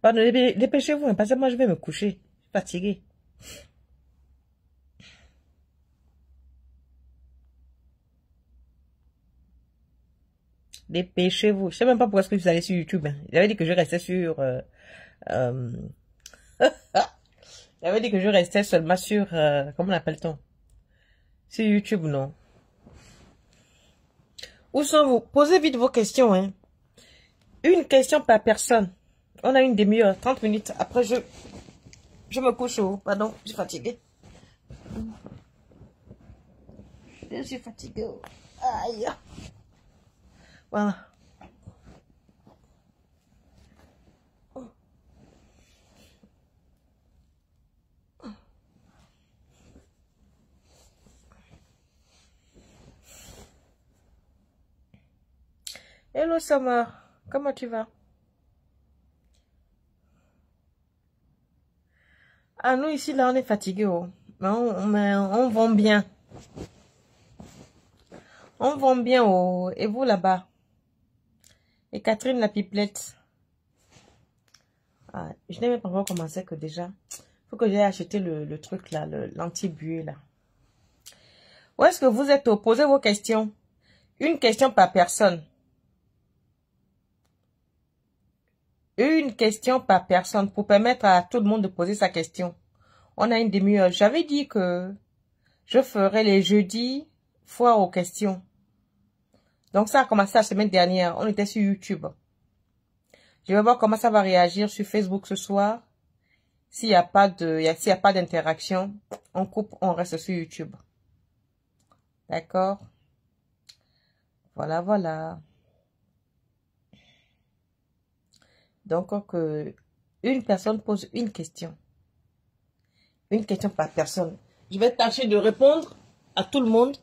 Pardon, dépêchez-vous, hein, parce que moi je vais me coucher. Je suis fatiguée. Dépêchez-vous. Je sais même pas pourquoi est-ce que vous allez sur YouTube. Hein. J'avais dit que je restais sur... euh, J'avais dit que je restais seulement sur... comment l'appelle-t-on? Sur YouTube, non. Où sont-vous? Posez vite vos questions. Hein. Une question par personne. On a une demi-heure, 30 minutes. Après, je me couche. Oh, pardon, je suis fatiguée. Je suis fatiguée. Oh. Aïe. Voilà. Hello Summer, comment tu vas? Ah, nous ici, là, on est fatigués. Oh. Mais on vend bien. On vend bien. Oh. Et vous là-bas? Et Catherine la pipelette? Ah, je n'ai même pas encore commencé que déjà. Faut que j'aille acheter le truc là, l'anti-buée là. Où est-ce que vous êtes? Posez vos questions. Une question par personne. Une question par personne pour permettre à tout le monde de poser sa question. On a une demi-heure. J'avais dit que je ferai les jeudis foire aux questions. Donc ça a commencé la semaine dernière. On était sur YouTube. Je vais voir comment ça va réagir sur Facebook ce soir. S'il n'y a pas d'interaction, on coupe, on reste sur YouTube. D'accord? Voilà, voilà. Donc, une personne pose une question. Une question par personne. Je vais tâcher de répondre à tout le monde.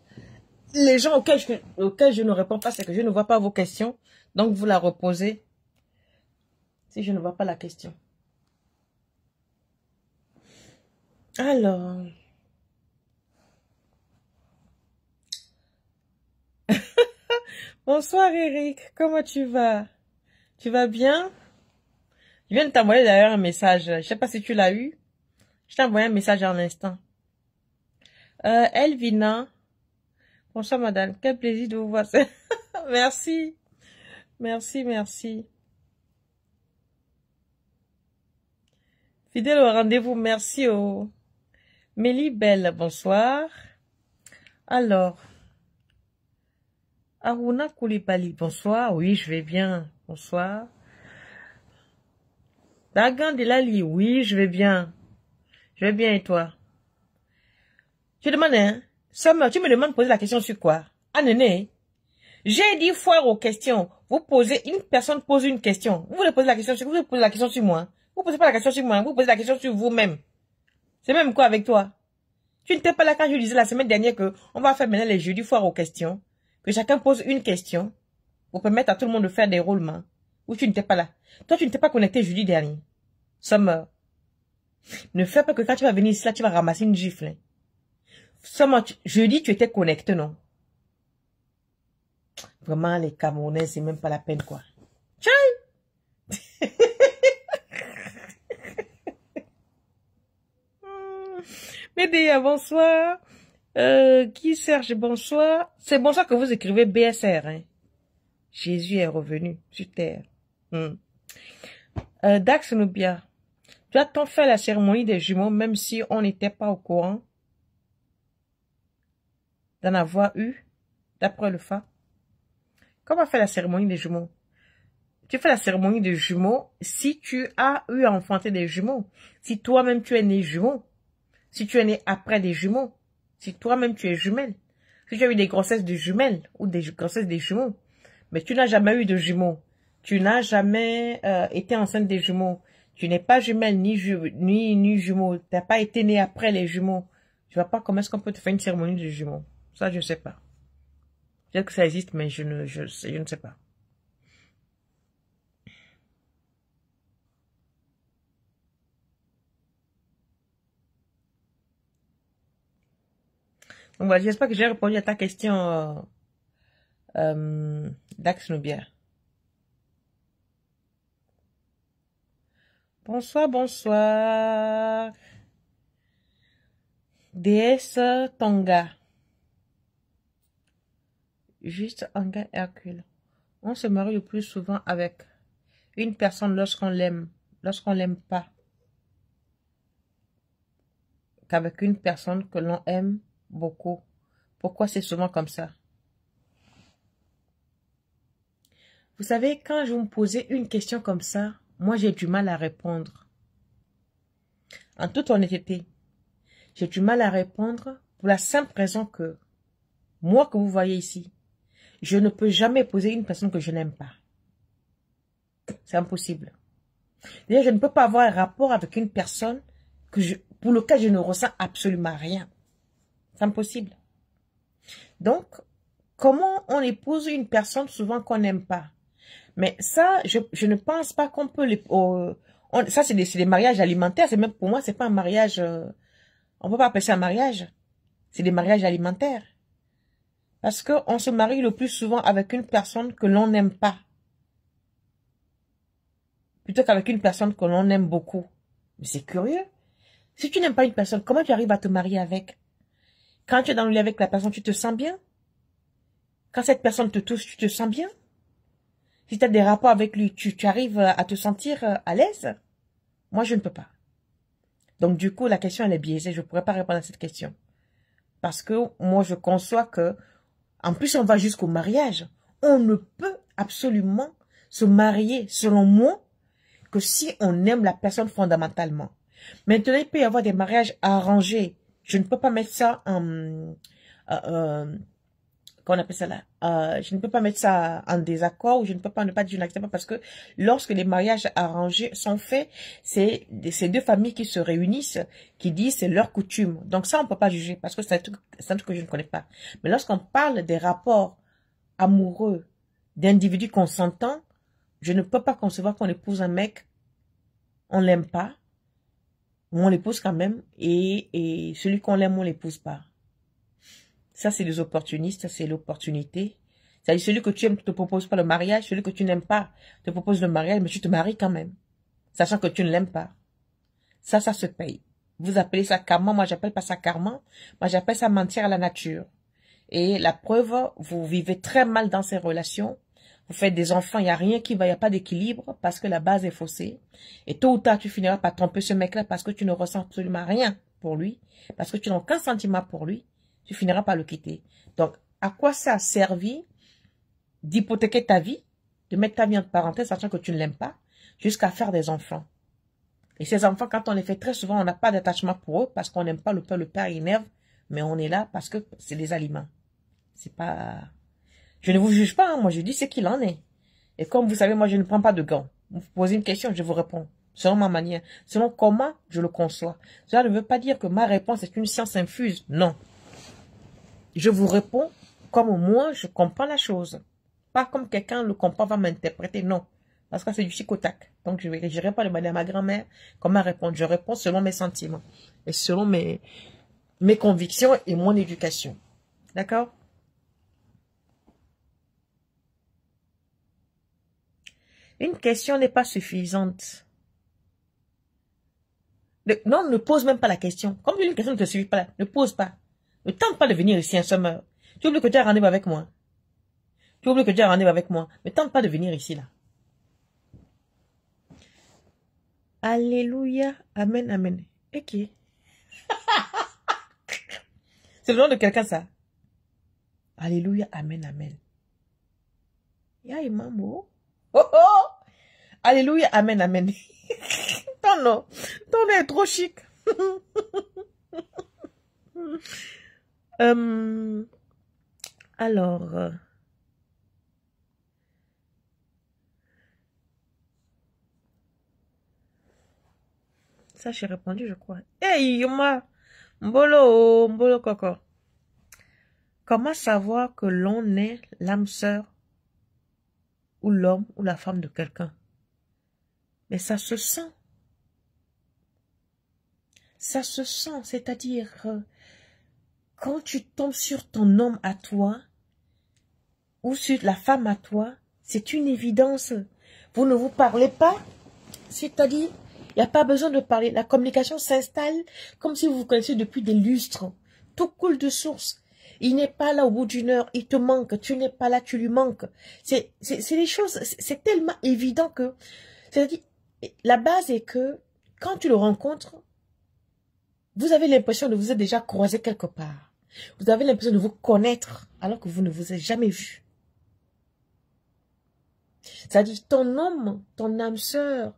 Les gens auxquels je ne réponds pas, c'est que je ne vois pas vos questions. Donc, vous la reposez si je ne vois pas la question. Alors... Bonsoir Eric, comment tu vas? Tu vas bien? Je viens de t'envoyer d'ailleurs un message. Je sais pas si tu l'as eu. Je t'ai envoyé un message en instant. Elvina. Bonsoir madame, quel plaisir de vous voir. Merci. Merci, merci. Fidèle au rendez-vous, merci au... Mélie Belle, bonsoir. Alors, Aruna Koulibaly, bonsoir. Oui, je vais bien. Bonsoir. Dagan Delali, oui, je vais bien. Je vais bien et toi? Tu demandes, hein? Summer, tu me demandes de poser la question sur quoi? Ah, néné. J'ai dit foire aux questions. Vous posez, une personne pose une question. Vous voulez poser la question sur, vous voulez poser la question sur moi. Vous posez pas la question sur moi, vous posez la question sur vous-même. C'est même quoi avec toi? Tu n'étais pas là quand je disais la semaine dernière que on va faire maintenant les jeudis foire aux questions. Que chacun pose une question pour permettre à tout le monde de faire des roulements. Ou tu n'étais pas là. Toi, tu n'étais pas connecté jeudi dernier. Summer. Ne fais pas que quand tu vas venir ici, là, tu vas ramasser une gifle. Hein. Summer, jeudi, tu étais connecté, non? Vraiment, les Camerounais, c'est même pas la peine, quoi. Tchai! Médéa, bonsoir. Qui Serge, bonsoir. C'est bonsoir que vous écrivez BSR, hein. Jésus est revenu sur terre. Dax Nubia, tu as tant fait la cérémonie des jumeaux, même si on n'était pas au courant d'en avoir eu, d'après le FA. Comment faire la cérémonie des jumeaux? Tu fais la cérémonie des jumeaux si tu as eu à enfanter des jumeaux. Si toi-même tu es né jumeau. Si tu es né après des jumeaux. Si toi-même tu es jumelle. Si tu as eu des grossesses de jumelles ou des grossesses des jumeaux. Mais tu n'as jamais eu de jumeaux. Tu n'as jamais été enceinte des jumeaux. Tu n'es pas jumelle ni jumeau. Tu n'as pas été né après les jumeaux. Je vois pas comment est-ce qu'on peut te faire une cérémonie de jumeaux. Ça, je ne sais pas. Peut-être que ça existe, mais je ne sais pas. Donc voilà, j'espère que j'ai répondu à ta question, Dax Nubia. Bonsoir, bonsoir. Déesse Tonga. Juste Anga Hercule. On se marie le plus souvent avec une personne lorsqu'on l'aime pas, qu'avec une personne que l'on aime beaucoup. Pourquoi c'est souvent comme ça? Vous savez, quand je me posais une question comme ça, moi j'ai du mal à répondre. En toute honnêteté, j'ai du mal à répondre pour la simple raison que, moi que vous voyez ici, je ne peux jamais épouser une personne que je n'aime pas. C'est impossible. D'ailleurs, je ne peux pas avoir un rapport avec une personne pour laquelle je ne ressens absolument rien. C'est impossible. Donc, comment on épouse une personne souvent qu'on n'aime pas? Mais ça, je ne pense pas qu'on peut ça, c'est des mariages alimentaires. C'est même pour moi, c'est pas un mariage. On peut pas appeler ça un mariage. C'est des mariages alimentaires. Parce que on se marie le plus souvent avec une personne que l'on n'aime pas, plutôt qu'avec une personne que l'on aime beaucoup. Mais c'est curieux. Si tu n'aimes pas une personne, comment tu arrives à te marier avec? Quand tu es dans le lit avec la personne, tu te sens bien? Quand cette personne te touche, tu te sens bien? Si tu as des rapports avec lui, tu arrives à te sentir à l'aise? Moi, je ne peux pas. Donc, du coup, la question, elle est biaisée. Je ne pourrais pas répondre à cette question. Parce que moi, je conçois que, en plus, on va jusqu'au mariage. On ne peut absolument se marier, selon moi, que si on aime la personne fondamentalement. Maintenant, il peut y avoir des mariages arrangés. Je ne peux pas mettre ça en... qu'on appelle ça là, je ne peux pas mettre ça en désaccord ou je ne peux pas ne pas dire n'accepte pas parce que lorsque les mariages arrangés sont faits, c'est ces deux familles qui se réunissent, qui disent c'est leur coutume. Donc ça, on ne peut pas juger parce que c'est un truc que je ne connais pas. Mais lorsqu'on parle des rapports amoureux d'individus consentants, je ne peux pas concevoir qu'on épouse un mec, on l'aime pas, ou on l'épouse quand même, et celui qu'on l'aime, on l'épouse pas. Ça, c'est les opportunistes, ça, c'est l'opportunité. C'est-à-dire, celui que tu aimes ne te propose pas le mariage, celui que tu n'aimes pas te propose le mariage, mais tu te maries quand même, sachant que tu ne l'aimes pas. Ça se paye. Vous appelez ça karma, moi, j'appelle pas ça karma. Moi, j'appelle ça mentir à la nature. Et la preuve, vous vivez très mal dans ces relations. Vous faites des enfants, il n'y a rien qui va, il n'y a pas d'équilibre parce que la base est faussée. Et tôt ou tard, tu finiras par tromper ce mec-là parce que tu ne ressens absolument rien pour lui, parce que tu n'as aucun sentiment pour lui. Tu finiras par le quitter. Donc, à quoi ça a servi d'hypothéquer ta vie, de mettre ta vie entre parenthèses, sachant que tu ne l'aimes pas, jusqu'à faire des enfants? Et ces enfants, quand on les fait très souvent, on n'a pas d'attachement pour eux parce qu'on n'aime pas le père énerve, mais on est là parce que c'est des aliments. C'est pas... Je ne vous juge pas, hein, moi je dis ce qu'il en est. Et comme vous savez, moi je ne prends pas de gants. Vous posez une question, je vous réponds. Selon ma manière, selon comment je le conçois. Cela ne veut pas dire que ma réponse est une science infuse, non. Je vous réponds comme moi, je comprends la chose. Pas comme quelqu'un le comprend, va m'interpréter, non. Parce que c'est du chic au tac. Donc, je n'irai pas demander à ma grand-mère comment répondre. Je réponds selon mes sentiments. Et selon mes convictions et mon éducation. D'accord? Une question n'est pas suffisante. Non, ne pose même pas la question. Comme une question ne te suffit pas, ne pose pas. Ne tente pas de venir ici un sommeur. Tu oublies que tu as rendez-vous avec moi. Tu oublies que tu as rendez-vous avec moi. Ne tente pas de venir ici, là. Alléluia. Amen, amen. Et qui? C'est le nom de quelqu'un, ça. Alléluia. Amen, amen. Ya imamo. Oh, oh. Alléluia. Amen, amen. Ton nom est trop chic. Alors... ça, j'ai répondu, je crois. Hey, Yuma! Mbolo Coco. Comment savoir que l'on est l'âme sœur ou l'homme ou la femme de quelqu'un? Mais ça se sent. Ça se sent, c'est-à-dire quand tu tombes sur ton homme à toi, ou sur la femme à toi, c'est une évidence. Vous ne vous parlez pas, c'est-à-dire, il n'y a pas besoin de parler. La communication s'installe comme si vous vous connaissiez depuis des lustres. Tout coule de source. Il n'est pas là au bout d'une heure, il te manque. Tu n'es pas là, tu lui manques. C'est des choses, c'est tellement évident que... C'est-à-dire, la base est que quand tu le rencontres, vous avez l'impression de vous être déjà croisé quelque part. Vous avez l'impression de vous connaître alors que vous ne vous êtes jamais vu. C'est-à-dire, ton homme, ton âme sœur,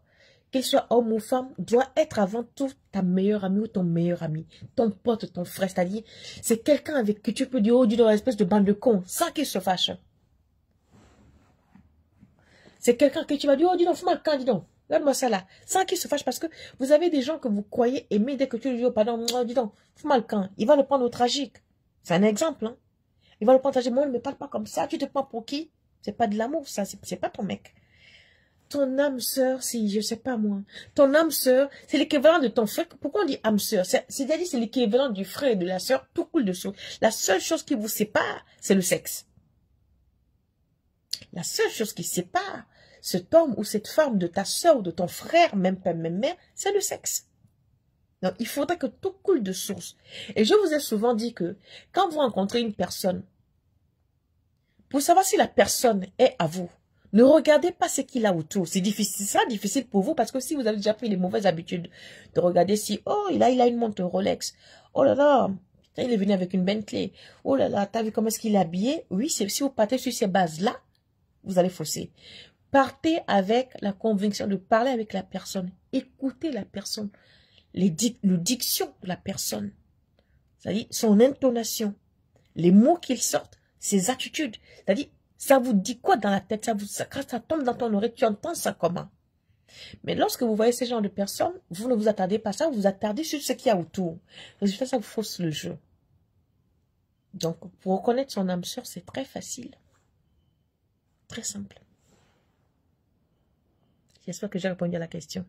qu'il soit homme ou femme, doit être avant tout ta meilleure amie ou ton meilleur ami, ton pote, ton frère. C'est-à-dire, c'est quelqu'un avec qui tu peux dire, oh, dis donc, espèce de bande de cons, sans qu'il se fâche. C'est quelqu'un que tu vas dire, oh, dis donc, fais-moi le camp, dis donc, regarde-moi ça là, sans qu'il se fâche, parce que vous avez des gens que vous croyez aimer dès que tu lui dis, oh, pardon, oh, dis donc, fais-moi le camp. Il va le prendre au tragique. C'est un exemple, hein. Il va le prendre au tragique. Moi, ne me parle pas comme ça. Tu te prends pour qui? C'est pas de l'amour, ça. C'est pas ton mec. Ton âme sœur, si, je sais pas moi. Ton âme sœur, c'est l'équivalent de ton frère. Pourquoi on dit âme sœur? C'est-à-dire, c'est l'équivalent du frère et de la sœur. Tout coule dessous. La seule chose qui vous sépare, c'est le sexe. La seule chose qui sépare cet homme ou cette femme de ta sœur ou de ton frère, même père, même mère, c'est le sexe. Donc, il faudrait que tout coule de source. Et je vous ai souvent dit que quand vous rencontrez une personne, pour savoir si la personne est à vous, ne regardez pas ce qu'il a autour. C'est difficile, ça difficile pour vous parce que si vous avez déjà pris les mauvaises habitudes de regarder si, oh, il a une montre Rolex. Oh là là, il est venu avec une Bentley. Oh là là, t'as vu comment est-ce qu'il est habillé? Oui, si vous partez sur ces bases-là, vous allez fausser. Partez avec la conviction de parler avec la personne. Écoutez la personne. Le diction de la personne. C'est-à-dire son intonation. Les mots qu'il sortent, ses attitudes. C'est-à-dire, ça vous dit quoi dans la tête? Quand ça tombe dans ton oreille, tu entends ça comment? Mais lorsque vous voyez ce genre de personnes, vous ne vous attardez pas à ça, vous vous attardez sur ce qu'il y a autour. Résultat, ça vous fausse le jeu. Donc, pour reconnaître son âme sœur, c'est très facile. Très simple. J'espère que j'ai répondu à la question.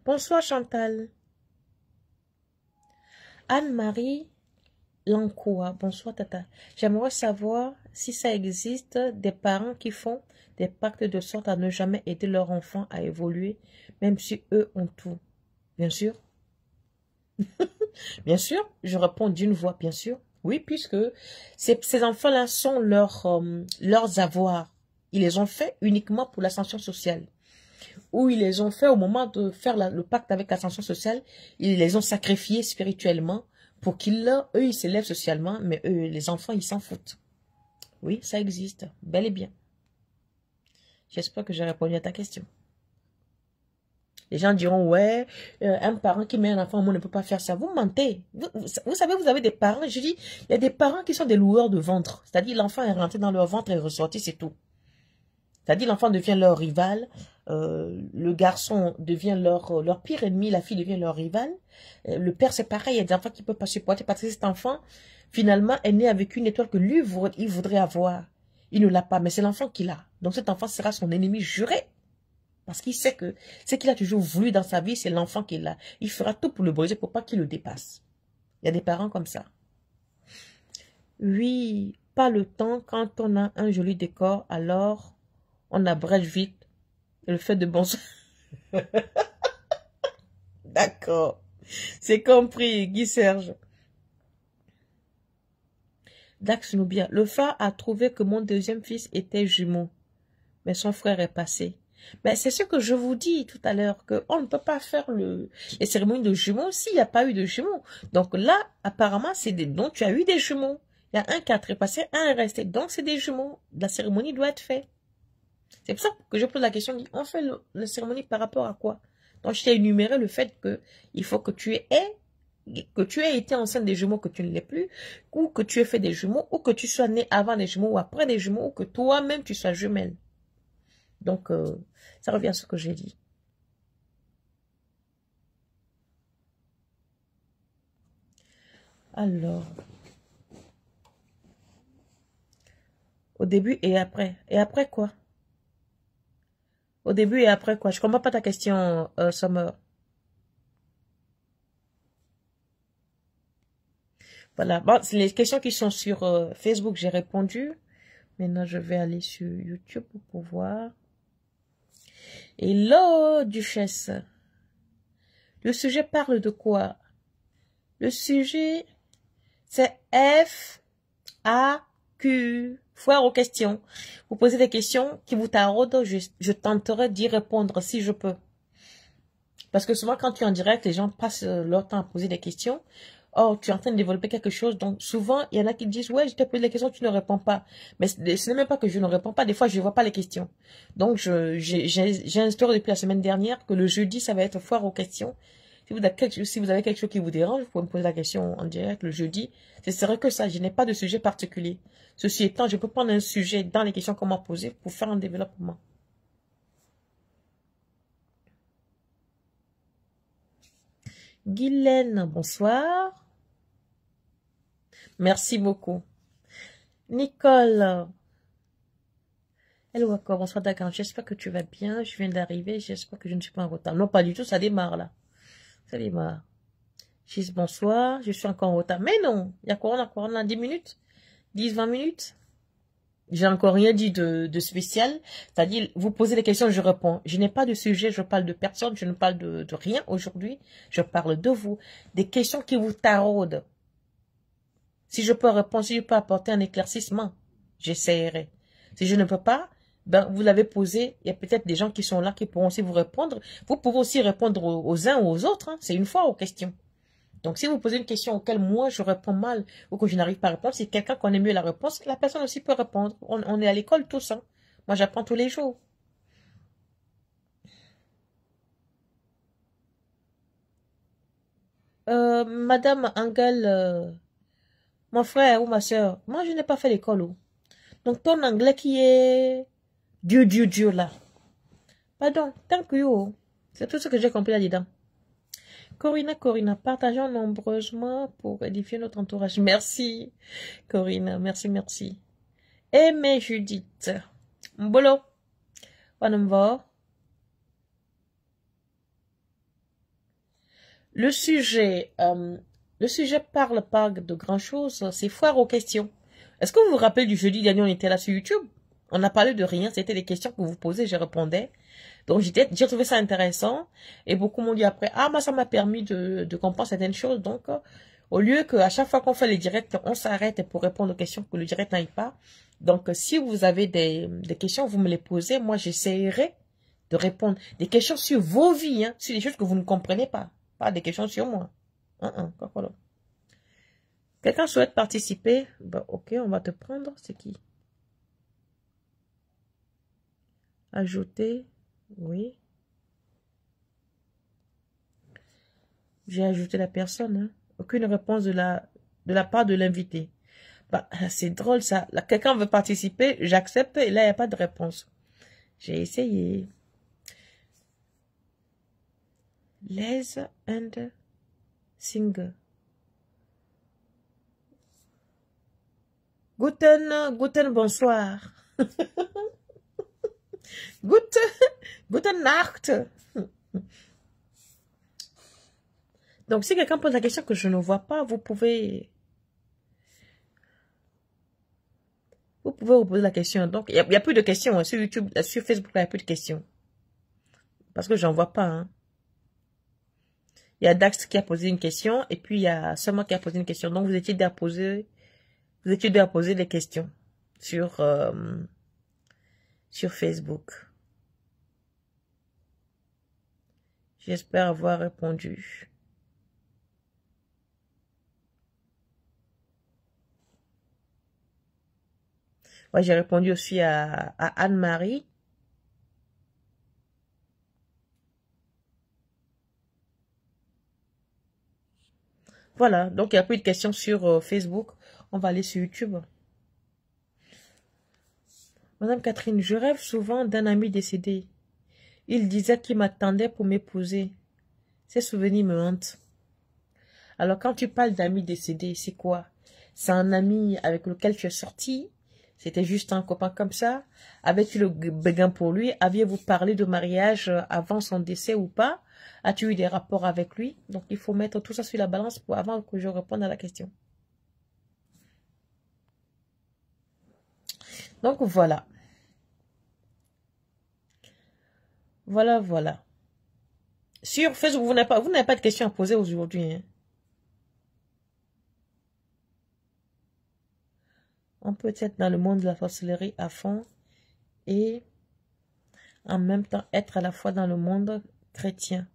Bonsoir Chantal. Anne-Marie Lancoua. Bonsoir Tata. J'aimerais savoir si ça existe des parents qui font des pactes de sorte à ne jamais aider leur enfant à évoluer, même si eux ont tout. Bien sûr. Bien sûr, je réponds d'une voix, bien sûr. Oui, puisque ces enfants-là sont leurs avoirs. Ils les ont faits uniquement pour l'ascension sociale. Ou ils les ont faits au moment de faire le pacte avec l'ascension sociale. Ils les ont sacrifiés spirituellement pour eux, ils s'élèvent socialement, mais eux, les enfants, ils s'en foutent. Oui, ça existe, bel et bien. J'espère que j'ai répondu à ta question. Les gens diront, ouais, un parent qui met un enfant au monde ne peut pas faire ça. Vous mentez. Vous savez, vous avez des parents, je dis, il y a des parents qui sont des loueurs de ventre. C'est-à-dire, l'enfant est rentré dans leur ventre et est ressorti, c'est tout. C'est-à-dire, l'enfant devient leur rival, le garçon devient leur pire ennemi, la fille devient leur rival. Le père, c'est pareil, il y a des enfants qui ne peuvent pas supporter parce que cet enfant, finalement, est né avec une étoile que lui, il voudrait avoir. Il ne l'a pas, mais c'est l'enfant qui l'a. Donc, cet enfant sera son ennemi juré. Parce qu'il sait que ce qu'il a toujours voulu dans sa vie, c'est l'enfant qu'il a. Il fera tout pour le briser pour pas qu'il le dépasse. Il y a des parents comme ça. Oui, pas le temps. Quand on a un joli décor, alors on abrège vite le fait de bon sens. D'accord. C'est compris, Guy Serge. Dax Nubia. Le phare a trouvé que mon deuxième fils était jumeau. Mais son frère est passé. Mais c'est ce que je vous dis tout à l'heure, qu'on ne peut pas faire les cérémonies de jumeaux s'il n'y a pas eu de jumeaux. Donc là, apparemment, donc tu as eu des jumeaux. Il y a un qui a trépassé, un est resté. Donc c'est des jumeaux. La cérémonie doit être faite. C'est pour ça que je pose la question, on fait la cérémonie par rapport à quoi? Donc je t'ai énuméré le fait que il faut que tu aies été enceinte des jumeaux, que tu ne l'aies plus, ou que tu aies fait des jumeaux, ou que tu sois né avant des jumeaux ou après des jumeaux, ou que toi-même tu sois jumelle. Donc, ça revient à ce que j'ai dit. Alors, au début et après. Et après quoi? Au début et après quoi? Je comprends pas ta question, Summer. Voilà. Bon, c'est les questions qui sont sur Facebook, j'ai répondu. Maintenant, je vais aller sur YouTube pour voir. Hello, Duchesse. Le sujet parle de quoi? Le sujet, c'est FAQ. Foire aux questions. Vous posez des questions qui vous taraudent, je tenterai d'y répondre si je peux. Parce que souvent, quand tu es en direct, les gens passent leur temps à poser des questions. Oh, tu es en train de développer quelque chose. Donc, souvent, il y en a qui disent, ouais, je t'ai posé des questions, tu ne réponds pas. Mais ce n'est même pas que je ne réponds pas. Des fois, je ne vois pas les questions. Donc, j'ai instauré depuis la semaine dernière que le jeudi, ça va être foire aux questions. Si vous avez quelque chose qui vous dérange, vous pouvez me poser la question en direct le jeudi. Ce serait que ça. Je n'ai pas de sujet particulier. Ceci étant, je peux prendre un sujet dans les questions qu'on m'a posées pour faire un développement. Guylaine, bonsoir. Merci beaucoup. Nicole. Hello, encore, bonsoir Dagan. J'espère que tu vas bien. Je viens d'arriver. J'espère que je ne suis pas en retard. Non, pas du tout. Ça démarre là. Ça démarre. Gis, bonsoir. Je suis encore en retard. Mais non. Il y a quoi, on a 10 minutes. 10, 20 minutes. J'ai encore rien dit de spécial. C'est-à-dire, vous posez des questions, je réponds. Je n'ai pas de sujet, je parle de personne, je ne parle de rien aujourd'hui. Je parle de vous. Des questions qui vous taraudent. Si je peux répondre, si je peux apporter un éclaircissement, j'essaierai. Si je ne peux pas, ben, vous l'avez posé. Il y a peut-être des gens qui sont là qui pourront aussi vous répondre. Vous pouvez aussi répondre aux uns ou aux autres. Hein. C'est une fois aux questions. Donc, si vous posez une question auquel moi, je réponds mal ou que je n'arrive pas à répondre, si quelqu'un connaît mieux la réponse, la personne aussi peut répondre. On est à l'école tous. Hein. Moi, j'apprends tous les jours. Madame Angel, mon frère ou ma soeur, moi, je n'ai pas fait l'école. Oh. Donc, ton anglais qui est Dieu là. Pardon, thank you. C'est tout ce que j'ai compris là-dedans. Corinna, partageons nombreusement pour édifier notre entourage. Merci, Corinna, merci. Aimé Judith. Mbolo. Wanumva. Le sujet parle pas de grand chose, c'est foire aux questions. Est-ce que vous vous rappelez du jeudi dernier, on était là sur YouTube? On n'a parlé de rien, c'était des questions que vous posez, je répondais. Donc, j'ai trouvé ça intéressant. Et beaucoup m'ont dit après, ah, moi, ça m'a permis de comprendre certaines choses. Donc, au lieu qu'à chaque fois qu'on fait les directs, on s'arrête pour répondre aux questions que le direct n'aille pas. Donc, si vous avez des questions, vous me les posez. Moi, j'essaierai de répondre. Des questions sur vos vies, hein, sur des choses que vous ne comprenez pas. Pas des questions sur moi. Quelqu'un souhaite participer? Ben, ok, on va te prendre. C'est qui? Ajouter. Oui. J'ai ajouté la personne. Hein. Aucune réponse de la part de l'invité. Bah, c'est drôle ça. Quelqu'un veut participer, j'accepte et là, il n'y a pas de réponse. J'ai essayé. Les and singer. Guten, bonsoir. Guten Nacht. Donc, si quelqu'un pose la question que je ne vois pas, vous pouvez vous poser la question. Donc, il y a plus de questions. Hein. Sur YouTube, sur Facebook, il n'y a plus de questions. Parce que j'en vois pas. Hein. Il y a Dax qui a posé une question et puis il y a seulement qui a posé une question. Donc, vous étiez deux à poser des questions sur Facebook. J'espère avoir répondu. Ouais, j'ai répondu aussi à Anne-Marie. Voilà, donc il n'y a plus de questions sur Facebook. On va aller sur YouTube. Madame Catherine, je rêve souvent d'un ami décédé. Il disait qu'il m'attendait pour m'épouser. Ces souvenirs me hantent. Alors, quand tu parles d'amis décédés, c'est quoi? C'est un ami avec lequel tu es sorti? C'était juste un copain comme ça? Avais-tu le béguin pour lui? Aviez-vous parlé de mariage avant son décès ou pas? As-tu eu des rapports avec lui? Donc, il faut mettre tout ça sur la balance avant que je réponde à la question. Donc voilà. Voilà. Sur Facebook, vous n'avez pas de questions à poser aujourd'hui. Hein. On peut être dans le monde de la sorcellerie à fond et en même temps être à la fois dans le monde chrétien.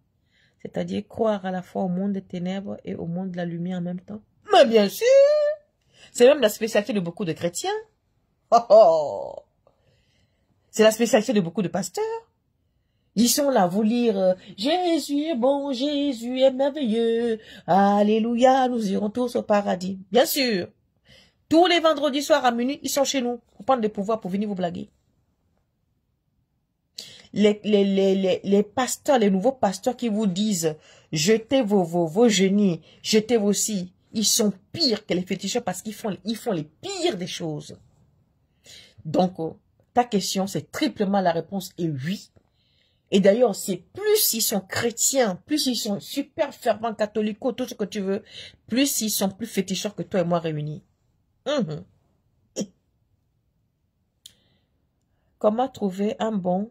C'est-à-dire croire à la fois au monde des ténèbres et au monde de la lumière en même temps. Mais bien sûr! C'est même la spécialité de beaucoup de chrétiens. Oh oh! C'est la spécialité de beaucoup de pasteurs. Ils sont là à vous lire Jésus est bon, Jésus est merveilleux. Alléluia, nous irons tous au paradis. Bien sûr. Tous les vendredis soirs à minuit, ils sont chez nous pour prendre des pouvoirs pour venir vous blaguer. Les pasteurs, les nouveaux pasteurs qui vous disent jetez vos génies, jetez vos si, ils sont pires que les féticheurs parce qu'ils font les pires des choses. Donc, ta question, c'est triplement la réponse est oui. Et d'ailleurs, c'est plus ils sont chrétiens, plus ils sont super fervents catholiques, tout ce que tu veux, plus ils sont plus féticheurs que toi et moi réunis. Comment trouver un bon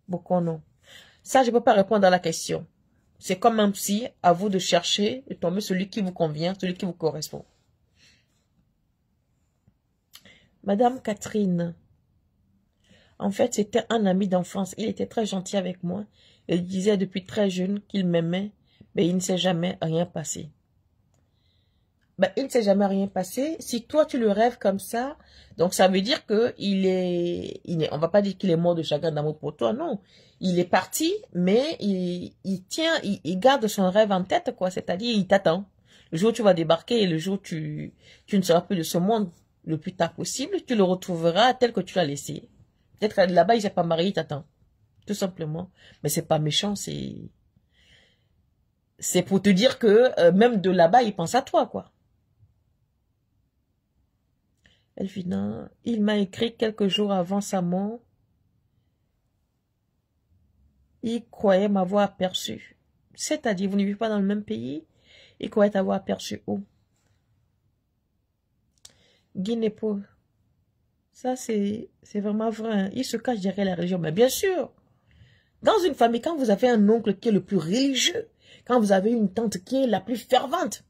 bokono? Ça, je ne peux pas répondre à la question. C'est comme un psy, à vous de chercher et tomber celui qui vous convient, celui qui vous correspond. Madame Catherine, en fait, c'était un ami d'enfance. Il était très gentil avec moi. Il disait depuis très jeune qu'il m'aimait, mais il ne s'est jamais rien passé. Ben, il ne s'est jamais rien passé. Si toi, tu le rêves comme ça, donc ça veut dire que on va pas dire qu'il est mort de chagrin d'amour pour toi, non. Il est parti, mais il garde son rêve en tête, quoi. C'est-à-dire, il t'attend. Le jour où tu vas débarquer et le jour où tu ne seras plus de ce monde le plus tard possible, tu le retrouveras tel que tu l'as laissé. Peut-être là-bas, il s'est pas marié, il t'attend. Tout simplement. Mais c'est pas méchant, c'est pour te dire que même de là-bas, il pense à toi, quoi. Elvina, il m'a écrit quelques jours avant sa mort. Il croyait m'avoir aperçu. C'est-à-dire, vous ne vivez pas dans le même pays. Il croyait t'avoir aperçu où? Guinée-Pau. Ça, c'est vraiment vrai. Hein. Il se cache derrière la religion. Mais bien sûr, dans une famille, quand vous avez un oncle qui est le plus religieux, quand vous avez une tante qui est la plus fervente,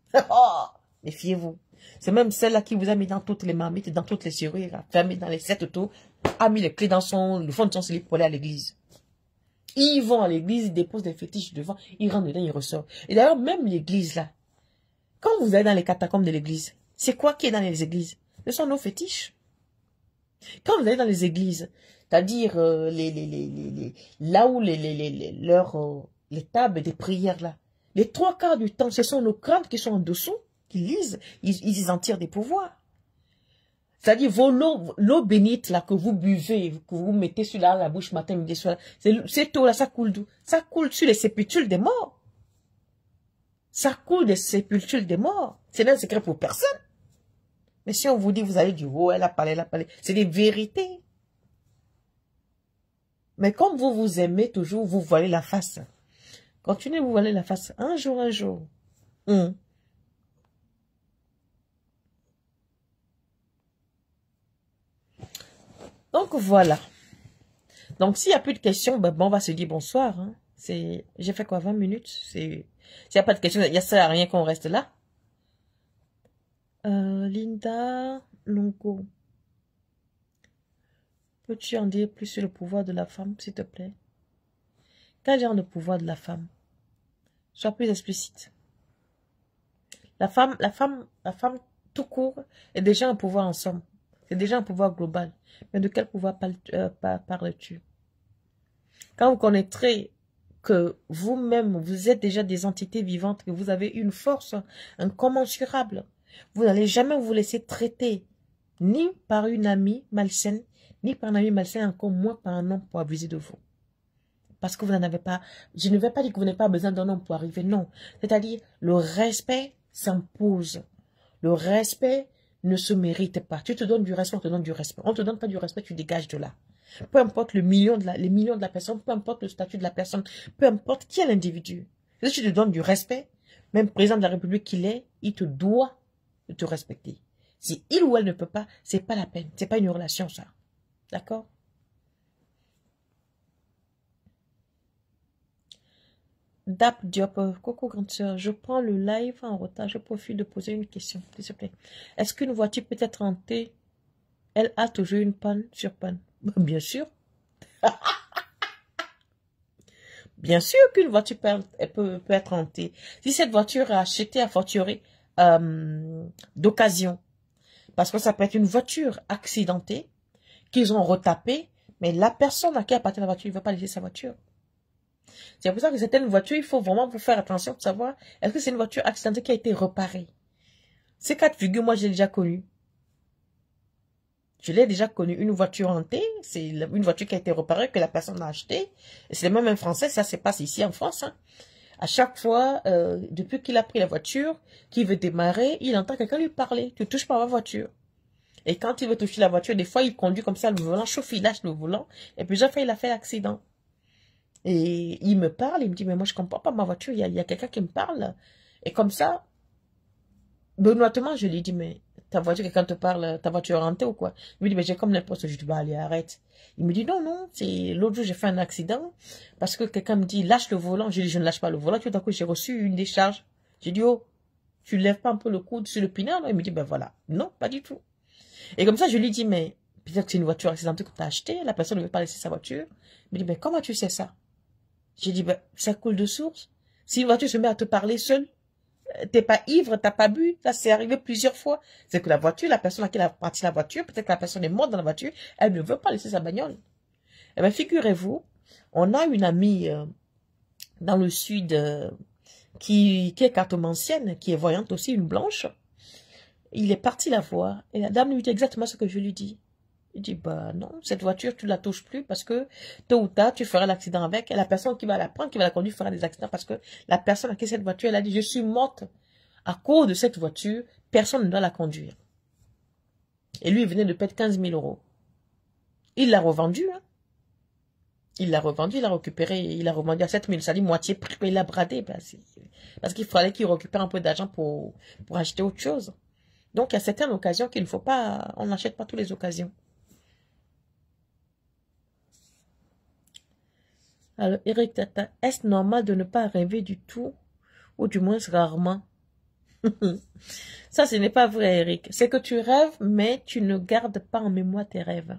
méfiez-vous. C'est même celle-là qui vous a mis dans toutes les marmites, dans toutes les serrures, fermé dans les 7 tours, a mis les clés dans le fond de son slip pour aller à l'église. Ils vont à l'église, ils déposent des fétiches devant, ils rentrent dedans, ils ressortent. Et d'ailleurs, même l'église là, quand vous allez dans les catacombes de l'église, c'est quoi qui est dans les églises? Ce sont nos fétiches. Quand vous allez dans les églises, c'est-à-dire là où les tables des prières là, les 3/4 du temps, ce sont nos crânes qui sont en dessous, qui lisent, ils en tirent des pouvoirs. C'est-à-dire l'eau bénite là que vous buvez, que vous mettez sur la bouche matin, midi, soir, cette eau là, ça coule d'où? Ça coule sur les sépultures des morts. Ça coule des sépultures des morts. C'est un secret pour personne. Mais si on vous dit, vous allez dire, oh, elle a parlé, c'est des vérités. Mais comme vous vous aimez toujours, vous voilez la face. Continuez, vous voilez la face. Un jour. Donc, voilà. Donc, s'il n'y a plus de questions, ben, on va se dire bonsoir. Hein. J'ai fait quoi, 20 minutes? S'il n'y a pas de questions, il n'y a ça à rien qu'on reste là. Linda Longo. Peux-tu en dire plus sur le pouvoir de la femme, s'il te plaît? Quel genre de pouvoir de la femme? Sois plus explicite. La femme tout court est déjà un pouvoir en somme. C'est déjà un pouvoir global. Mais de quel pouvoir parles-tu? Quand vous connaîtrez que vous-même, vous êtes déjà des entités vivantes, que vous avez une force incommensurable, vous n'allez jamais vous laisser traiter ni par une amie malsaine, ni par un ami malsain, encore moins par un homme pour abuser de vous. Parce que vous n'en avez pas, je ne vais pas dire que vous n'avez pas besoin d'un homme pour arriver, non. C'est-à-dire, le respect s'impose. Le respect ne se mérite pas. Tu te donnes du respect, on te donne du respect. On ne te donne pas du respect, tu dégages de là. Peu importe les millions de la personne, peu importe le statut de la personne, peu importe qui est l'individu. Si tu te donnes du respect, même président de la République qu'il est, il te doit de te respecter. Si il ou elle ne peut pas, c'est pas la peine. C'est pas une relation, ça. D'accord? Dap Diop, coucou grande sœur, je prends le live en retard, je profite de poser une question, s'il te plaît. Est-ce qu'une voiture peut être hantée? Elle a toujours une panne sur panne. Bien sûr. Bien sûr qu'une voiture peut être hantée. Si cette voiture est achetée à fortiori d'occasion, parce que ça peut être une voiture accidentée, qu'ils ont retapée, mais la personne à qui appartient la voiture ne veut pas laisser sa voiture. C'est pour ça que certaines voitures, il faut vraiment vous faire attention pour savoir est-ce que c'est une voiture accidentée qui a été réparée. Ces cas de figure, moi, j'ai déjà connu. Je l'ai déjà connu. Une voiture hantée, c'est une voiture qui a été réparée, que la personne a achetée. Et c'est même un Français, ça se passe ici en France. Hein. À chaque fois, depuis qu'il a pris la voiture, qu'il veut démarrer, il entend quelqu'un lui parler. Tu touches pas ma voiture. Et quand il veut toucher la voiture, des fois, il conduit comme ça, le volant chauffe, il lâche le volant. Et plusieurs fois, il a fait l'accident. Et il me parle, il me dit, mais moi, je comprends pas ma voiture, il y a quelqu'un qui me parle. Et comme ça, benoîtement, je lui dis, mais ta voiture, quelqu'un te parle, ta voiture est hantée ou quoi? Il me dit, mais j'ai comme l'impression, je dis, bah, allez, arrête. Il me dit, non, non, c'est l'autre jour, j'ai fait un accident, parce que quelqu'un me dit, lâche le volant. Je dis, je ne lâche pas le volant. Tout d'un coup, j'ai reçu une décharge. J'ai dit, oh, tu lèves pas un peu le coude sur le pinard? Il me dit, ben voilà. Non, pas du tout. Et comme ça, je lui dis, mais peut-être que c'est une voiture accidentée que tu as achetée, la personne ne veut pas laisser sa voiture. Il me dit, mais comment tu sais ça? J'ai dit, ben, ça coule de source. Si une voiture se met à te parler seule, t'es pas ivre, t'as pas bu, ça c'est arrivé plusieurs fois. C'est que la voiture, la personne à qui elle a parti la voiture, peut-être que la personne est morte dans la voiture, elle ne veut pas laisser sa bagnole. Eh bien, figurez-vous, on a une amie dans le sud qui est cartomancienne, qui est voyante aussi, une blanche. Il est parti la voir et la dame lui dit exactement ce que je lui dis. Il dit, bah non, cette voiture, tu la touches plus parce que tôt ou tard, tu feras l'accident avec et la personne qui va la prendre, qui va la conduire, fera des accidents parce que la personne à qui cette voiture, elle a dit, je suis morte à cause de cette voiture, personne ne doit la conduire. Et lui, il venait de perdre 15 000 euros. Il l'a revendu, hein. Il l'a revendu, il l'a récupéré, il l'a revendu à 7 000, ça dit moitié prix, il l'a bradé, parce qu'il fallait qu'il récupère un peu d'argent pour acheter autre chose. Donc, il y a certaines occasions qu'il ne faut pas, on n'achète pas toutes les occasions. Alors, Eric Tata, est-ce normal de ne pas rêver du tout, ou du moins rarement? Ça, ce n'est pas vrai, Eric. C'est que tu rêves, mais tu ne gardes pas en mémoire tes rêves.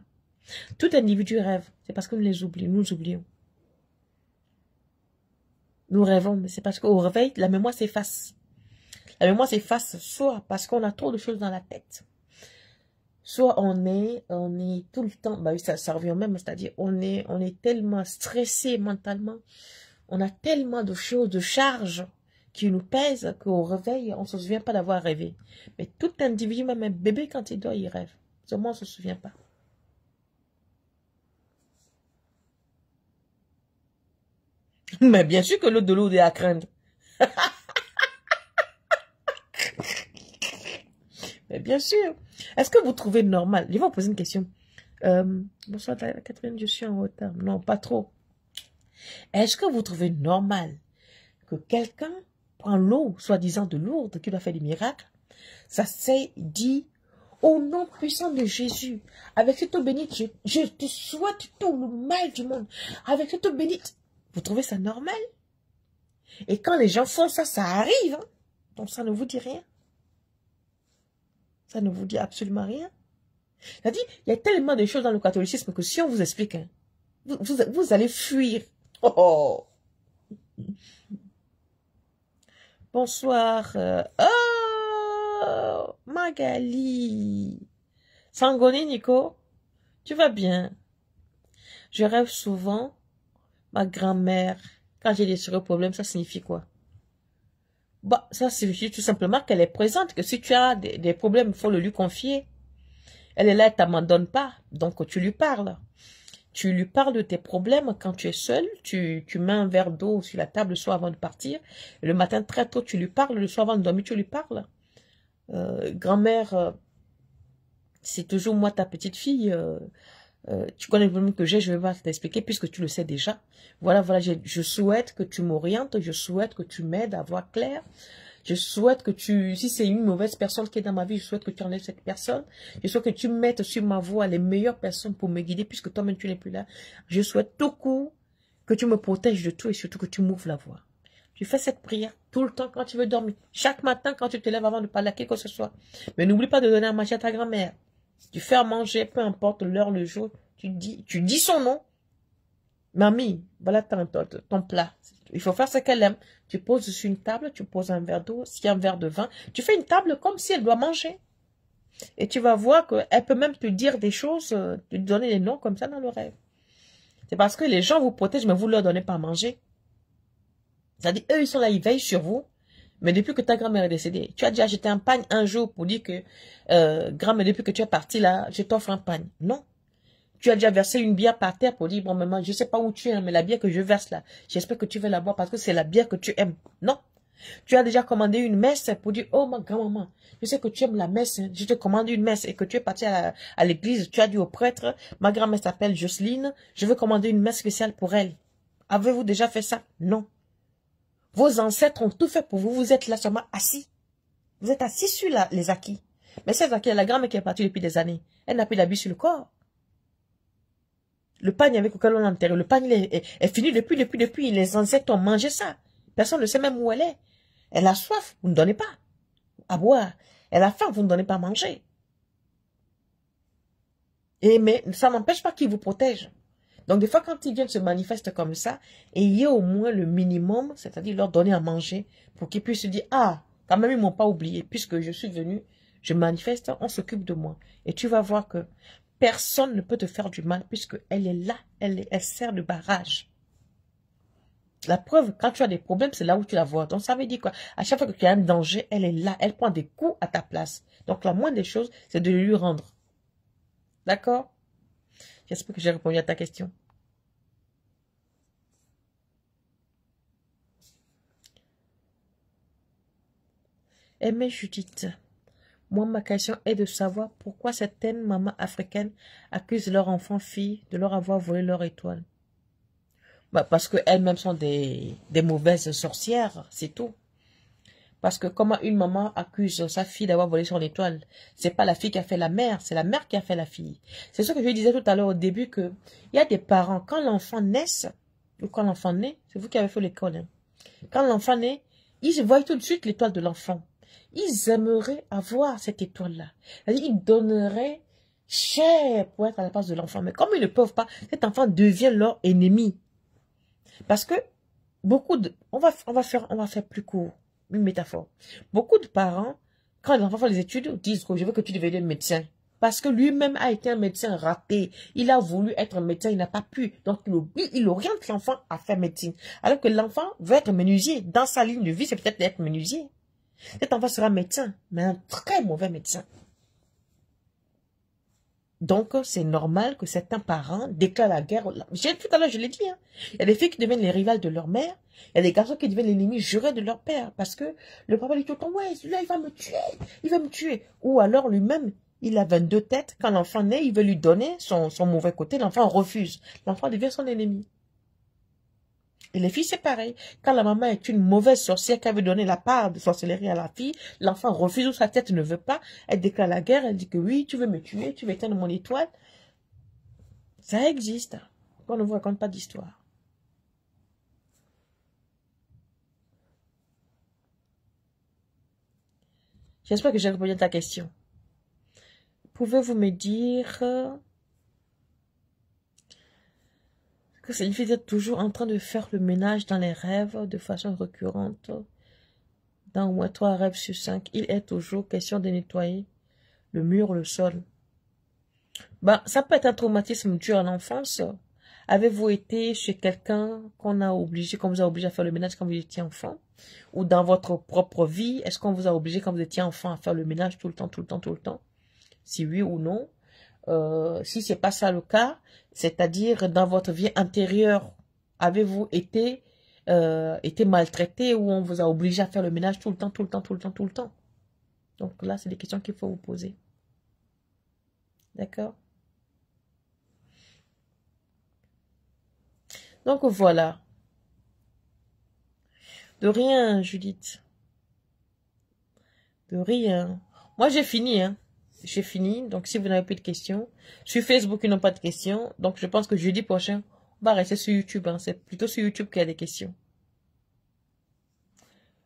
Tout individu rêve, c'est parce que nous oublions. Nous rêvons, mais c'est parce qu'au réveil, la mémoire s'efface. La mémoire s'efface soit parce qu'on a trop de choses dans la tête, soit on est tout le temps, bah oui, ça revient au même, c'est-à-dire on est tellement stressé mentalement, on a tellement de choses, de charges qui nous pèsent qu'au réveil, on ne se souvient pas d'avoir rêvé. Mais tout individu, même un bébé, quand il dort, il rêve. Seulement, on ne se souvient pas. Mais bien sûr que l'eau de l'eau est à craindre. Mais bien sûr. Est-ce que vous trouvez normal? Je vais vous poser une question. Bonsoir Catherine, je suis en retard. Non, pas trop. Est-ce que vous trouvez normal que quelqu'un prend l'eau, soi-disant de Lourdes, qui doit faire des miracles, ça s'est dit, au nom puissant de Jésus, avec cette eau bénite, je te souhaite tout le mal du monde. Avec cette eau bénite, vous trouvez ça normal? Et quand les gens font ça, ça arrive. Hein? Donc ça ne vous dit rien. Ça ne vous dit absolument rien. C'est-à-dire, il y a tellement de choses dans le catholicisme que si on vous explique, hein, vous allez fuir. Oh, oh. Bonsoir. Oh, Magali. Sangoni, Nico. Tu vas bien? Je rêve souvent. Ma grand-mère, quand j'ai des sérieux problèmes, ça signifie quoi? Bah, ça signifie tout simplement qu'elle est présente, que si tu as des problèmes, il faut le lui confier. Elle est là, elle ne t'abandonne pas, donc tu lui parles. Tu lui parles de tes problèmes quand tu es seul, tu mets un verre d'eau sur la table le soir avant de partir. Le matin très tôt, tu lui parles, le soir avant de dormir, tu lui parles. Grand-mère, c'est toujours moi ta petite fille. Tu connais le problème que j'ai, je vais pas t'expliquer puisque tu le sais déjà. Voilà, je souhaite que tu m'orientes, je souhaite que tu m'aides à voir clair. Je souhaite que si c'est une mauvaise personne qui est dans ma vie, je souhaite que tu enlèves cette personne. Je souhaite que tu mettes sur ma voie les meilleures personnes pour me guider, puisque toi-même tu n'es plus là. Je souhaite tout court que tu me protèges de tout et surtout que tu m'ouvres la voie. Tu fais cette prière tout le temps quand tu veux dormir. Chaque matin quand tu te lèves avant de parler à qui que ce soit. Mais n'oublie pas de donner à manger à ta grand-mère. Tu fais à manger, peu importe l'heure, le jour. Tu dis son nom. Mamie, voilà ton plat. Il faut faire ce qu'elle aime. Tu poses sur une table, tu poses un verre d'eau, s'il y a un verre de vin. Tu fais une table comme si elle doit manger. Et tu vas voir qu'elle peut même te dire des choses, te donner des noms comme ça dans le rêve. C'est parce que les gens vous protègent, mais vous ne leur donnez pas à manger. C'est-à-dire, eux, ils sont là, ils veillent sur vous. Mais depuis que ta grand-mère est décédée, tu as déjà acheté un pagne un jour pour dire que, grand-mère, depuis que tu es parti là, je t'offre un pagne. Non. Tu as déjà versé une bière par terre pour dire, bon, maman, je ne sais pas où tu es, mais la bière que je verse là, j'espère que tu vas la boire parce que c'est la bière que tu aimes. Non. Tu as déjà commandé une messe pour dire, oh, ma grand-maman, je sais que tu aimes la messe, je te commande une messe et que tu es parti à l'église, tu as dit au prêtre, ma grand-mère s'appelle Jocelyne, je veux commander une messe spéciale pour elle. Avez-vous déjà fait ça? Non. Vos ancêtres ont tout fait pour vous, vous êtes là seulement assis. Vous êtes assis sur les acquis. Mais ces acquis, la grand-mère qui est partie depuis des années, elle n'a plus d'habit sur le corps. Le pagne avec lequel on l'a enterré, le pagne est fini depuis. Les insectes ont mangé ça. Personne ne sait même où elle est. Elle a soif, vous ne donnez pas à boire. Elle a faim, vous ne donnez pas à manger. Mais ça n'empêche pas qu'il vous protège. Donc, des fois, quand ils viennent se manifester comme ça, ayez au moins le minimum, c'est-à-dire leur donner à manger, pour qu'ils puissent se dire, ah, quand même, ils ne m'ont pas oublié, puisque je suis venu, je manifeste, on s'occupe de moi. Et tu vas voir que personne ne peut te faire du mal, puisqu'elle est là, elle sert de barrage. La preuve, quand tu as des problèmes, c'est là où tu la vois. Donc, ça veut dire quoi? À chaque fois que tu as un danger, elle est là, elle prend des coups à ta place. Donc, la moindre des choses, c'est de lui rendre. D'accord? J'espère que j'ai répondu à ta question. Mais Judith, moi, ma question est de savoir pourquoi certaines mamans africaines accusent leurs enfants filles de leur avoir volé leur étoile. Bah, parce qu'elles-mêmes sont des mauvaises sorcières, c'est tout. Parce que comment une maman accuse sa fille d'avoir volé son étoile, c'est pas la fille qui a fait la mère, c'est la mère qui a fait la fille. C'est ce que je disais tout à l'heure au début, que il y a des parents, quand l'enfant naît, ou quand l'enfant naît, c'est vous qui avez fait l'école, hein. Quand l'enfant naît, ils voient tout de suite l'étoile de l'enfant. Ils aimeraient avoir cette étoile-là. Ils donneraient cher pour être à la place de l'enfant. Mais comme ils ne peuvent pas, cet enfant devient leur ennemi. Parce que beaucoup de... On va faire plus court. Une métaphore. Beaucoup de parents, quand les enfants font les études, disent que je veux que tu deviennes médecin. Parce que lui-même a été un médecin raté. Il a voulu être un médecin, il n'a pas pu. Donc, il oriente l'enfant à faire médecine. Alors que l'enfant veut être menuisier. Dans sa ligne de vie, c'est peut-être d'être menuisier. Cet enfant sera médecin, mais un très mauvais médecin. Donc, c'est normal que certains parents déclarent la guerre. Tout à l'heure, je l'ai dit. Hein. Il y a des filles qui deviennent les rivales de leur mère. Il y a des garçons qui deviennent les ennemis jurés de leur père. Parce que le papa dit tout le temps, ouais, celui-là, il va me tuer. Il va me tuer. Ou alors, lui-même, il a 22 têtes. Quand l'enfant naît, il veut lui donner son mauvais côté. L'enfant refuse. L'enfant devient son ennemi. Et les filles, c'est pareil. Quand la maman est une mauvaise sorcière qui veut donner la part de sorcellerie à la fille, l'enfant refuse ou sa tête ne veut pas. Elle déclare la guerre, elle dit que oui, tu veux me tuer, tu veux éteindre mon étoile. Ça existe. On ne vous raconte pas d'histoire. J'espère que j'ai répondu à ta question. Pouvez-vous me dire que ça signifie d'être toujours en train de faire le ménage dans les rêves de façon récurrente? Dans au moins 3 rêves sur 5, il est toujours question de nettoyer le mur, le sol. Ben, ça peut être un traumatisme dû à l'enfance. Avez-vous été chez quelqu'un qu'on vous a obligé à faire le ménage quand vous étiez enfant? Ou dans votre propre vie, est-ce qu'on vous a obligé quand vous étiez enfant à faire le ménage tout le temps, tout le temps, tout le temps? Si oui ou non. Si c'est pas ça le cas, c'est-à-dire dans votre vie antérieure, avez-vous été maltraité ou on vous a obligé à faire le ménage tout le temps, tout le temps, tout le temps, tout le temps? Donc là, c'est des questions qu'il faut vous poser. D'accord? Donc voilà. De rien, Judith. De rien. Moi, j'ai fini, hein. J'ai fini. Donc, si vous n'avez plus de questions. Sur Facebook, ils n'ont pas de questions. Donc, je pense que jeudi prochain, on va rester sur YouTube. Hein. C'est plutôt sur YouTube qu'il y a des questions.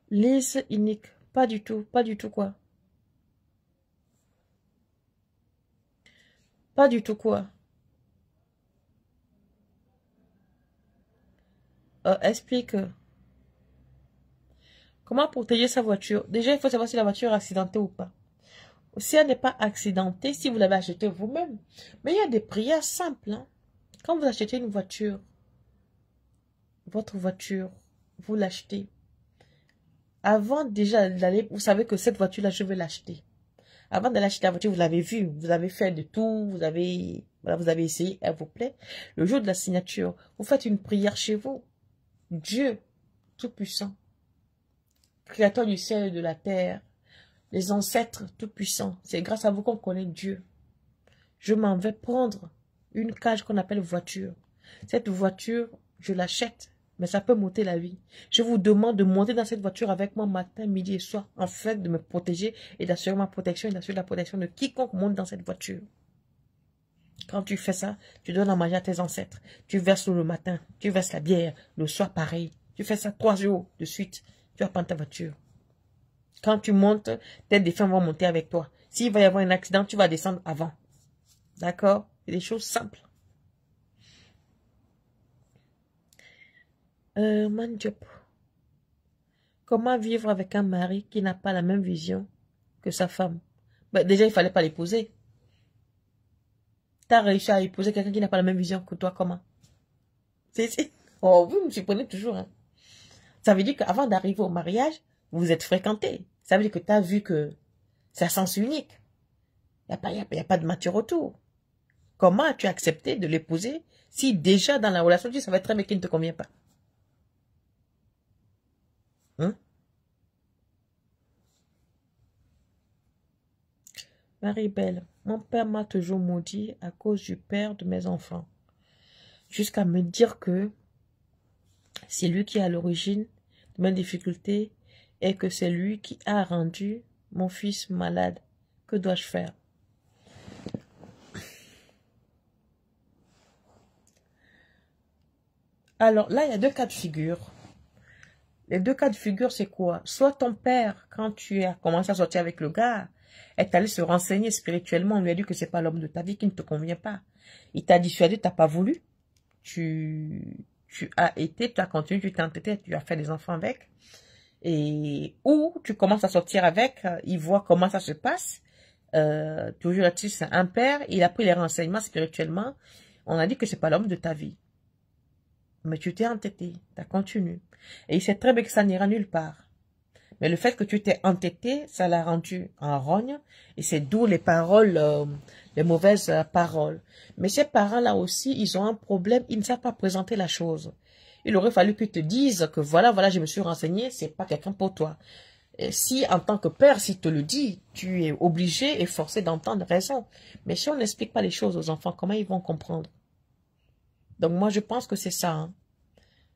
Lise unique. Pas du tout. Pas du tout quoi. Pas du tout quoi. Explique. Comment protéger sa voiture? Déjà, il faut savoir si la voiture est accidentée ou pas. Si elle n'est pas accidentée, si vous l'avez achetée vous-même. Mais il y a des prières simples. Hein. Quand vous achetez une voiture, votre voiture, vous l'achetez. Avant déjà d'aller, vous savez que cette voiture-là, je vais l'acheter. Avant d'aller acheter la voiture, vous l'avez vue, vous avez fait de tout, vous avez essayé, elle vous plaît. Le jour de la signature, vous faites une prière chez vous. Dieu Tout-Puissant, Créateur du ciel et de la terre, les ancêtres Tout-Puissants, c'est grâce à vous qu'on connaît Dieu. Je m'en vais prendre une cage qu'on appelle voiture. Cette voiture, je l'achète, mais ça peut m'ôter la vie. Je vous demande de monter dans cette voiture avec moi matin, midi et soir, afin de me protéger et d'assurer ma protection et d'assurer la protection de quiconque monte dans cette voiture. Quand tu fais ça, tu donnes à manger à tes ancêtres. Tu verses le matin, tu verses la bière, le soir pareil. Tu fais ça 3 jours de suite, tu vas prendre ta voiture. Quand tu montes, tes défunts vont monter avec toi. S'il va y avoir un accident, tu vas descendre avant. D'accord? C'est des choses simples. Mandiop. Comment vivre avec un mari qui n'a pas la même vision que sa femme? Ben, déjà, il fallait pas l'épouser. Tu as réussi à épouser quelqu'un qui n'a pas la même vision que toi, comment? Oh, vous me surprenez toujours. Hein. Ça veut dire qu'avant d'arriver au mariage, vous êtes fréquentés. Ça veut dire que tu as vu que c'est à sens unique. Il n'y a pas de matière autour. Comment as-tu accepté de l'épouser si déjà dans la relation, tu savais très bien qu'il ne te convient pas? Hein? Marie-Belle, mon père m'a toujours maudit à cause du père de mes enfants. Jusqu'à me dire que c'est lui qui est à l'origine de mes difficultés et que c'est lui qui a rendu mon fils malade. Que dois-je faire? Alors là, il y a 2 cas de figure. Les 2 cas de figure, c'est quoi? Soit ton père, quand tu as commencé à sortir avec le gars, est allé se renseigner spirituellement, on lui a dit que c'est pas l'homme de ta vie, qui ne te convient pas. Il t'a dissuadé, tu n'as pas voulu. Tu as été, tu as continué, tu t'es entêté, tu as fait des enfants avec. Et ou tu commences à sortir avec, il voit comment ça se passe. Toujours est-il, c'est un père, il a pris les renseignements spirituellement. On a dit que c'est pas l'homme de ta vie. Mais tu t'es entêté, tu as continué. Et il sait très bien que ça n'ira nulle part. Mais le fait que tu t'es entêté, ça l'a rendu en rogne. Et c'est d'où les paroles, les mauvaises paroles. Mais ces parents-là aussi, ils ont un problème, ils ne savent pas présenter la chose. Il aurait fallu qu'ils te disent que voilà, je me suis renseigné, c'est pas quelqu'un pour toi. Et si, en tant que père, s'il te le dit, tu es obligé et forcé d'entendre raison. Mais si on n'explique pas les choses aux enfants, comment ils vont comprendre? Donc moi, je pense que c'est ça. Hein.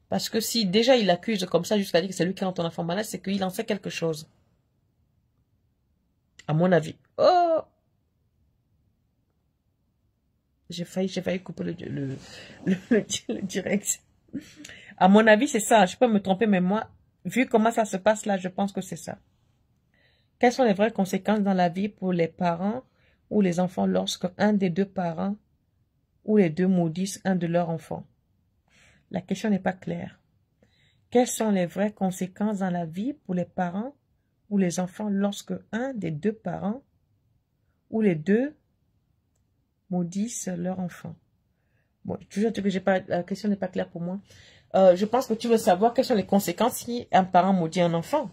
Parce que si déjà il accuse comme ça jusqu'à dire que c'est lui qui rend ton enfant malade, c'est qu'il en sait quelque chose. À mon avis. Oh! J'ai failli couper le direct. À mon avis, c'est ça. Je peux me tromper, mais moi, vu comment ça se passe là, je pense que c'est ça. Quelles sont les vraies conséquences dans la vie pour les parents ou les enfants lorsque un des 2 parents ou les 2 maudissent un de leurs enfants? La question n'est pas claire. Quelles sont les vraies conséquences dans la vie pour les parents ou les enfants lorsque un des 2 parents ou les 2 maudissent leur enfant? Bon, toujours que la question n'est pas claire pour moi. Je pense que tu veux savoir quelles sont les conséquences si un parent maudit un enfant.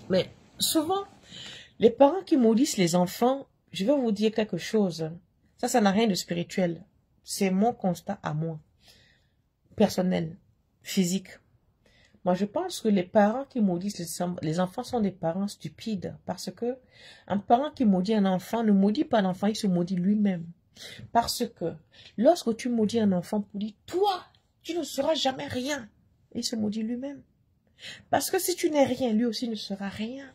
Mais souvent, les parents qui maudissent les enfants, je vais vous dire quelque chose. Ça n'a rien de spirituel. C'est mon constat à moi. Personnel, physique. Moi, je pense que les parents qui maudissent les enfants sont des parents stupides. Parce que un parent qui maudit un enfant ne maudit pas l'enfant, il se maudit lui-même. Parce que lorsque tu maudis un enfant pour dire, toi, tu ne seras jamais rien, il se maudit lui-même. Parce que si tu n'es rien, lui aussi ne sera rien.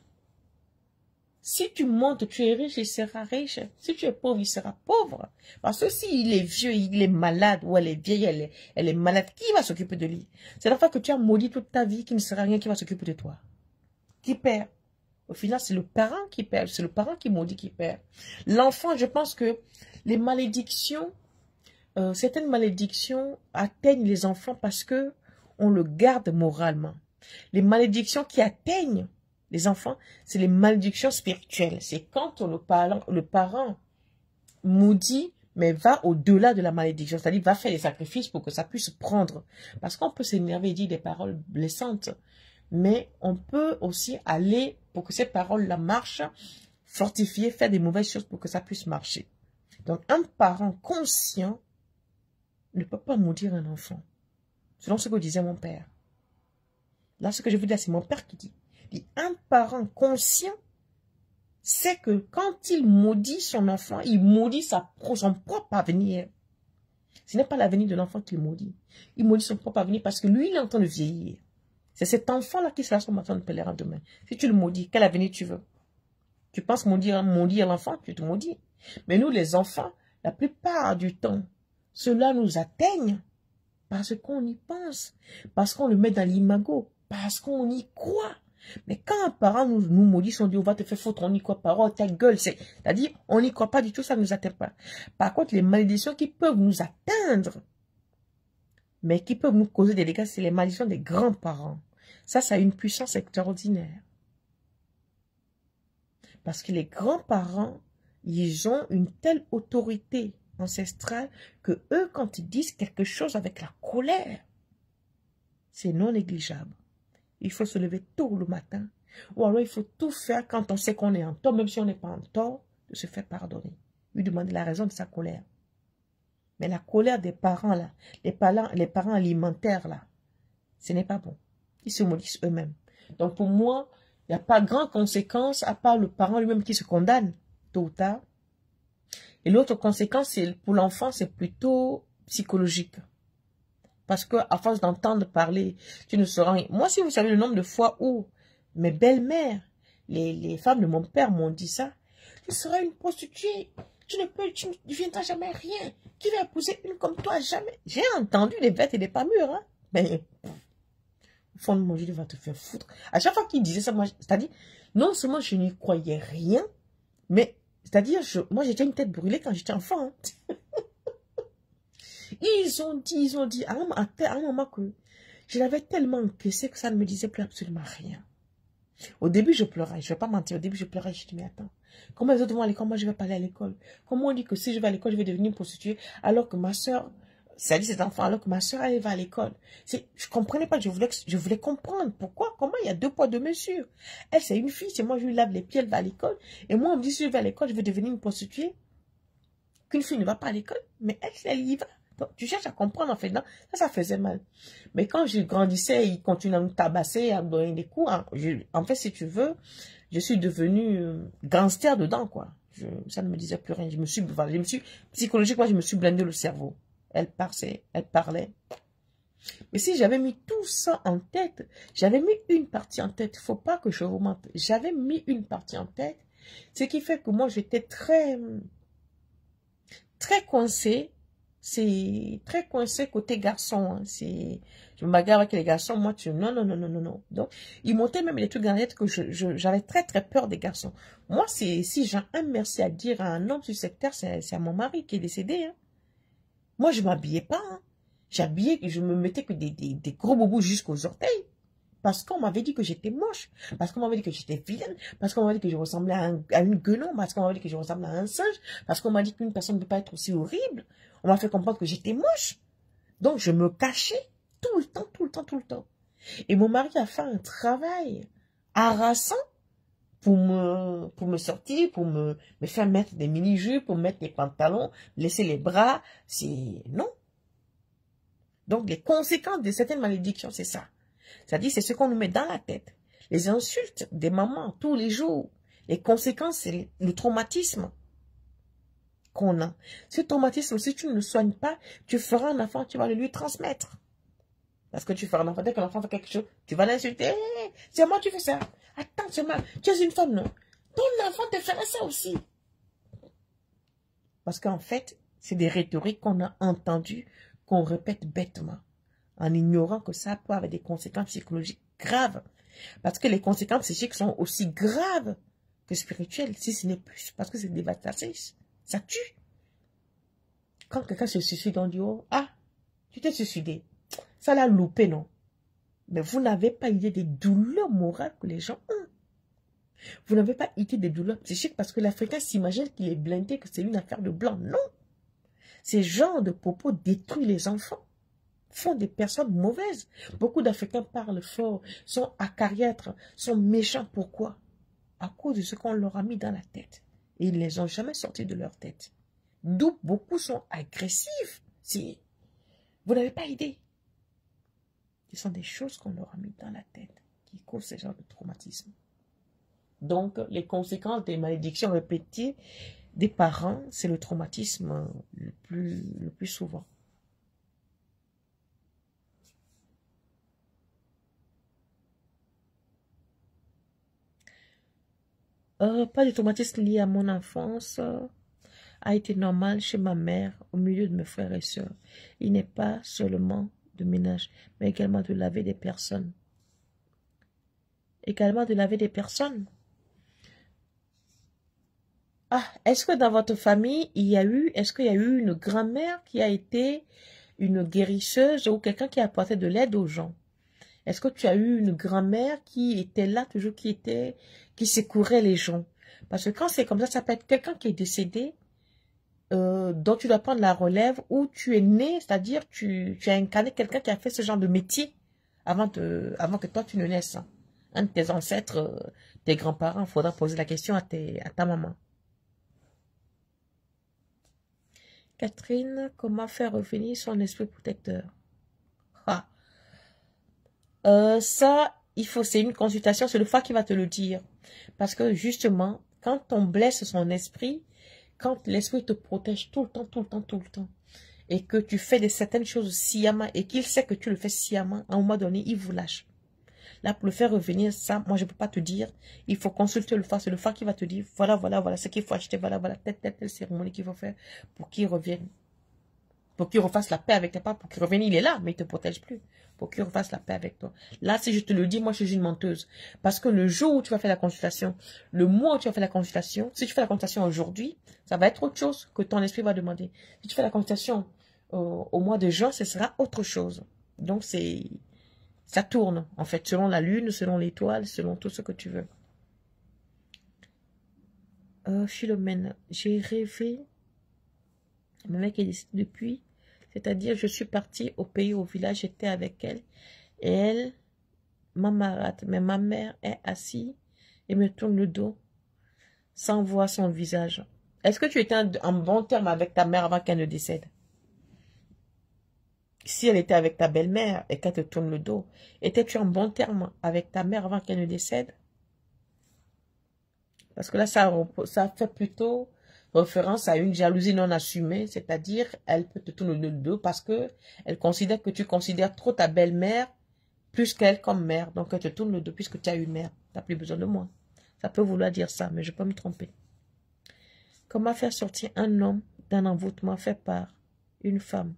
Si tu montes, tu es riche, il sera riche. Si tu es pauvre, il sera pauvre. Parce que s'il est vieux, il est malade, ou elle est vieille, elle est malade, qui va s'occuper de lui? C'est l'enfant que tu as maudit toute ta vie, qui ne sera rien qui va s'occuper de toi. Qui perd? Au final, c'est le parent qui perd. C'est le parent qui maudit qui perd. L'enfant, je pense que les malédictions, certaines malédictions atteignent les enfants parce que on le garde moralement. Les malédictions qui atteignent les enfants, c'est les malédictions spirituelles. C'est quand le parent maudit, mais va au-delà de la malédiction. C'est-à-dire, va faire des sacrifices pour que ça puisse prendre. Parce qu'on peut s'énerver et dire des paroles blessantes. Mais on peut aussi aller, pour que ces paroles-là marchent, fortifier, faire des mauvaises choses pour que ça puisse marcher. Donc, un parent conscient ne peut pas maudire un enfant. Selon ce que disait mon père. Là, ce que je veux dire, c'est mon père qui dit. Un parent conscient sait que quand il maudit son enfant, il maudit son propre avenir. Ce n'est pas l'avenir de l'enfant qu'il maudit. Il maudit son propre avenir parce que lui, il est en train de vieillir. C'est cet enfant-là qui sera son matin de pèlerin demain. Si tu le maudis, quel avenir tu veux? Tu penses maudire l'enfant, tu te maudis. Mais nous, les enfants, la plupart du temps, cela nous atteigne parce qu'on y pense, parce qu'on le met dans l'imago, parce qu'on y croit. Mais quand un parent nous maudit, on dit on va te faire foutre, on n'y croit pas, oh ta gueule, c'est-à-dire on n'y croit pas du tout, ça ne nous atteint pas. Par contre, les malédictions qui peuvent nous atteindre, mais qui peuvent nous causer des dégâts, c'est les malédictions des grands-parents. Ça a une puissance extraordinaire. Parce que les grands-parents, ils ont une telle autorité ancestrale que eux, quand ils disent quelque chose avec la colère, c'est non négligeable. Il faut se lever tôt le matin. Ou alors il faut tout faire quand on sait qu'on est en tort, même si on n'est pas en tort, de se faire pardonner. Lui demander la raison de sa colère. Mais la colère des parents, là, les parents alimentaires, là, ce n'est pas bon. Ils se maudissent eux-mêmes. Donc pour moi, il n'y a pas grande conséquence à part le parent lui-même qui se condamne, tôt ou tard. Et l'autre conséquence, pour l'enfant, c'est plutôt psychologique. Parce que à force d'entendre parler, tu ne sauras rien. Moi, si vous savez le nombre de fois où mes belles-mères, les femmes de mon père m'ont dit ça, tu seras une prostituée, tu ne deviendras jamais rien. Qui va épouser une comme toi, jamais. J'ai entendu des bêtes et des pas mûres, hein. Mais, au fond de mon Dieu, il va te faire foutre. À chaque fois qu'il disait ça, moi, c'est-à-dire, non seulement je n'y croyais rien, mais, c'est-à-dire, moi, j'étais une tête brûlée quand j'étais enfant, hein. Ils ont dit à un moment que je l'avais tellement encaissé que ça ne me disait plus absolument rien. Au début, je pleurais, je ne vais pas mentir, au début, je pleurais, je dis, mais attends, comment les autres vont à l'école, moi je ne vais pas aller à l'école? Comment on dit que si je vais à l'école, je vais devenir une prostituée, alors que ma soeur, ça dit cet enfant, alors que ma soeur, elle va à l'école. Je ne comprenais pas, je voulais comprendre pourquoi, comment il y a deux poids, deux mesures. Elle, c'est une fille, c'est moi, je lui lave les pieds, elle va à l'école, et moi, on me dit, si je vais à l'école, je vais devenir une prostituée, qu'une fille ne va pas à l'école, mais elle y va. Donc, tu cherches à comprendre, en fait, non, ça faisait mal. Mais quand je grandissais, il continuait à me tabasser, à me donner des coups. Hein, en fait, si tu veux, je suis devenue gangster dedans, quoi. Ça ne me disait plus rien. Psychologiquement, je me suis blindé le cerveau. Elle parlait. Mais si j'avais mis tout ça en tête, j'avais mis une partie en tête, il ne faut pas que je vous mente. J'avais mis une partie en tête, ce qui fait que moi, j'étais très coincée. C'est très coincé côté garçon. Hein. Je me bagarre avec les garçons. Moi, non. Donc, ils montaient même les trucs dans la tête que j'avais très peur des garçons. Moi, si j'ai un merci à dire à un homme sur cette terre, c'est à mon mari qui est décédé. Hein. Moi, je ne m'habillais pas. Hein. Je me mettais que des gros bobos jusqu'aux orteils. Parce qu'on m'avait dit que j'étais moche. Parce qu'on m'avait dit que j'étais vilaine. Parce qu'on m'avait dit que je ressemblais à une guenon. Parce qu'on m'avait dit que je ressemblais à un singe. Parce qu'on m'a dit qu'une personne ne peut pas être aussi horrible. On m'a fait comprendre que j'étais moche. Donc, je me cachais tout le temps. Et mon mari a fait un travail harassant pour me sortir, pour me faire mettre des mini-jupes, pour mettre des pantalons, laisser les bras. Non. Donc, les conséquences de certaines malédictions, c'est ça. C'est-à-dire, c'est ce qu'on nous met dans la tête. Les insultes des mamans tous les jours. Les conséquences, c'est le traumatisme qu'on a. Ce traumatisme, si tu ne le soignes pas, tu feras un enfant, tu vas le lui transmettre. Parce que tu feras un enfant, dès que l'enfant fait quelque chose, tu vas l'insulter. C'est moi, tu fais ça. Attends, c'est mal. Tu es une femme, non? Ton enfant te ferait ça aussi. Parce qu'en fait, c'est des rhétoriques qu'on a entendues, qu'on répète bêtement, en ignorant que ça peut avoir des conséquences psychologiques graves. Parce que les conséquences psychiques sont aussi graves que spirituelles, si ce n'est plus, parce que c'est dévastatrice. Ça tue. Quand quelqu'un se suicide, on dit, oh, ah, tu t'es suicidé. Ça l'a loupé, non? Mais vous n'avez pas idée des douleurs morales que les gens ont. Vous n'avez pas idée des douleurs psychiques parce que l'Africain s'imagine qu'il est blindé, que c'est une affaire de blanc. Non. Ces genres de propos détruisent les enfants, font des personnes mauvaises. Beaucoup d'Africains parlent fort, sont acariâtres, sont méchants. Pourquoi? À cause de ce qu'on leur a mis dans la tête. Et ils ne les ont jamais sortis de leur tête. D'où beaucoup sont agressifs. Si vous n'avez pas idée. Ce sont des choses qu'on leur a mis dans la tête qui causent ce genre de traumatisme. Donc, les conséquences des malédictions répétées des parents, c'est le traumatisme le plus souvent. Pas de traumatisme lié à mon enfance. A été normal chez ma mère, au milieu de mes frères et sœurs. Il n'est pas seulement de ménage, mais également de laver des personnes. Également de laver des personnes. Ah, est-ce que dans votre famille, est-ce qu'il y a eu une grand-mère qui a été une guérisseuse ou quelqu'un qui a apporté de l'aide aux gens? Est-ce que tu as eu une grand-mère qui était là, toujours qui secourait les gens? Parce que quand c'est comme ça peut être quelqu'un qui est décédé, dont tu dois prendre la relève, ou tu es né, c'est-à-dire tu as incarné quelqu'un qui a fait ce genre de métier avant que toi tu ne naisses. Un de tes ancêtres, tes grands-parents, il faudra poser la question à ta maman. Catherine, comment faire revenir son esprit protecteur? Ah. Ça, c'est une consultation, c'est le foi qui va te le dire. Parce que justement, quand on blesse son esprit, quand l'esprit te protège tout le temps, et que tu fais certaines choses sciemment, et qu'il sait que tu le fais sciemment, à un moment donné, il vous lâche. Là, pour le faire revenir, ça, moi, je ne peux pas te dire. Il faut consulter le foi. C'est le foi qui va te dire, voilà ce qu'il faut acheter, voilà, telle cérémonie qu'il faut faire pour qu'il revienne. Pour qu'il refasse la paix avec tes parents. Pour qu'il revienne, il est là, mais il ne te protège plus. Pour qu'il refasse la paix avec toi. Là, si je te le dis, moi, je suis une menteuse. Parce que le jour où tu vas faire la consultation, le mois où tu vas faire la consultation, si tu fais la consultation aujourd'hui, ça va être autre chose que ton esprit va demander. Si tu fais la consultation au mois de juin, ce sera autre chose. Donc, ça tourne, en fait, selon la lune, selon l'étoile, selon tout ce que tu veux. Philomène, j'ai rêvé. Mon mec est décédé depuis. C'est-à-dire, je suis partie au pays, au village, j'étais avec elle. Et elle m'amarate. Mais ma mère est assise et me tourne le dos sans voir son visage. Est-ce que tu étais en bon terme avec ta mère avant qu'elle ne décède? Si elle était avec ta belle-mère et qu'elle te tourne le dos, étais-tu en bon terme avec ta mère avant qu'elle ne décède? Parce que là, ça fait plutôt référence à une jalousie non assumée, c'est-à-dire elle peut te tourner le dos parce que elle considère que tu considères trop ta belle-mère plus qu'elle comme mère. Donc elle te tourne le dos puisque tu as une mère. Tu n'as plus besoin de moi. Ça peut vouloir dire ça, mais je peux me tromper. Comment faire sortir un homme d'un envoûtement fait par une femme?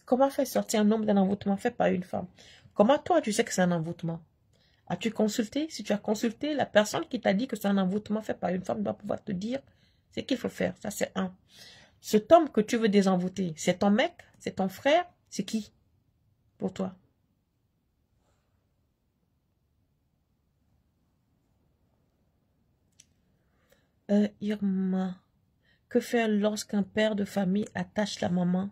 Comment faire sortir un homme d'un envoûtement fait par une femme? Comment toi tu sais que c'est un envoûtement? As-tu consulté? Si tu as consulté, la personne qui t'a dit que c'est un envoûtement fait par une femme doit pouvoir te dire ce qu'il faut faire. Ça, c'est un. Cet homme que tu veux désenvoûter, c'est ton mec? C'est ton frère? C'est qui pour toi? Irma, que faire lorsqu'un père de famille attache la maman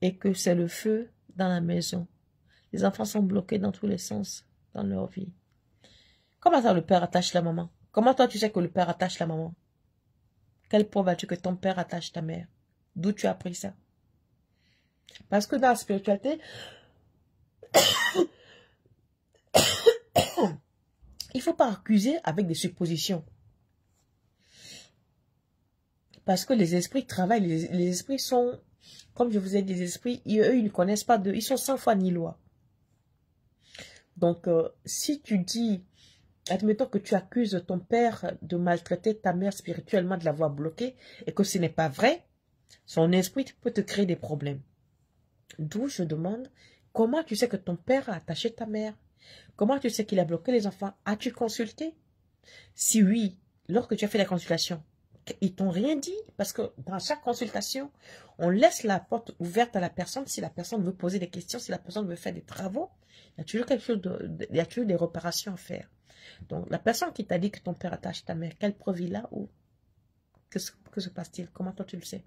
et que c'est le feu dans la maison? Les enfants sont bloqués dans tous les sens dans leur vie. Comment ça, le père attache la maman? Comment toi, tu sais que le père attache la maman? Quelle preuve as-tu que ton père attache ta mère? D'où tu as appris ça? Parce que dans la spiritualité, il ne faut pas accuser avec des suppositions. Parce que les esprits travaillent, les esprits sont, comme je vous ai dit, les esprits, eux, ils ne connaissent pas ils sont sans foi ni loi. Donc, si tu dis, admettons que tu accuses ton père de maltraiter ta mère spirituellement, de l'avoir bloquée, et que ce n'est pas vrai, son esprit peut te créer des problèmes. D'où je demande, comment tu sais que ton père a attaché ta mère? Comment tu sais qu'il a bloqué les enfants? As-tu consulté? Si oui, lorsque tu as fait la consultation, ils t'ont rien dit? Parce que dans chaque consultation, on laisse la porte ouverte à la personne si la personne veut poser des questions, si la personne veut faire des travaux. Il y a toujours quelque chose il y a toujours des réparations à faire. Donc, la personne qui t'a dit que ton père attache ta mère, quelle preuve il a ou que se passe-t-il? Comment toi tu le sais?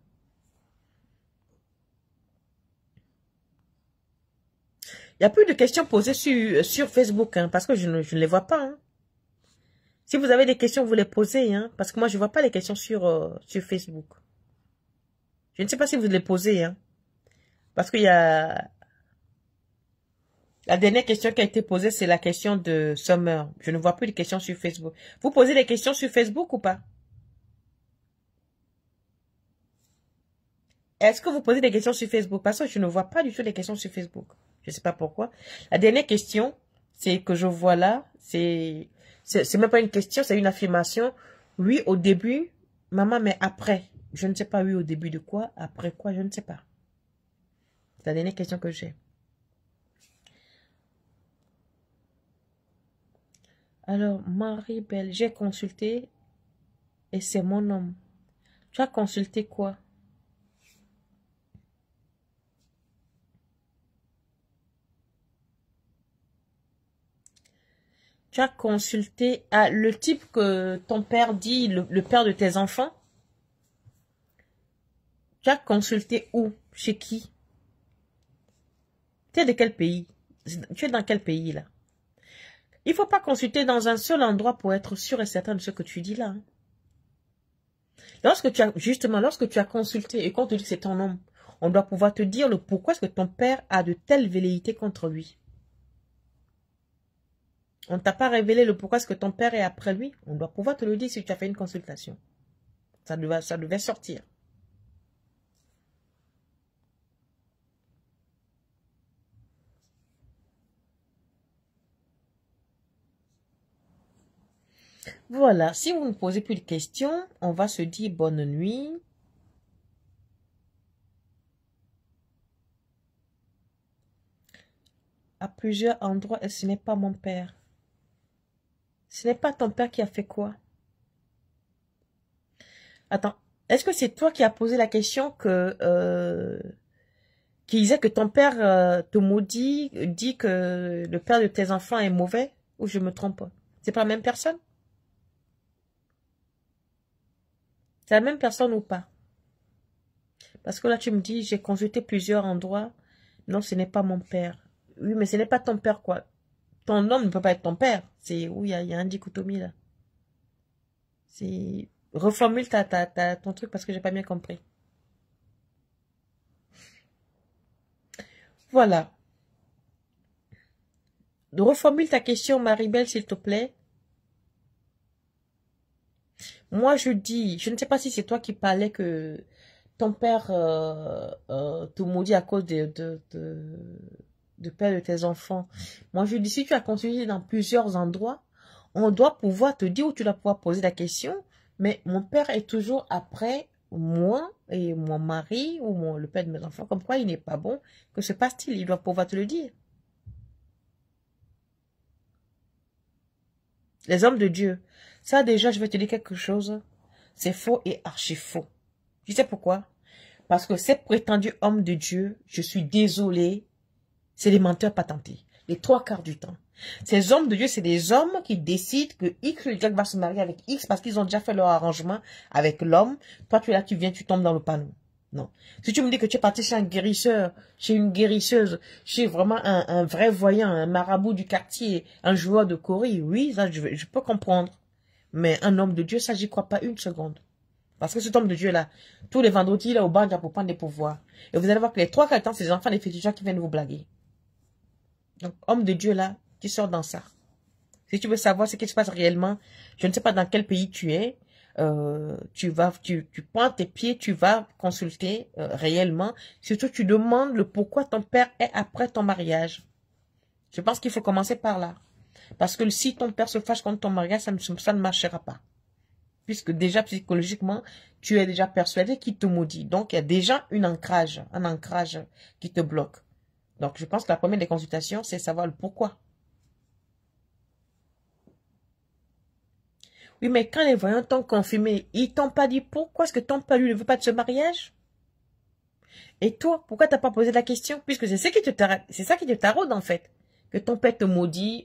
Il n'y a plus de questions posées sur Facebook, hein, parce que je ne les vois pas. Hein. Si vous avez des questions, vous les posez, hein, parce que moi, je ne vois pas les questions sur Facebook. Je ne sais pas si vous les posez, hein, parce qu'il y a... La dernière question qui a été posée, c'est la question de Summer. Je ne vois plus de questions sur Facebook. Vous posez des questions sur Facebook ou pas? Est-ce que vous posez des questions sur Facebook? Parce que je ne vois pas du tout des questions sur Facebook. Je ne sais pas pourquoi. La dernière question, c'est que je vois là, c'est même pas une question, c'est une affirmation. Oui, au début, maman, mais après. Je ne sais pas, oui, au début de quoi, après quoi, je ne sais pas. C'est la dernière question que j'ai. Alors, Marie-Belle, j'ai consulté et c'est mon homme. Tu as consulté quoi? Tu as consulté le type que ton père dit, le père de tes enfants? Tu as consulté où? Chez qui? Tu es de quel pays? Tu es dans quel pays là? Il ne faut pas consulter dans un seul endroit pour être sûr et certain de ce que tu dis là. Hein. Lorsque tu as consulté et qu'on te dit que c'est ton homme, on doit pouvoir te dire le pourquoi est-ce que ton père a de telles velléités contre lui. On ne t'a pas révélé le pourquoi est-ce que ton père est après lui. On doit pouvoir te le dire si tu as fait une consultation. Ça devait sortir. Voilà, si vous ne posez plus de questions, on va se dire bonne nuit. À plusieurs endroits et ce n'est pas mon père. Ce n'est pas ton père qui a fait quoi? Attends, est-ce que c'est toi qui as posé la question qui disait que ton père te maudit, dit que le père de tes enfants est mauvais? Ou je me trompe? C'est pas la même personne? C'est la même personne ou pas? Parce que là, tu me dis, j'ai consulté plusieurs endroits. Non, ce n'est pas mon père. Oui, mais ce n'est pas ton père, quoi. Ton homme ne peut pas être ton père. C'est où il y a un dichotomie, là. C'est... Reformule ton truc parce que j'ai pas bien compris. Voilà. Reformule ta question, Marie-Belle, s'il te plaît. Moi, je dis, je ne sais pas si c'est toi qui parlais que ton père te maudit à cause de père de tes enfants. Moi, je dis, si tu as continué dans plusieurs endroits, on doit pouvoir te dire ou tu dois pouvoir poser la question, mais mon père est toujours après moi et mon mari ou le père de mes enfants. Comme quoi, il n'est pas bon. Que se passe-t-il? Il doit pouvoir te le dire. Les hommes de Dieu. Ça, déjà, je vais te dire quelque chose. C'est faux et archi faux. Tu sais pourquoi? Parce que ces prétendus hommes de Dieu, je suis désolée, c'est des menteurs patentés. Les trois quarts du temps. Ces hommes de Dieu, c'est des hommes qui décident que X ou Y va se marier avec X parce qu'ils ont déjà fait leur arrangement avec l'homme. Toi, tu es là, tu viens, tu tombes dans le panneau. Non. Si tu me dis que tu es parti chez un guérisseur, chez une guérisseuse, chez vraiment un vrai voyant, un marabout du quartier, un joueur de Corée, oui, ça, je peux comprendre. Mais un homme de Dieu, ça, j'y crois pas une seconde. Parce que cet homme de Dieu-là, tous les vendredis, il est au banc pour prendre des pouvoirs. Et vous allez voir que les trois quarts du temps, c'est les enfants des féticheurs qui viennent vous blaguer. Donc, homme de Dieu là, tu sors dans ça. Si tu veux savoir ce qui se passe réellement, je ne sais pas dans quel pays tu es, tu prends tes pieds, tu vas consulter réellement. Surtout, tu demandes le pourquoi ton père est après ton mariage. Je pense qu'il faut commencer par là. Parce que si ton père se fâche contre ton mariage, ça ne marchera pas. Puisque déjà psychologiquement, tu es déjà persuadé qu'il te maudit. Donc, il y a déjà un ancrage qui te bloque. Donc, je pense que la première des consultations, c'est savoir le pourquoi. Oui, mais quand les voyants t'ont confirmé, ils t'ont pas dit pourquoi est-ce que ton père, lui, ne veut pas de ce mariage? Et toi, pourquoi t'as pas posé la question? Puisque c'est ça qui te taraude, en fait. Que ton père te maudit,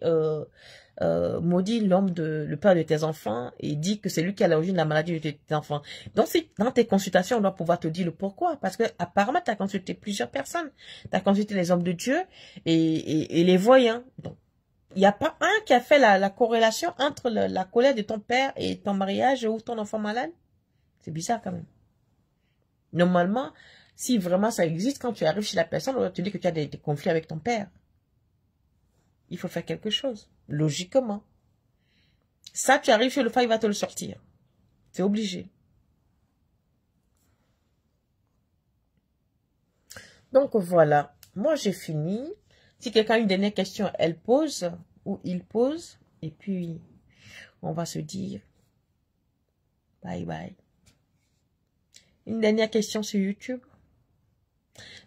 maudit le père de tes enfants et dit que c'est lui qui a l'origine de la maladie de tes enfants. Donc, dans tes consultations, on doit pouvoir te dire le pourquoi. Parce que apparemment, tu as consulté plusieurs personnes. Tu as consulté les hommes de Dieu et les voyants. Donc, il n'y a pas un qui a fait la corrélation entre la colère de ton père et ton mariage ou ton enfant malade. C'est bizarre quand même. Normalement, si vraiment ça existe, quand tu arrives chez la personne, on va te dire que tu as des conflits avec ton père. Il faut faire quelque chose, logiquement. Ça, tu arrives chez le phare, il va te le sortir. C'est obligé. Donc voilà, moi j'ai fini. Si quelqu'un a une dernière question, elle pose ou il pose. Et puis, on va se dire bye bye. Une dernière question sur YouTube.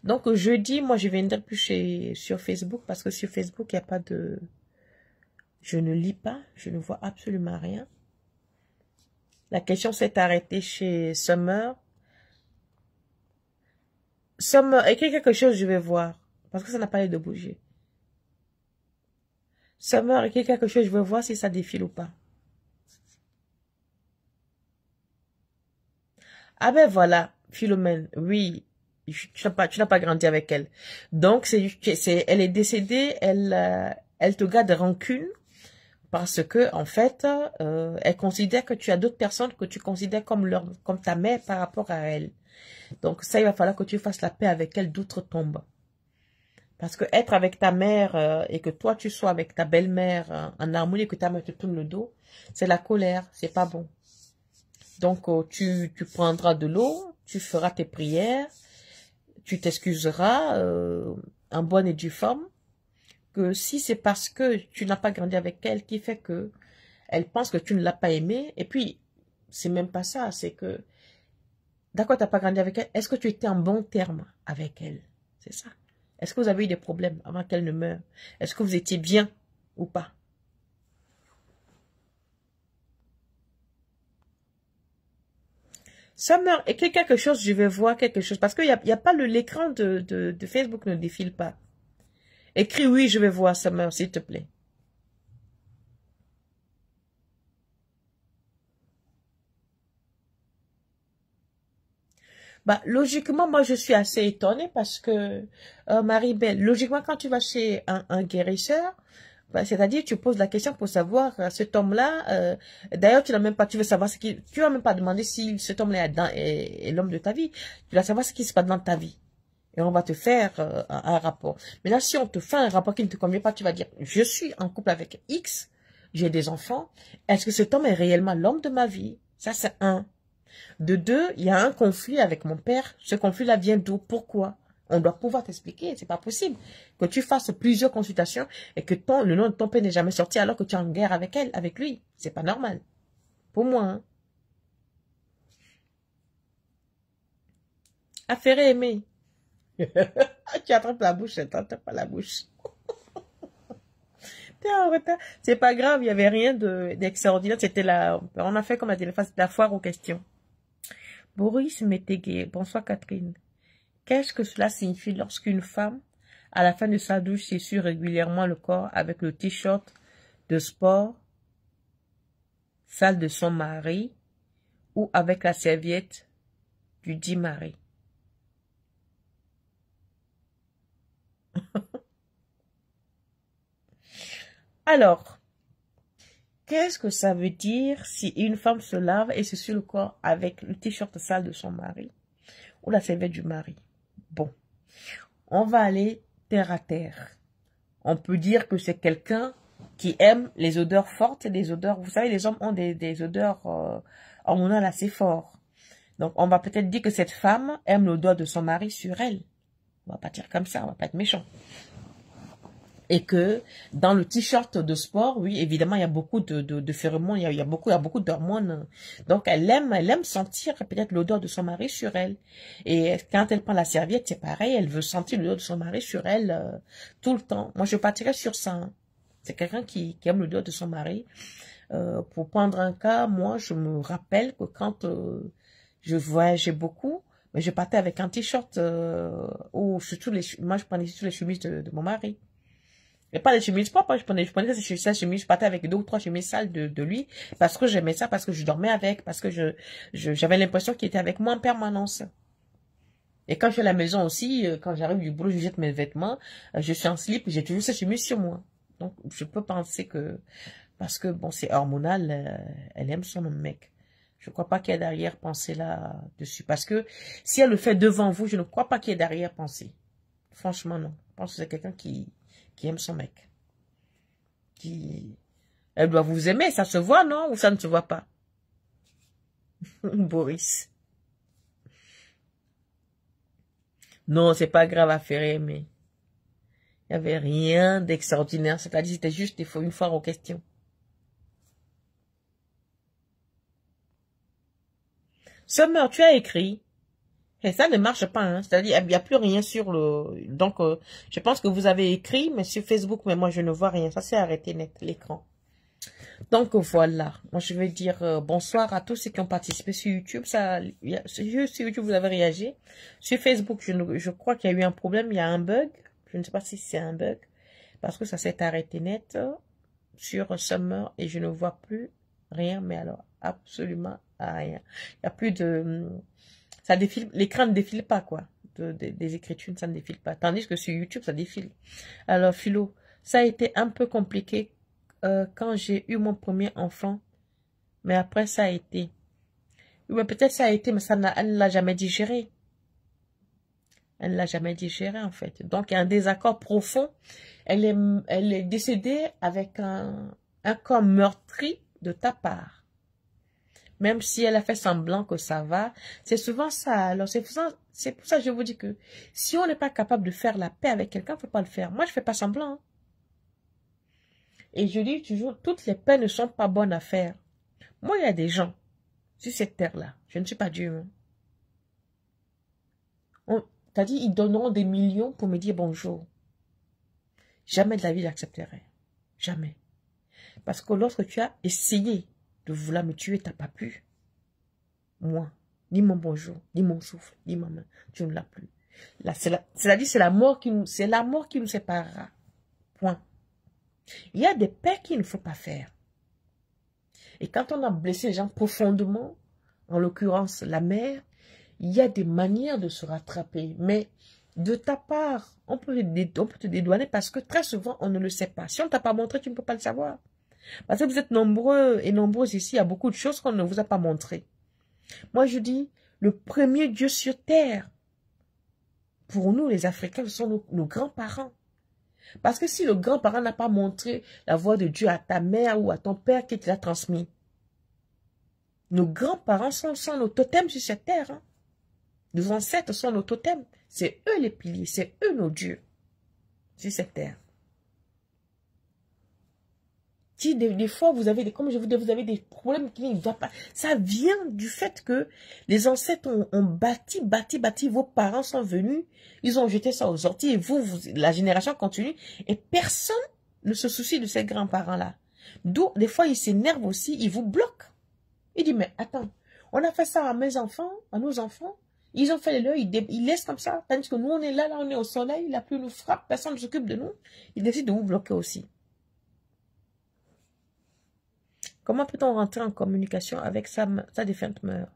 Donc jeudi, moi je viendrai plus sur Facebook parce que sur Facebook, il n'y a pas de... Je ne lis pas, je ne vois absolument rien. La question s'est arrêtée chez Summer. Summer, écris quelque chose, je vais voir. Parce que ça n'a pas l'air de bouger. Summer, écris quelque chose, je vais voir si ça défile ou pas. Ah ben voilà, Philomène, oui, tu n'as pas grandi avec elle. Donc, elle est décédée, elle te garde rancune parce que, en fait, elle considère que tu as d'autres personnes que tu considères comme ta mère par rapport à elle. Donc, ça, il va falloir que tu fasses la paix avec elle d'outre-tombe. Parce que être avec ta mère et que toi, tu sois avec ta belle-mère en harmonie et que ta mère te tourne le dos, c'est la colère, c'est pas bon. Donc, tu prendras de l'eau, tu feras tes prières, tu t'excuseras en bonne et due forme, que si c'est parce que tu n'as pas grandi avec elle qui fait que elle pense que tu ne l'as pas aimée, et puis, c'est même pas ça, c'est que, d'accord, tu n'as pas grandi avec elle, est-ce que tu étais en bon terme avec elle? C'est ça. Est-ce que vous avez eu des problèmes avant qu'elle ne meure? Est-ce que vous étiez bien ou pas? Summer, écris quelque chose, je vais voir quelque chose. Parce qu'il y a pas l'écran de Facebook ne défile pas. Écris oui, je vais voir Summer, s'il te plaît. Bah, logiquement, moi, je suis assez étonnée parce que, Marie-Belle, logiquement, quand tu vas chez un guérisseur, bah, c'est-à-dire, tu poses la question pour savoir cet homme-là, d'ailleurs, tu veux savoir tu vas même pas demander si cet homme-là est l'homme de ta vie. Tu vas savoir ce qui se passe dans ta vie. Et on va te faire un rapport. Mais là, si on te fait un rapport qui ne te convient pas, tu vas dire, je suis en couple avec X, j'ai des enfants. Est-ce que cet homme est réellement l'homme de ma vie? Ça, c'est un. De deux, il y a un conflit avec mon père. Ce conflit-là vient d'où? Pourquoi? On doit pouvoir t'expliquer. C'est pas possible que tu fasses plusieurs consultations et que le nom de ton père n'est jamais sorti alors que tu es en guerre avec lui. C'est pas normal. Pour moi, hein. Affairé aimé. Tu attrapes la bouche, tu n'attrapes pas la bouche. T'es en retard. C'est pas grave, il n'y avait rien d'extraordinaire. On a fait comme la foire aux questions. Boris Métégué, bonsoir Catherine. Qu'est-ce que cela signifie lorsqu'une femme, à la fin de sa douche, s'essuie régulièrement le corps avec le t-shirt de sport, sale de son mari, ou avec la serviette du dit mari? Alors, qu'est-ce que ça veut dire si une femme se lave et s'essuie le corps avec le t-shirt sale de son mari ou la serviette du mari? Bon, on va aller terre à terre. On peut dire que c'est quelqu'un qui aime les odeurs fortes et des odeurs... Vous savez, les hommes ont des odeurs hormonales assez fortes. Donc, on va peut-être dire que cette femme aime l'odeur de son mari sur elle. On va pas dire comme ça, on va pas être méchant. Et que dans le t-shirt de sport, oui, évidemment, il y a beaucoup de phéromones, il y a beaucoup d'hormones. Donc, elle aime sentir peut-être l'odeur de son mari sur elle. Et quand elle prend la serviette, c'est pareil, elle veut sentir l'odeur de son mari sur elle tout le temps. Moi, je partirais sur ça, hein. C'est quelqu'un qui aime l'odeur de son mari. Pour prendre un cas, moi, je me rappelle que quand je voyageais beaucoup, mais je partais avec un t-shirt ou surtout moi, je prenais surtout les chemises de mon mari. Et pas les chemises propres, je prenais sa chemise, je partais avec 2 ou 3 chemises sales de lui, parce que j'aimais ça, parce que je dormais avec, parce que j'avais l'impression qu'il était avec moi en permanence. Et quand je suis à la maison aussi, quand j'arrive du boulot, je jette mes vêtements, je suis en slip, j'ai toujours cette chemise sur moi. Donc, je peux penser que, parce que bon, c'est hormonal, elle aime son mec. Je ne crois pas qu'il y ait d'arrière-pensée là-dessus. Parce que si elle le fait devant vous, je ne crois pas qu'il y ait d'arrière-pensée. Franchement, non. Je pense que c'est quelqu'un qui aime son mec. Elle doit vous aimer, ça se voit, non? Ou ça ne se voit pas? Boris. Non, c'est pas grave à faire aimer. Il n'y avait rien d'extraordinaire. C'est-à-dire, c'était juste une foire aux questions. Summer, tu as écrit. Et ça ne marche pas, hein. C'est-à-dire, il n'y a plus rien sur le... Donc, je pense que vous avez écrit, mais sur Facebook, mais moi, je ne vois rien. Ça s'est arrêté net, l'écran. Donc, voilà. Moi, je vais dire bonsoir à tous ceux qui ont participé sur YouTube. Sur YouTube, vous avez réagi. Sur Facebook, je crois qu'il y a eu un problème. Il y a un bug. Je ne sais pas si c'est un bug. Parce que ça s'est arrêté net sur Summer et je ne vois plus rien. Mais alors, absolument rien. Il n'y a plus de... Ça défile, l'écran ne défile pas, quoi. Des écritures, ça ne défile pas. Tandis que sur YouTube, ça défile. Alors, Philo, ça a été un peu compliqué quand j'ai eu mon premier enfant. Mais après, ça a été. Oui, mais peut-être ça a été, mais elle ne l'a jamais digéré. Elle ne l'a jamais digéré, en fait. Donc, il y a un désaccord profond. Elle est décédée avec un corps meurtri de ta part. Même si elle a fait semblant que ça va, c'est souvent ça. Alors, c'est pour ça que je vous dis que si on n'est pas capable de faire la paix avec quelqu'un, il ne faut pas le faire. Moi, je ne fais pas semblant, hein. Et je dis toujours, toutes les paix ne sont pas bonnes à faire. Moi, il y a des gens sur cette terre-là. Je ne suis pas Dieu. Hein. T'as dit, ils donneront des millions pour me dire bonjour. Jamais de la vie j'accepterai. Jamais. Parce que lorsque tu as essayé de vouloir me tuer, tu n'as pas pu. Moi, ni mon bonjour, ni mon souffle, ni ma main, tu ne l'as plus. Là, c'est-à-dire c'est la mort qui nous séparera. Point. Il y a des paix qu'il ne faut pas faire. Et quand on a blessé les gens profondément, en l'occurrence la mère, il y a des manières de se rattraper. Mais de ta part, on peut te dédouaner parce que très souvent, on ne le sait pas. Si on ne t'a pas montré, tu ne peux pas le savoir. Parce que vous êtes nombreux et nombreuses ici, il y a beaucoup de choses qu'on ne vous a pas montrées. Moi, je dis, le premier Dieu sur terre, pour nous, les Africains, ce sont nos grands-parents. Parce que si le grand-parent n'a pas montré la voix de Dieu à ta mère ou à ton père qui te l'a transmis, nos grands-parents sont nos totems sur cette terre. Hein. Nos ancêtres sont nos totems. C'est eux les piliers, c'est eux nos dieux sur cette terre. Si des fois, vous avez comme je vous dis, vous avez des problèmes qui ne vont pas. Ça vient du fait que les ancêtres ont bâti. Vos parents sont venus, ils ont jeté ça aux orties et la génération continue. Et personne ne se soucie de ces grands-parents-là. D'où, des fois, ils s'énervent aussi, ils vous bloquent. Ils disent, mais attends, on a fait ça à mes enfants, à nos enfants. Ils ont fait les leurs, ils laissent comme ça. Tandis que nous, on est là, on est au soleil, la pluie nous frappe, personne ne s'occupe de nous. Ils décident de vous bloquer aussi. Comment peut-on rentrer en communication avec sa défunte mère?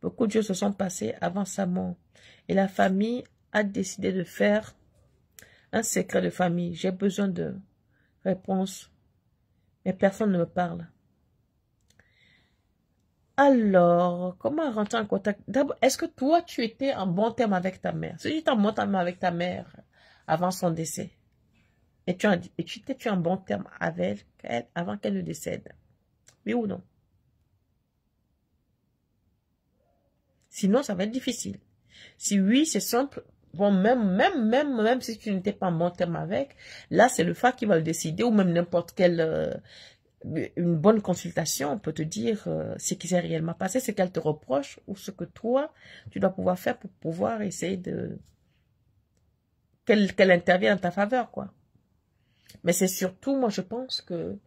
Beaucoup de choses se sont passées avant sa mort. Et la famille a décidé de faire un secret de famille. J'ai besoin de réponses. Mais personne ne me parle. Alors, comment rentrer en contact? D'abord, est-ce que toi, tu étais en bon terme avec ta mère? Si tu étais en bon terme avec ta mère avant son décès, et tu étais en bon terme avec elle avant qu'elle ne décède? Oui ou non? Sinon, ça va être difficile. Si oui, c'est simple. Bon, même si tu n'étais pas en bon terme avec, là, c'est le FA qui va le décider, ou même n'importe quelle, une bonne consultation peut te dire ce qui s'est réellement passé, ce qu'elle te reproche, ou ce que toi, tu dois pouvoir faire pour pouvoir essayer de... qu'elle intervienne en ta faveur, quoi. Mais c'est surtout, moi, je pense que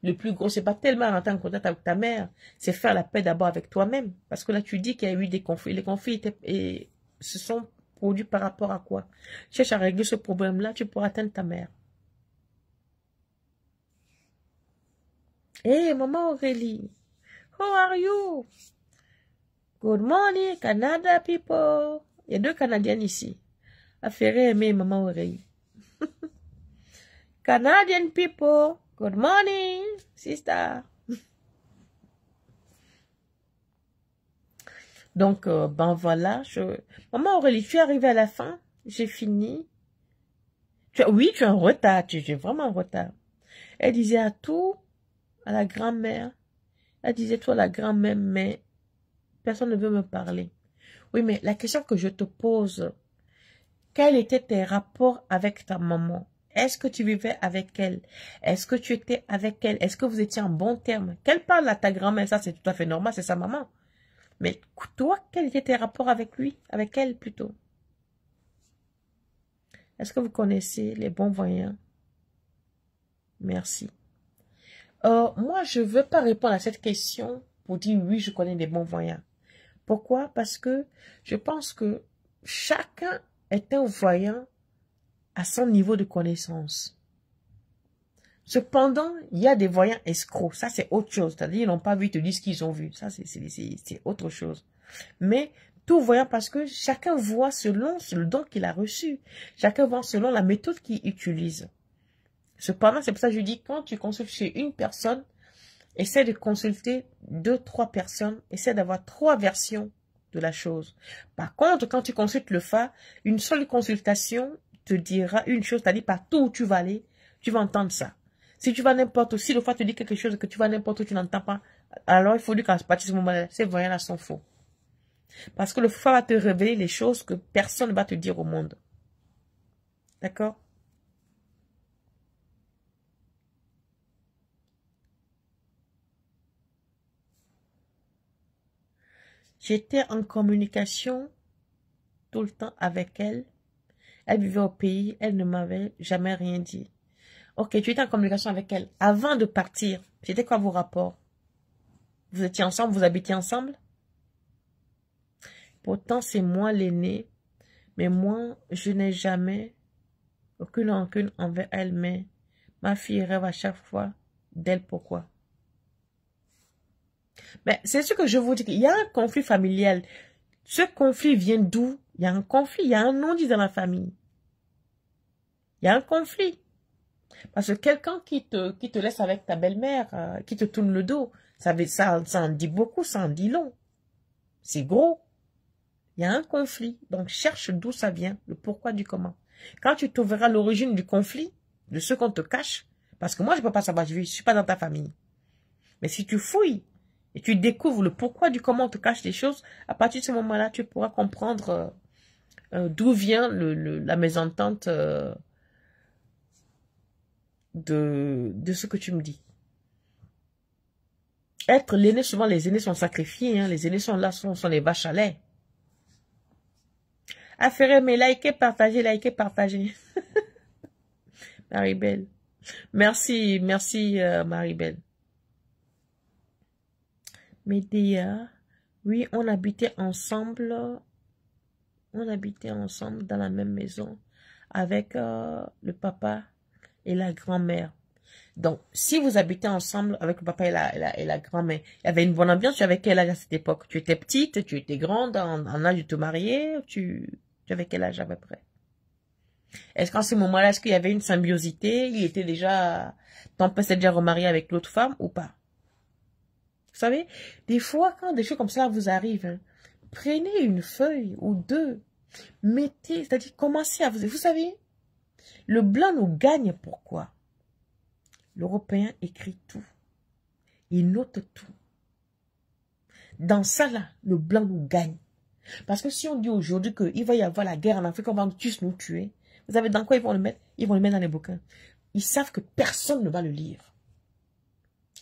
le plus gros, c'est pas tellement rentrer en contact avec ta mère, c'est faire la paix d'abord avec toi-même. Parce que là, tu dis qu'il y a eu des conflits. Les conflits se sont produits par rapport à quoi? Cherche à régler ce problème-là, tu pourras atteindre ta mère. Hey, maman Aurélie, how are you? Good morning, Canada people. Il y a 2 Canadiennes ici. Affaire aimer maman Aurélie. Canadian people, good morning, sister. Donc, ben voilà, Maman Aurélie, tu es arrivée à la fin, j'ai fini. Oui, tu es en retard, tu es vraiment en retard. Elle disait à tout, à la grand-mère, elle disait toi à la grand-mère, mais personne ne veut me parler. Oui, mais la question que je te pose, quels étaient tes rapports avec ta maman? Est-ce que tu vivais avec elle? Est-ce que tu étais avec elle? Est-ce que vous étiez en bon terme? Qu'elle parle à ta grand-mère, ça c'est tout à fait normal, c'est sa maman. Mais toi, quels étaient tes rapports avec lui? Avec elle plutôt? Est-ce que vous connaissez les bons voyants? Merci. Moi, je ne veux pas répondre à cette question pour dire oui, je connais les bons voyants. Pourquoi? Parce que je pense que chacun est un voyant à son niveau de connaissance. Cependant, il y a des voyants escrocs. Ça, c'est autre chose. C'est-à-dire, ils n'ont pas vu, ils te disent ce qu'ils ont vu. Ça, c'est autre chose. Mais tout voyant, parce que chacun voit selon le don qu'il a reçu. Chacun voit selon la méthode qu'il utilise. Cependant, c'est pour ça que je dis, quand tu consultes chez une personne, essaie de consulter 2, 3 personnes. Essaie d'avoir 3 versions de la chose. Par contre, quand tu consultes le FA, une seule consultation te dira une chose, c'est-à-dire partout où tu vas aller, tu vas entendre ça. Si tu vas n'importe où, si le FA te dit quelque chose que tu vas n'importe où, tu n'entends pas, alors il faut dire qu'à partir de ce moment-là, ces voyants-là sont faux. Parce que le FA va te révéler les choses que personne ne va te dire au monde. D'accord? J'étais en communication tout le temps avec elle. Elle vivait au pays, elle ne m'avait jamais rien dit. Ok, tu étais en communication avec elle. Avant de partir, c'était quoi vos rapports? Vous étiez ensemble, vous habitiez ensemble? Pourtant, c'est moi l'aîné, mais moi, je n'ai jamais aucune rancune envers elle, mais ma fille rêve à chaque fois d'elle. Pourquoi? Mais c'est ce que je vous dis, il y a un conflit familial. Ce conflit vient d'où? Il y a un conflit, il y a un non-dit dans la famille. Il y a un conflit. Parce que quelqu'un qui te laisse avec ta belle-mère, qui te tourne le dos, ça en dit beaucoup, ça en dit long. C'est gros. Il y a un conflit. Donc, cherche d'où ça vient, le pourquoi du comment. Quand tu trouveras l'origine du conflit, de ce qu'on te cache, parce que moi, je ne peux pas savoir, je ne suis pas dans ta famille. Mais si tu fouilles et tu découvres le pourquoi du comment on te cache les choses, à partir de ce moment-là, tu pourras comprendre d'où vient la mésentente de ce que tu me dis. Être l'aîné, souvent les aînés sont sacrifiés, hein, les aînés sont là, sont les vaches à lait. Affaire, mais likez, partagez. Marie-Belle. Merci, Marie-Belle. Médéa, oui, on habitait ensemble dans la même maison avec le papa et la grand-mère. Donc, si vous habitez ensemble avec le papa et la grand-mère, il y avait une bonne ambiance. Tu avais quel âge à cette époque? Tu étais petite, tu étais grande, en âge de te marier, tu avais quel âge à peu près? Est-ce qu'en ce moment-là, est-ce qu'il y avait une symbiosité? Il était déjà, ton père s'est déjà remarié avec l'autre femme ou pas? Vous savez, des fois, quand des choses comme ça vous arrivent, hein, prenez une feuille ou 2, mettez, c'est-à-dire commencez à vous savez, le blanc nous gagne pourquoi? L'Européen écrit tout. Il note tout. Dans ça là, le blanc nous gagne. Parce que si on dit aujourd'hui qu'il va y avoir la guerre en Afrique, on va tous nous tuer. Vous savez dans quoi ils vont le mettre? Ils vont le mettre dans les bouquins. Ils savent que personne ne va le lire.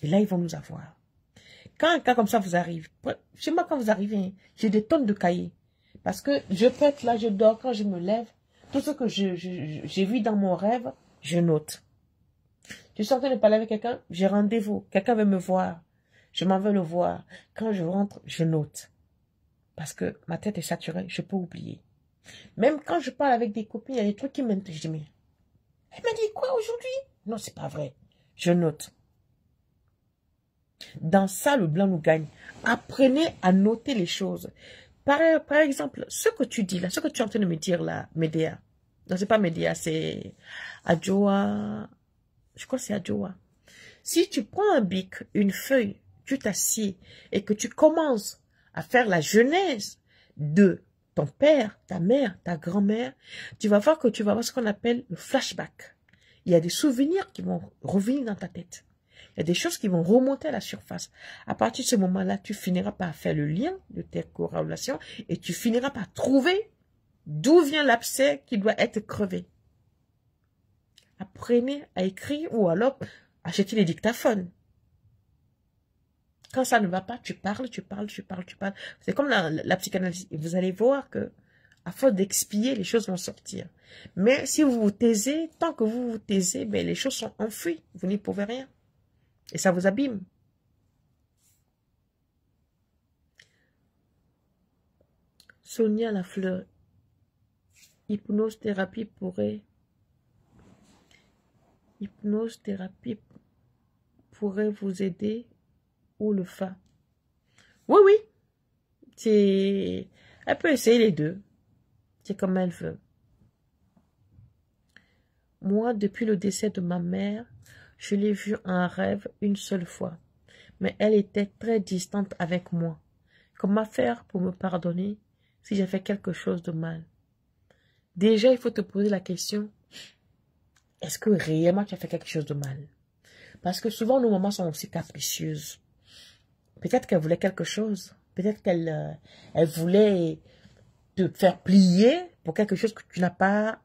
Et là, ils vont nous avoir. Quand un cas comme ça vous arrive, chez moi, quand vous arrivez, hein, j'ai des tonnes de cahiers. Parce que je peux être là, je dors, quand je me lève, tout ce que j'ai vu dans mon rêve, je note. Je suis en train de parler avec quelqu'un, j'ai rendez-vous, quelqu'un veut me voir, je m'en veux le voir. Quand je rentre, je note. Parce que ma tête est saturée, je peux oublier. Même quand je parle avec des copines, il y a des trucs qui m'intéressent. Je dis, mais elle m'a dit quoi aujourd'hui? Non, c'est pas vrai. Je note. Dans ça, le blanc nous gagne. Apprenez à noter les choses. Par exemple, ce que tu dis là, ce que tu es en train de me dire là, Médéa. Non, c'est pas Médéa, c'est Adjoa. Je crois que c'est Adjoa. Si tu prends un bic, une feuille, tu t'assieds et que tu commences à faire la genèse de ton père, ta mère, ta grand-mère, tu vas voir que tu vas voir ce qu'on appelle le flashback. Il y a des souvenirs qui vont revenir dans ta tête. Il y a des choses qui vont remonter à la surface. À partir de ce moment-là, tu finiras par faire le lien de tes corrélations et tu finiras par trouver d'où vient l'abcès qui doit être crevé. Apprenez à écrire ou alors achetez des dictaphones. Quand ça ne va pas, tu parles, tu parles, tu parles, tu parles. C'est comme la psychanalyse. Et vous allez voir que, à force d'expier, les choses vont sortir. Mais si vous vous taisez, tant que vous vous taisez, ben, les choses sont enfouies. Vous n'y pouvez rien. Et ça vous abîme. Sonia Lafleur. Hypnose thérapie pourrait vous aider ou le fa. Oui, oui. Elle peut essayer les deux. C'est comme elle veut. Moi, depuis le décès de ma mère, je l'ai vue en rêve une seule fois. Mais elle était très distante avec moi. Comment faire pour me pardonner si j'ai fait quelque chose de mal? Déjà, il faut te poser la question, est-ce que réellement tu as fait quelque chose de mal? Parce que souvent, nos mamans sont aussi capricieuses. Peut-être qu'elle voulait quelque chose. Peut-être qu'elle voulait te faire plier pour quelque chose que tu n'as pas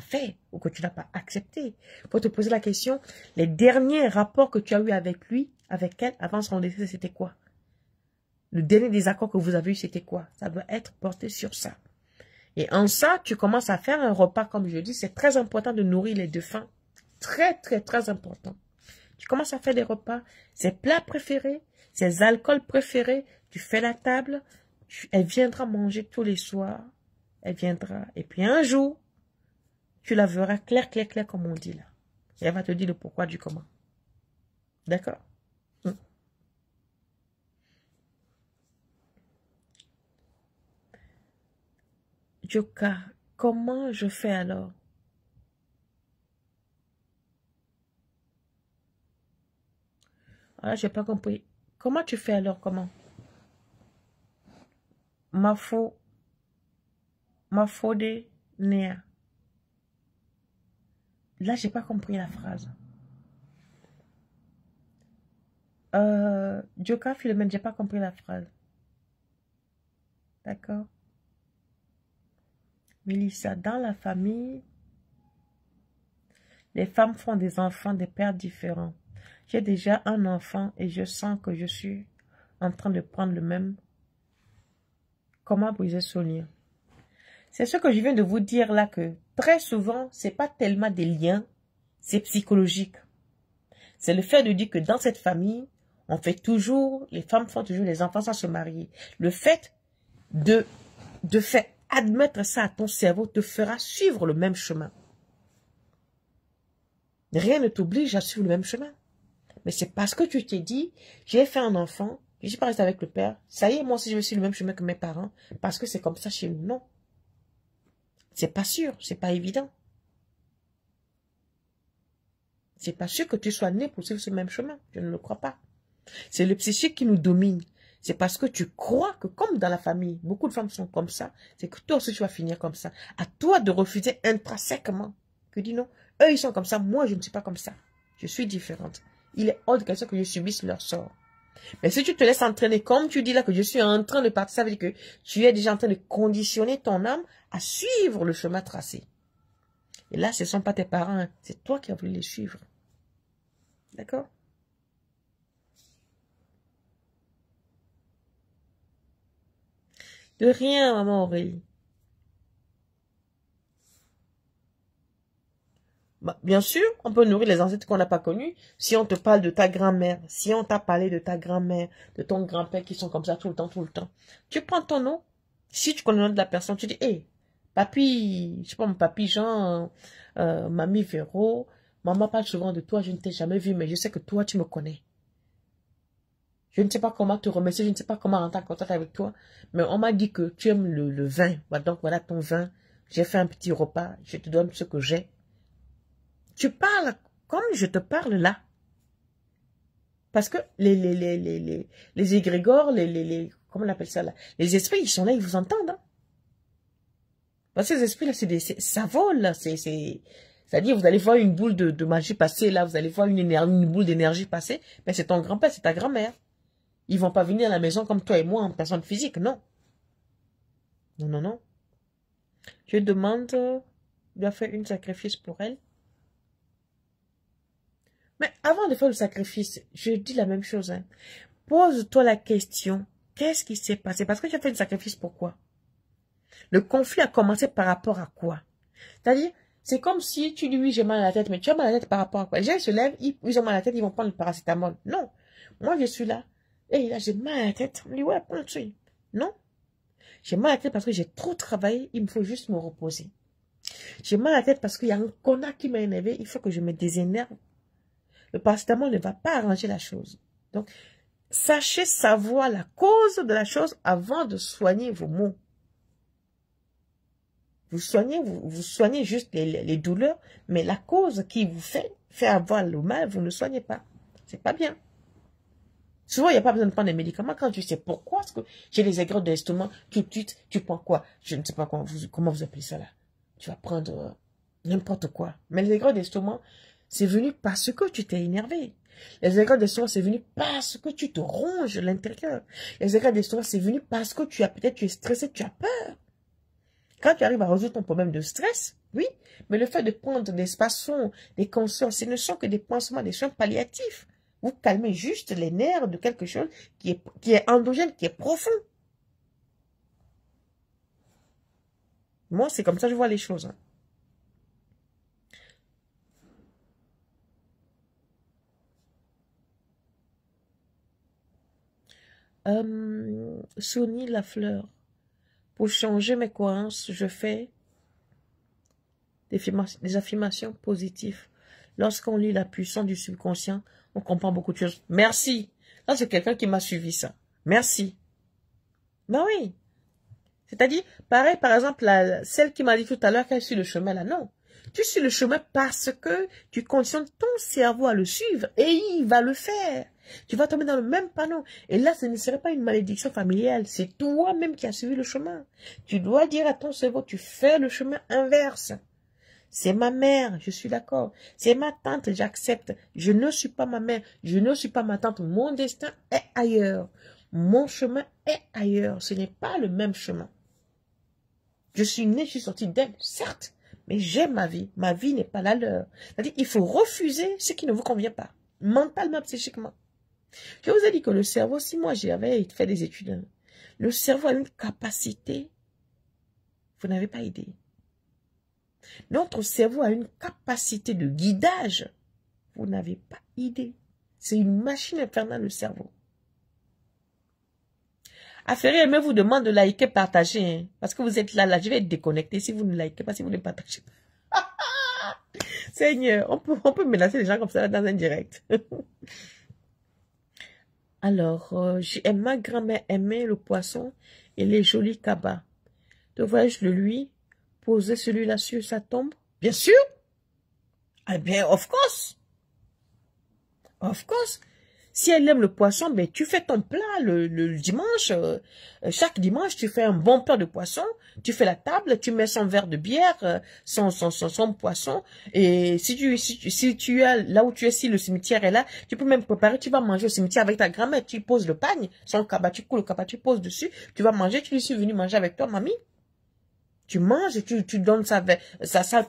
fait ou que tu n'as pas accepté. Il faut te poser la question, les derniers rapports que tu as eu avec lui, avec elle, avant son décès, c'était quoi? Le dernier désaccord que vous avez eu, c'était quoi? Ça doit être porté sur ça. Et en ça, tu commences à faire un repas, comme je dis, c'est très important de nourrir les défunts. Très, très, très important. Tu commences à faire des repas, ses plats préférés, ses alcools préférés, tu fais la table, elle viendra manger tous les soirs, elle viendra. Et puis un jour, tu la verras clair, clair, clair, comme on dit là. Et elle va te dire le pourquoi du comment. D'accord? Joka, comment je fais alors? Ah, j'ai pas compris. Comment tu fais alors? Comment? Mafode Néa. Là, j'ai pas compris la phrase. Joka Philomène, j'ai pas compris la phrase. D'accord? Mélissa, dans la famille, les femmes font des enfants des pères différents. J'ai déjà un enfant et je sens que je suis en train de prendre le même. Comment briser ce lien? C'est ce que je viens de vous dire là, que très souvent, c'est pas tellement des liens, c'est psychologique. C'est le fait de dire que dans cette famille, on fait toujours, les femmes font toujours les enfants sans se marier. Le fait de faire admettre ça à ton cerveau te fera suivre le même chemin. Rien ne t'oblige à suivre le même chemin. Mais c'est parce que tu t'es dit, j'ai fait un enfant, je ne suis pas resté avec le père, ça y est, moi aussi je vais suivre le même chemin que mes parents, parce que c'est comme ça chez nous. Non. C'est pas sûr, c'est pas évident. C'est pas sûr que tu sois né pour suivre ce même chemin. Je ne le crois pas. C'est le psychique qui nous domine. C'est parce que tu crois que comme dans la famille, beaucoup de femmes sont comme ça, c'est que toi aussi tu vas finir comme ça. À toi de refuser intrinsèquement. Que dis non, eux ils sont comme ça, moi je ne suis pas comme ça. Je suis différente. Il est hors de question que je subisse leur sort. Mais si tu te laisses entraîner, comme tu dis là que je suis en train de partir, ça veut dire que tu es déjà en train de conditionner ton âme à suivre le chemin tracé. Et là, ce ne sont pas tes parents, hein, c'est toi qui as voulu les suivre. D'accord? De rien, maman Aurélie. Bah, bien sûr, on peut nourrir les ancêtres qu'on n'a pas connus. Si on te parle de ta grand-mère, si on t'a parlé de ta grand-mère, de ton grand-père qui sont comme ça tout le temps. Tu prends ton nom. Si tu connais le nom de la personne, tu dis, hé, papi, je sais pas, mon papi Jean, mamie Véro, maman parle souvent de toi, je ne t'ai jamais vu, mais je sais que toi, tu me connais. Je ne sais pas comment te remercier, je ne sais pas comment rentrer en contact avec toi, mais on m'a dit que tu aimes le vin. Bah, donc voilà ton vin. J'ai fait un petit repas, je te donne ce que j'ai. Tu parles comme je te parle là. Parce que les égrégores, comment on appelle ça là? Les esprits, ils sont là, ils vous entendent. Hein? Parce que ces esprits là, ça vole là. C'est-à-dire, vous allez voir une boule de magie passer là, vous allez voir une boule d'énergie passer. Mais c'est ton grand-père, c'est ta grand-mère. Ils vont pas venir à la maison comme toi et moi en personne physique, non. Non. Je demande de faire un sacrifice pour elle. Mais avant de faire le sacrifice, je dis la même chose. Hein. Pose-toi la question, qu'est-ce qui s'est passé? Parce que tu as fait le sacrifice, pourquoi? Le conflit a commencé par rapport à quoi? C'est-à-dire, c'est comme si tu dis oui, j'ai mal à la tête, mais tu as mal à la tête par rapport à quoi? Les gens se lèvent, ils ont mal à la tête, ils vont prendre le paracétamol. Non. Moi, je suis là. Et là, j'ai mal à la tête. On me dit, ouais, prends le truc. Non. J'ai mal à la tête parce que j'ai trop travaillé, il me faut juste me reposer. J'ai mal à la tête parce qu'il y a un connard qui m'a énervé, il faut que je me désénerve. Le paracétamol ne va pas arranger la chose. Donc, sachez savoir la cause de la chose avant de soigner vos maux. Vous soignez juste les douleurs, mais la cause qui vous fait avoir le mal, vous ne soignez pas. C'est pas bien. Souvent, il n'y a pas besoin de prendre des médicaments. Quand tu sais pourquoi, parce que j'ai des aigreurs de l'estomac, tout de suite, tu prends quoi? Je ne sais pas comment vous appelez ça là. Tu vas prendre n'importe quoi. Mais les aigreurs d'estomac, c'est venu parce que tu t'es énervé. Les aigreurs d'estomac, c'est venu parce que tu te ronges l'intérieur. Les aigreurs d'estomac, c'est venu parce que tu es stressé, tu as peur. Quand tu arrives à résoudre ton problème de stress, oui, mais le fait de prendre des passons, des consciences, ce ne sont que des pansements, des soins palliatifs. Vous calmez juste les nerfs de quelque chose qui est endogène, qui est profond. Moi, c'est comme ça que je vois les choses. Hein. Sonny Lafleur. Pour changer mes croyances, je fais des affirmations positives. Lorsqu'on lit la puissance du subconscient, on comprend beaucoup de choses. Merci. Là, c'est quelqu'un qui m'a suivi ça. Merci. Ben oui. C'est-à-dire, pareil, par exemple, celle qui m'a dit tout à l'heure qu'elle suit le chemin là, non. Tu suis le chemin parce que tu conditionnes ton cerveau à le suivre et il va le faire. Tu vas tomber dans le même panneau. Et là, ce ne serait pas une malédiction familiale. C'est toi-même qui as suivi le chemin. Tu dois dire à ton cerveau, tu fais le chemin inverse. C'est ma mère, je suis d'accord. C'est ma tante, j'accepte. Je ne suis pas ma mère, je ne suis pas ma tante. Mon destin est ailleurs. Mon chemin est ailleurs. Ce n'est pas le même chemin. Je suis née, je suis sortie d'elle, certes. Mais j'ai ma vie. Ma vie n'est pas la leur. C'est-à-dire qu'il faut refuser ce qui ne vous convient pas. Mentalement, psychiquement. Je vous ai dit que le cerveau, si moi j'avais fait des études, le cerveau a une capacité. Vous n'avez pas idée. Notre cerveau a une capacité de guidage. Vous n'avez pas idée. C'est une machine infernale, le cerveau. Affaire, mais vous demande de liker, partager. Hein, parce que vous êtes là, je vais être déconnecté si vous ne likez pas, si vous ne partagez pas. Seigneur, on peut menacer les gens comme ça dans un direct. Alors, ma grand-mère aimait le poisson et les jolis cabas. Devrais-je le lui poser celui-là sur sa tombe? Bien sûr. Eh bien, of course. Of course. Si elle aime le poisson, ben tu fais ton plat le dimanche. Chaque dimanche, tu fais un bon plat de poisson. Tu fais la table, tu mets son verre de bière, son poisson. Et si tu es là où tu es, si le cimetière est là, tu peux même préparer, tu vas manger au cimetière avec ta grand-mère. Tu poses le pagne, son cabas, tu coules le cabas, tu poses dessus. Tu vas manger, tu lui suis venu manger avec toi, mamie. Tu manges, tu donnes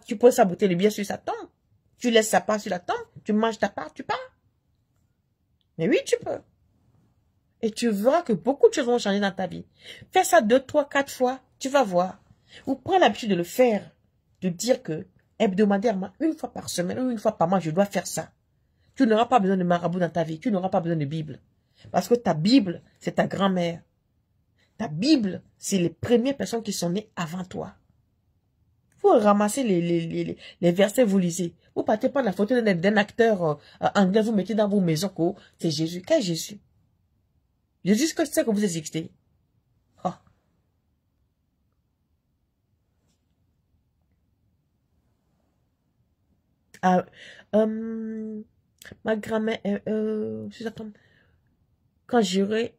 tu poses sa bouteille de bière sur sa tombe. Tu laisses sa part sur la tombe, tu manges ta part, tu pars. Mais oui, tu peux. Et tu verras que beaucoup de choses vont changer dans ta vie. Fais ça 2, 3, 4 fois, tu vas voir. Ou prends l'habitude de le faire. De dire que, hebdomadairement, une fois par semaine ou une fois par mois, je dois faire ça. Tu n'auras pas besoin de marabout dans ta vie. Tu n'auras pas besoin de Bible. Parce que ta Bible, c'est ta grand-mère. Ta Bible, c'est les premières personnes qui sont nées avant toi. Vous ramassez les versets, vous lisez. Vous partez prendre la photo d'un acteur anglais, vous mettez dans vos maisons que c'est Jésus. Quel Jésus? Jésus, c'est que vous existez. Oh. Ah, ma grand-mère, quand j'irai...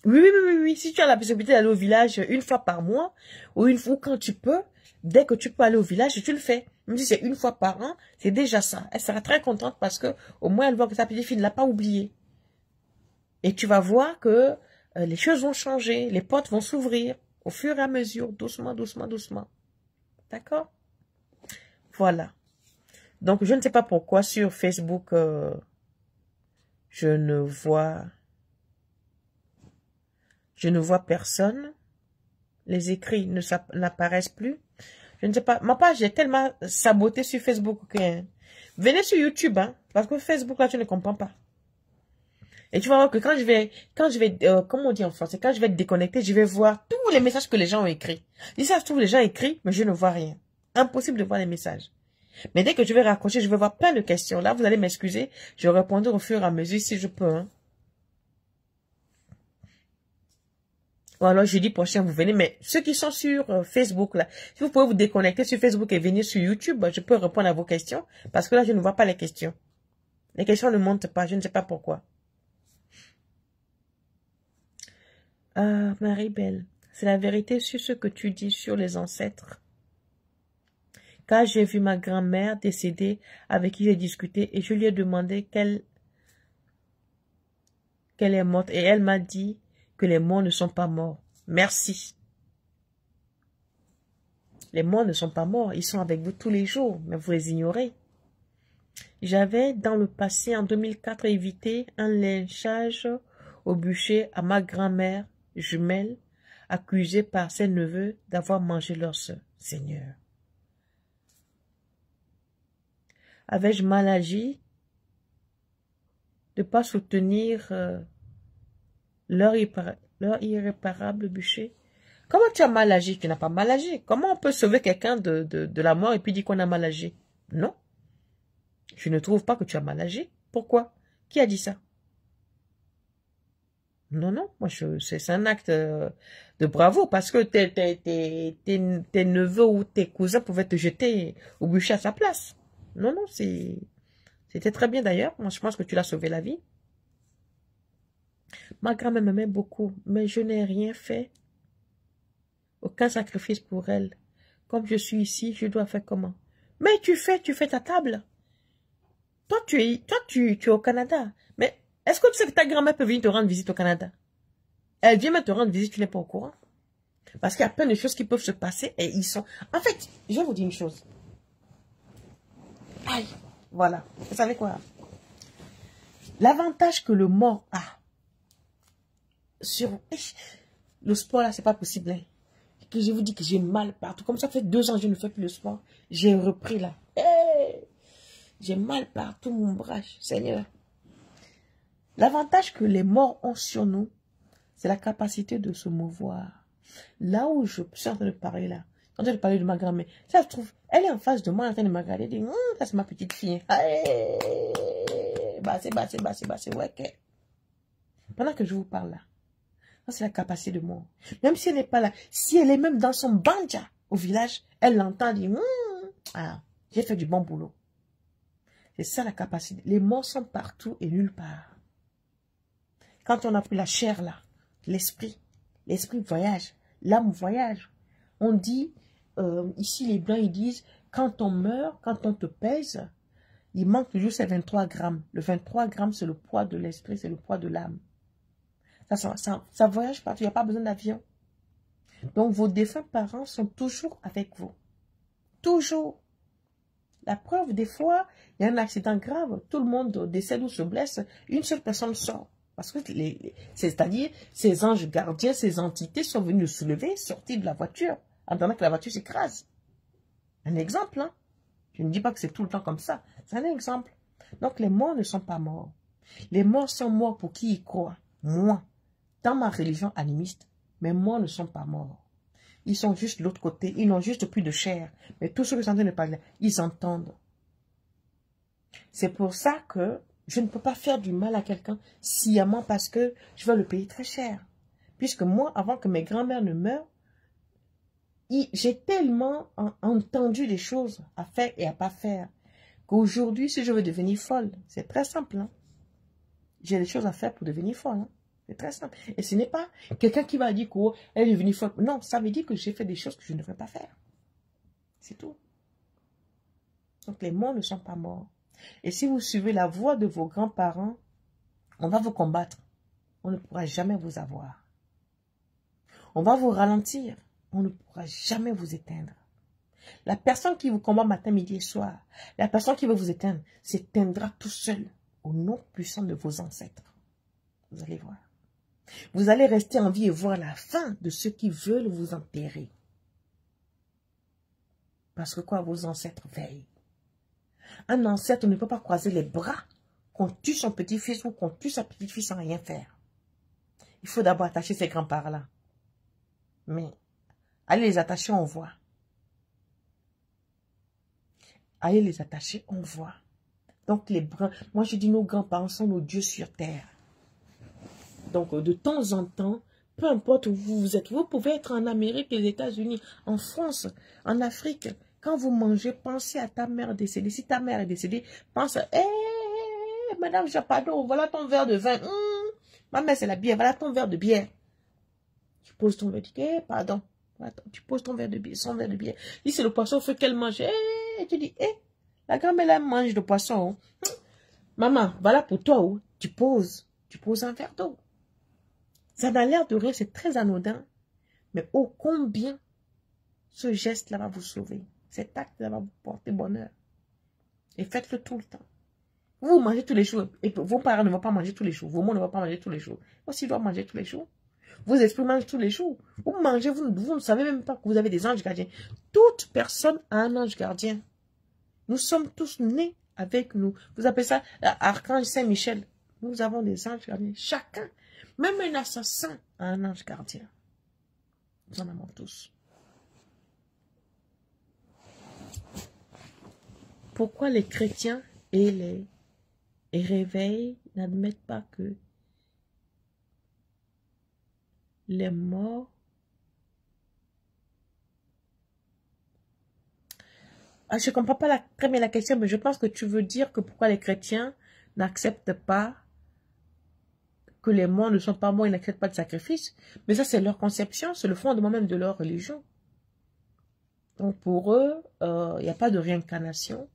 Oui, si tu as la possibilité d'aller au village une fois par mois, ou une fois quand tu peux, dès que tu peux aller au village, tu le fais. Même si c'est une fois par an, c'est déjà ça. Elle sera très contente parce que au moins elle voit que sa petite fille ne l'a pas oublié. Et tu vas voir que les choses vont changer, les portes vont s'ouvrir au fur et à mesure, doucement, doucement, doucement. D'accord? Voilà. Donc, je ne sais pas pourquoi sur Facebook, je ne vois personne. Les écrits n'apparaissent plus. Je ne sais pas. Ma page est tellement sabotée sur Facebook que... Venez sur YouTube, hein, parce que Facebook, là, tu ne comprends pas. Et tu vas voir que quand je vais, comment on dit en français, quand je vais être déconnecté, je vais voir tous les messages que les gens ont écrits. Si ça se trouve, les gens écrits, mais je ne vois rien. Impossible de voir les messages. Mais dès que je vais raccrocher, je vais voir plein de questions. Là, vous allez m'excuser. Je vais répondre au fur et à mesure si je peux. Hein. Ou alors, jeudi prochain, vous venez. Mais ceux qui sont sur Facebook, là, si vous pouvez vous déconnecter sur Facebook et venir sur YouTube, je peux répondre à vos questions. Parce que là, je ne vois pas les questions. Les questions ne montent pas. Je ne sais pas pourquoi. Ah, Marie-Belle, c'est la vérité sur ce que tu dis sur les ancêtres. Car j'ai vu ma grand-mère décédée avec qui j'ai discuté et je lui ai demandé qu'elle est morte. Et elle m'a dit que les morts ne sont pas morts. Merci. Les morts ne sont pas morts. Ils sont avec vous tous les jours, mais vous les ignorez. J'avais dans le passé, en 2004, évité un lynchage au bûcher à ma grand-mère jumelle, accusée par ses neveux d'avoir mangé leur sœur. Seigneur. Avais-je mal agi de ne pas soutenir leur irréparable bûcher? Comment tu as mal agi? Tu n'as pas mal agi. Comment on peut sauver quelqu'un de la mort et puis dire qu'on a mal agi? Non. Je ne trouve pas que tu as mal agi. Pourquoi? Qui a dit ça? Non, non, moi c'est un acte de bravo parce que tes neveux ou tes cousins pouvaient te jeter au bûcher à sa place. Non, non, c'était très bien d'ailleurs. Moi, je pense que tu l'as sauvé la vie. Ma grand-mère m'aimait beaucoup, mais je n'ai rien fait. Aucun sacrifice pour elle. Comme je suis ici, je dois faire comment? Mais tu fais ta table. Toi, tu es au Canada. Mais est-ce que tu sais que ta grand-mère peut venir te rendre visite au Canada? Elle vient même te rendre visite, tu n'es pas au courant. Parce qu'il y a plein de choses qui peuvent se passer et ils sont... En fait, je vais vous dire une chose. Aïe, voilà. Vous savez quoi? L'avantage que le mort a sur... Le sport, là, c'est pas possible. Hein. Que je vous dis que j'ai mal partout. Comme ça fait 2 ans que je ne fais plus le sport. J'ai repris, là. Hey, j'ai mal partout, mon bras, Seigneur. L'avantage que les morts ont sur nous, c'est la capacité de se mouvoir. Là où je suis en train de parler, là, en train de parler de ma grand-mère, ça se trouve, elle est en face de moi, en train de me regarder, dit, ça c'est ma petite fille. C'est ouais, okay. Pendant que je vous parle là, ça c'est la capacité de mort. Même si elle n'est pas là, si elle est même dans son banja au village, elle l'entend dire, j'ai fait du bon boulot. C'est ça la capacité. Les morts sont partout et nulle part. Quand on a pris la chair là, l'esprit voyage, l'âme voyage. On dit, ici les Blancs ils disent, quand on meurt, quand on te pèse, il manque toujours ces 23 grammes. Le 23 grammes c'est le poids de l'esprit, c'est le poids de l'âme. Ça voyage partout, il n'y a pas besoin d'avion. Donc vos défunts parents sont toujours avec vous. Toujours. La preuve, des fois, il y a un accident grave, tout le monde décède ou se blesse, une seule personne sort. Parce que, c'est-à-dire, ces anges gardiens, ces entités sont venus nous soulever, sortir de la voiture, en attendant que la voiture s'écrase. Un exemple, hein. Je ne dis pas que c'est tout le temps comme ça. C'est un exemple. Donc, les morts ne sont pas morts. Les morts sont morts pour qui y croit. Moi, dans ma religion animiste, mes morts ne sont pas morts. Ils sont juste de l'autre côté. Ils n'ont juste plus de chair. Mais tous ceux qui sont en train de parler, ils entendent. C'est pour ça que je ne peux pas faire du mal à quelqu'un sciemment parce que je vais le payer très cher. Puisque moi, avant que mes grands-mères ne meurent, j'ai tellement entendu des choses à faire et à pas faire qu'aujourd'hui, si je veux devenir folle, c'est très simple. Hein? J'ai des choses à faire pour devenir folle. Hein? C'est très simple. Et ce n'est pas quelqu'un qui va dire qu'elle est devenue folle. Non, ça veut dire que j'ai fait des choses que je ne devrais pas faire. C'est tout. Donc les morts ne sont pas morts. Et si vous suivez la voie de vos grands-parents, on va vous combattre. On ne pourra jamais vous avoir. On va vous ralentir. On ne pourra jamais vous éteindre. La personne qui vous combat matin, midi et soir, la personne qui veut vous éteindre, s'éteindra tout seul au nom puissant de vos ancêtres. Vous allez voir. Vous allez rester en vie et voir la fin de ceux qui veulent vous enterrer. Parce que quoi, vos ancêtres veillent. Un ancêtre ne peut pas croiser les bras qu'on tue son petit-fils ou qu'on tue sa petite-fille sans rien faire. Il faut d'abord attacher ses grands-parents-là. Mais, allez les attacher, on voit. Allez les attacher, on voit. Donc les bras, moi je dis nos grands-parents sont nos dieux sur terre. Donc de temps en temps, peu importe où vous êtes, vous pouvez être en Amérique, les États-Unis, en France, en Afrique. Quand vous mangez, pensez à ta mère décédée. Si ta mère est décédée, pense à « Madame Japado, voilà ton verre de vin. Ma mère, c'est la bière. Voilà ton verre de bière. » Tu poses ton verre de bière. Pardon. Tu poses ton verre de bière, son verre de bière. Si c'est le poisson feu qu'elle mange, tu dis la grand-mère, elle mange le poisson. Maman, voilà pour toi. Tu poses un verre d'eau. Ça a l'air de rien, c'est très anodin. Mais ô combien ce geste-là va vous sauver. Cet acte-là va vous porter bonheur. Et faites-le tout le temps. Vous mangez tous les jours. Et vos parents ne vont pas manger tous les jours. Vos mots ne vont pas manger tous les jours. Aussi, ils doivent manger tous les jours. Vos esprits mangent tous les jours. Vous mangez, vous ne savez même pas que vous avez des anges gardiens. Toute personne a un ange gardien. Nous sommes tous nés avec nous. Vous appelez ça Archange Saint-Michel. Nous avons des anges gardiens. Chacun. Même un assassin a un ange gardien. Nous en avons tous. Pourquoi les chrétiens et les réveils n'admettent pas que les morts... je ne comprends pas très bien la question, mais je pense que tu veux dire que pourquoi les chrétiens n'acceptent pas que les morts ne sont pas morts, ils n'acceptent pas de sacrifice. Mais ça, c'est leur conception, c'est le fondement même de leur religion. Donc pour eux, il n'y a pas de réincarnation.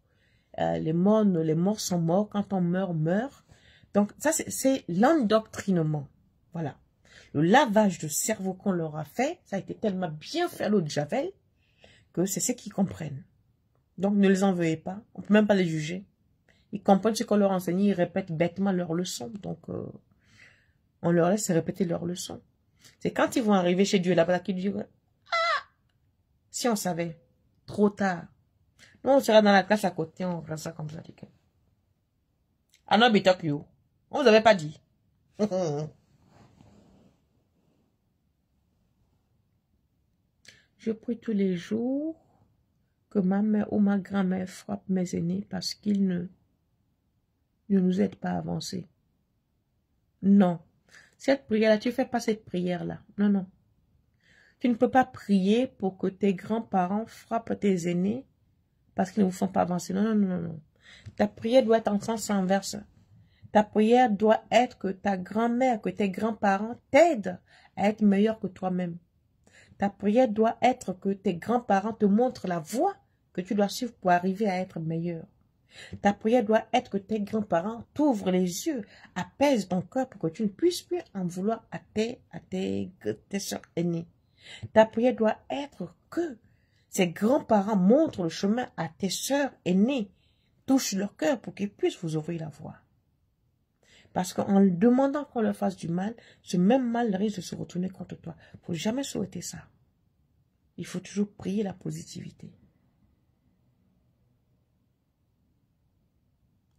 Les morts sont morts. Quand on meurt, on meurt. Donc ça, c'est l'endoctrinement. Voilà. Le lavage de cerveau qu'on leur a fait, ça a été tellement bien fait à l'eau de Javel que c'est ce qu'ils comprennent. Donc ne les en veuillez pas. On ne peut même pas les juger. Ils comprennent ce qu'on leur enseigne. Ils répètent bêtement leurs leçons. Donc on leur laisse répéter leurs leçons. C'est quand ils vont arriver chez Dieu là-bas qu'ils disent « Ah! Si on savait, trop tard. » Nous, on sera dans la classe à côté, on reste ça comme ça. Ah non, mais on vous avait pas dit. Je prie tous les jours que ma mère ou ma grand-mère frappe mes aînés parce qu'ils ne nous aident pas à avancer. Non. Cette prière-là, tu ne fais pas cette prière-là. Non, non. Tu ne peux pas prier pour que tes grands-parents frappent tes aînés parce qu'ils ne vous font pas avancer. Non, non, non, non. Ta prière doit être en sens inverse. Ta prière doit être que ta grand-mère, que tes grands-parents t'aident à être meilleur que toi-même. Ta prière doit être que tes grands-parents te montrent la voie que tu dois suivre pour arriver à être meilleur. Ta prière doit être que tes grands-parents t'ouvrent les yeux, apaisent ton cœur pour que tu ne puisses plus en vouloir à tes soeurs aînées. Ta prière doit être que ces grands-parents montrent le chemin à tes soeurs aînées, touchent leur cœur pour qu'ils puissent vous ouvrir la voie. Parce qu'en demandant qu'on leur fasse du mal, ce même mal risque de se retourner contre toi. Il ne faut jamais souhaiter ça. Il faut toujours prier la positivité.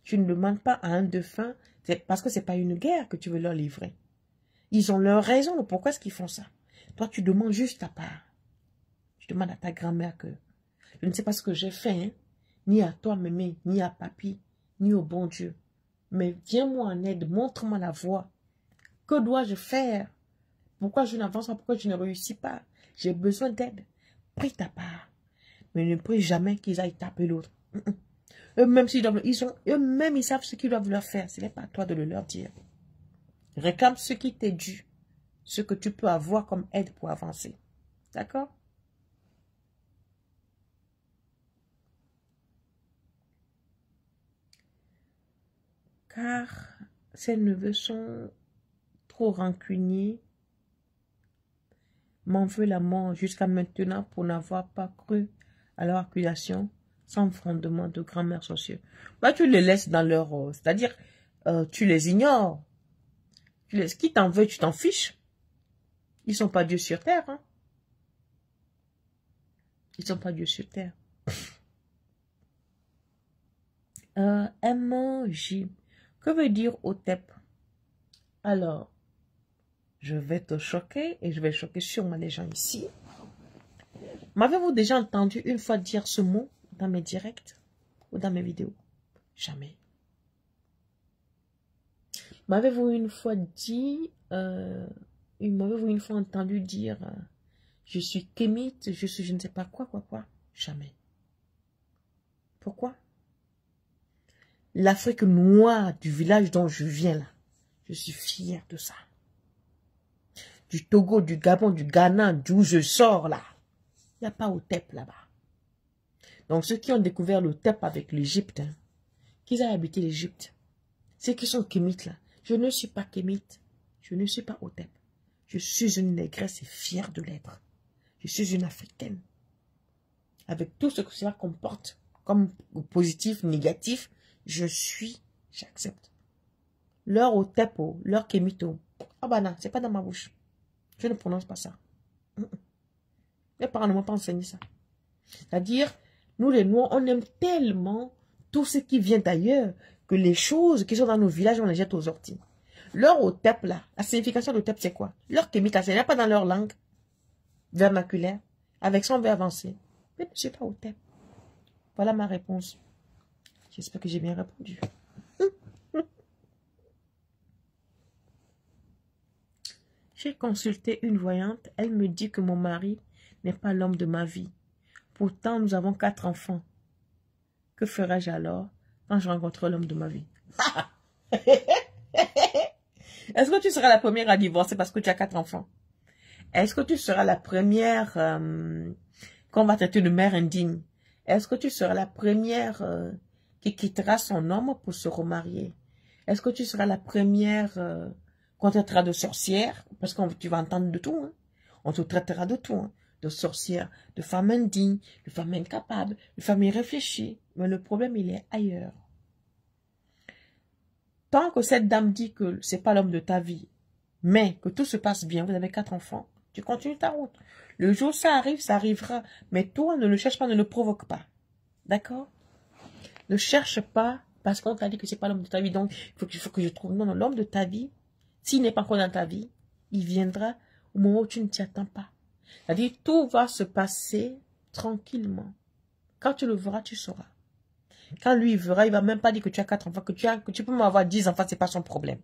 Tu ne demandes pas à un défunt, parce que ce n'est pas une guerre que tu veux leur livrer. Ils ont leur raison de pourquoi est-ce qu'ils font ça. Toi, tu demandes juste ta part. Tu demandes à ta grand-mère que je ne sais pas ce que j'ai fait, hein, ni à toi, mémé, ni à papy, ni au bon Dieu. Mais viens-moi en aide, montre-moi la voie. Que dois-je faire? Pourquoi je n'avance pas? Pourquoi je ne réussis pas? J'ai besoin d'aide. Prie ta part. Mais ne prie jamais qu'ils aillent taper l'autre. Eux-mêmes, ils savent ce qu'ils doivent leur faire. Ce n'est pas à toi de le leur dire. Réclame ce qui t'est dû. Ce que tu peux avoir comme aide pour avancer. D'accord? Car ces neveux sont trop rancuniers, m'en veut la mort jusqu'à maintenant pour n'avoir pas cru à leur accusation sans fondement de grand-mère sorcière. Bah, tu les laisses dans leur... c'est-à-dire, tu les ignores. Qui t'en veut, tu t'en fiches. Ils sont pas Dieu sur terre. Hein? Ils sont pas Dieu sur terre. MJ. Que veut dire OTEP? Alors, je vais te choquer et je vais choquer sûrement les gens ici. M'avez-vous déjà entendu une fois dire ce mot dans mes directs ou dans mes vidéos? Jamais. M'avez-vous une fois dit, m'avez-vous une fois entendu dire, je suis kémite, je suis je ne sais pas quoi? Jamais. Pourquoi? L'Afrique noire du village dont je viens là, je suis fière de ça. Du Togo, du Gabon, du Ghana, d'où je sors là, il n'y a pas OTEP là-bas. Donc ceux qui ont découvert l'OTEP avec l'Égypte, hein, qu'ils aient habité l'Égypte, ceux qui sont kémites là, je ne suis pas kémite, je ne suis pas OTEP. Je suis une négresse et fière de l'être. Je suis une africaine. Avec tout ce que cela comporte, comme positif, négatif, j'accepte. Leur OTEP, leur kémito, ah bah non, c'est pas dans ma bouche. Je ne prononce pas ça. Les parents ne m'ont pas enseigné ça. C'est-à-dire, nous les Noirs, on aime tellement tout ce qui vient d'ailleurs que les choses qui sont dans nos villages, on les jette aux orties. Leur OTEP là, la signification de OTEP c'est quoi? Leur kémite là, c'est pas dans leur langue vernaculaire, avec son verbe avancé. Mais je ne suis pas OTEP. Voilà ma réponse. J'espère que j'ai bien répondu. J'ai consulté une voyante. Elle me dit que mon mari n'est pas l'homme de ma vie. Pourtant, nous avons 4 enfants. Que ferais-je alors quand je rencontrerai l'homme de ma vie? Est-ce que tu seras la première à divorcer parce que tu as 4 enfants? Est-ce que tu seras la première qu'on va traiter de mère indigne? Est-ce que tu seras la première qui quittera son homme pour se remarier? Est-ce que tu seras la première qu'on traitera de sorcière? Parce que tu vas entendre de tout. Hein? On te traitera de tout. Hein? De sorcière, de femme indigne, de femme incapable, de femme irréfléchie. Mais le problème, il est ailleurs. Tant que cette dame dit que c'est pas l'homme de ta vie, mais que tout se passe bien, vous avez 4 enfants, tu continues ta route. Le jour où ça arrive, ça arrivera. Mais toi, ne le cherche pas, ne le provoque pas. D'accord? Ne cherche pas parce qu'on t'a dit que c'est pas l'homme de ta vie. Donc, il faut que je trouve. Non, non, l'homme de ta vie, s'il n'est pas encore dans ta vie, il viendra au moment où tu ne t'y attends pas. C'est-à-dire, tout va se passer tranquillement. Quand tu le verras, tu sauras. Quand lui il verra, il va même pas dire que tu as 4 enfants, que tu peux m'avoir 10 enfants, c'est pas son problème.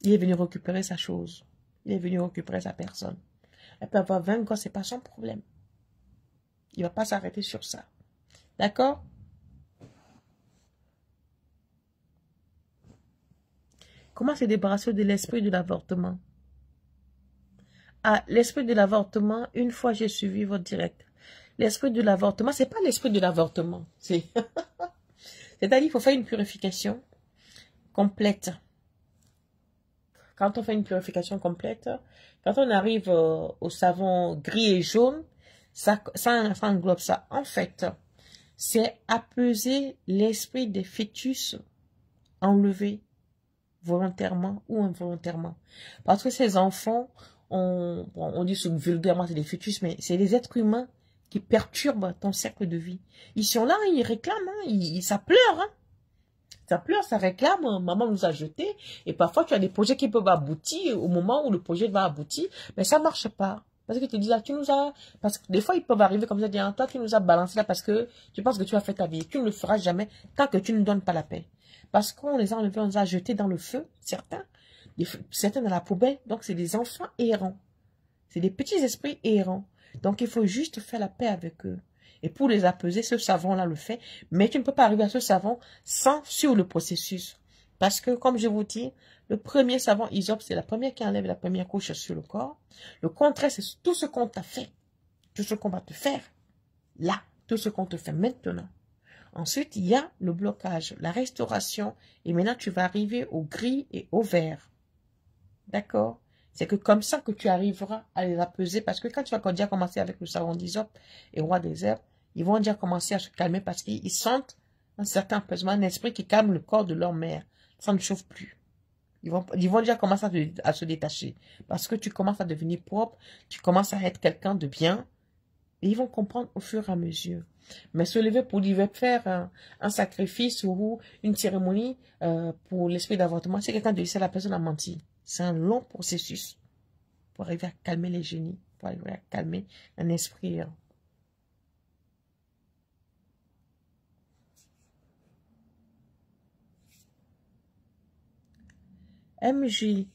Il est venu récupérer sa chose. Il est venu récupérer sa personne. Elle peut avoir 20 gosses, c'est pas son problème. Il va pas s'arrêter sur ça. D'accord? Comment se débarrasser de l'esprit de l'avortement? Ah, l'esprit de l'avortement, une fois j'ai suivi votre direct. L'esprit de l'avortement, c'est pas l'esprit de l'avortement. C'est-à-dire qu'il faut faire une purification complète. Quand on fait une purification complète, quand on arrive au savon gris et jaune, ça englobe ça. En fait, c'est apaiser l'esprit des fœtus enlevés volontairement ou involontairement. Parce que ces enfants, on dit vulgairement c'est des fœtus, mais c'est des êtres humains qui perturbent ton cercle de vie. Ils sont là, ils réclament, ça pleure, hein. Ça pleure, ça réclame, maman nous a jetés. Et parfois, tu as des projets qui peuvent aboutir au moment où le projet va aboutir, mais ça ne marche pas. Parce que tu te dis, là, tu nous as... Parce que des fois, ils peuvent arriver comme ça, dire, toi, tu nous as balancé là parce que tu penses que tu as fait ta vie. Tu ne le feras jamais tant que tu ne donnes pas la paix. Parce qu'on les a enlevés, on les a jetés dans le feu, certains dans la poubelle. Donc, c'est des enfants errants. C'est des petits esprits errants. Donc, il faut juste faire la paix avec eux. Et pour les apaiser, ce savon-là le fait. Mais tu ne peux pas arriver à ce savon sans sur le processus. Parce que, comme je vous dis, le premier savon Hysope, c'est la première qui enlève la première couche sur le corps. Le contraire, c'est tout ce qu'on t'a fait. Tout ce qu'on va te faire. Là. Tout ce qu'on te fait maintenant. Ensuite, il y a le blocage, la restauration. Et maintenant, tu vas arriver au gris et au vert. D'accord? C'est que comme ça que tu arriveras à les apaiser. Parce que quand tu vas déjà commencer avec le savon d'Hysope et roi des herbes, ils vont déjà commencer à se calmer parce qu'ils sentent un certain apaisement, un esprit qui calme le corps de leur mère. Ça ne chauffe plus. Ils vont déjà commencer à se détacher. Parce que tu commences à devenir propre, tu commences à être quelqu'un de bien. Et ils vont comprendre au fur et à mesure. Mais se lever pour dire faire un sacrifice ou une cérémonie pour l'esprit d'avortement, c'est quelqu'un de laisser la personne a menti. C'est un long processus pour arriver à calmer les génies, pour arriver à calmer un esprit. MJ,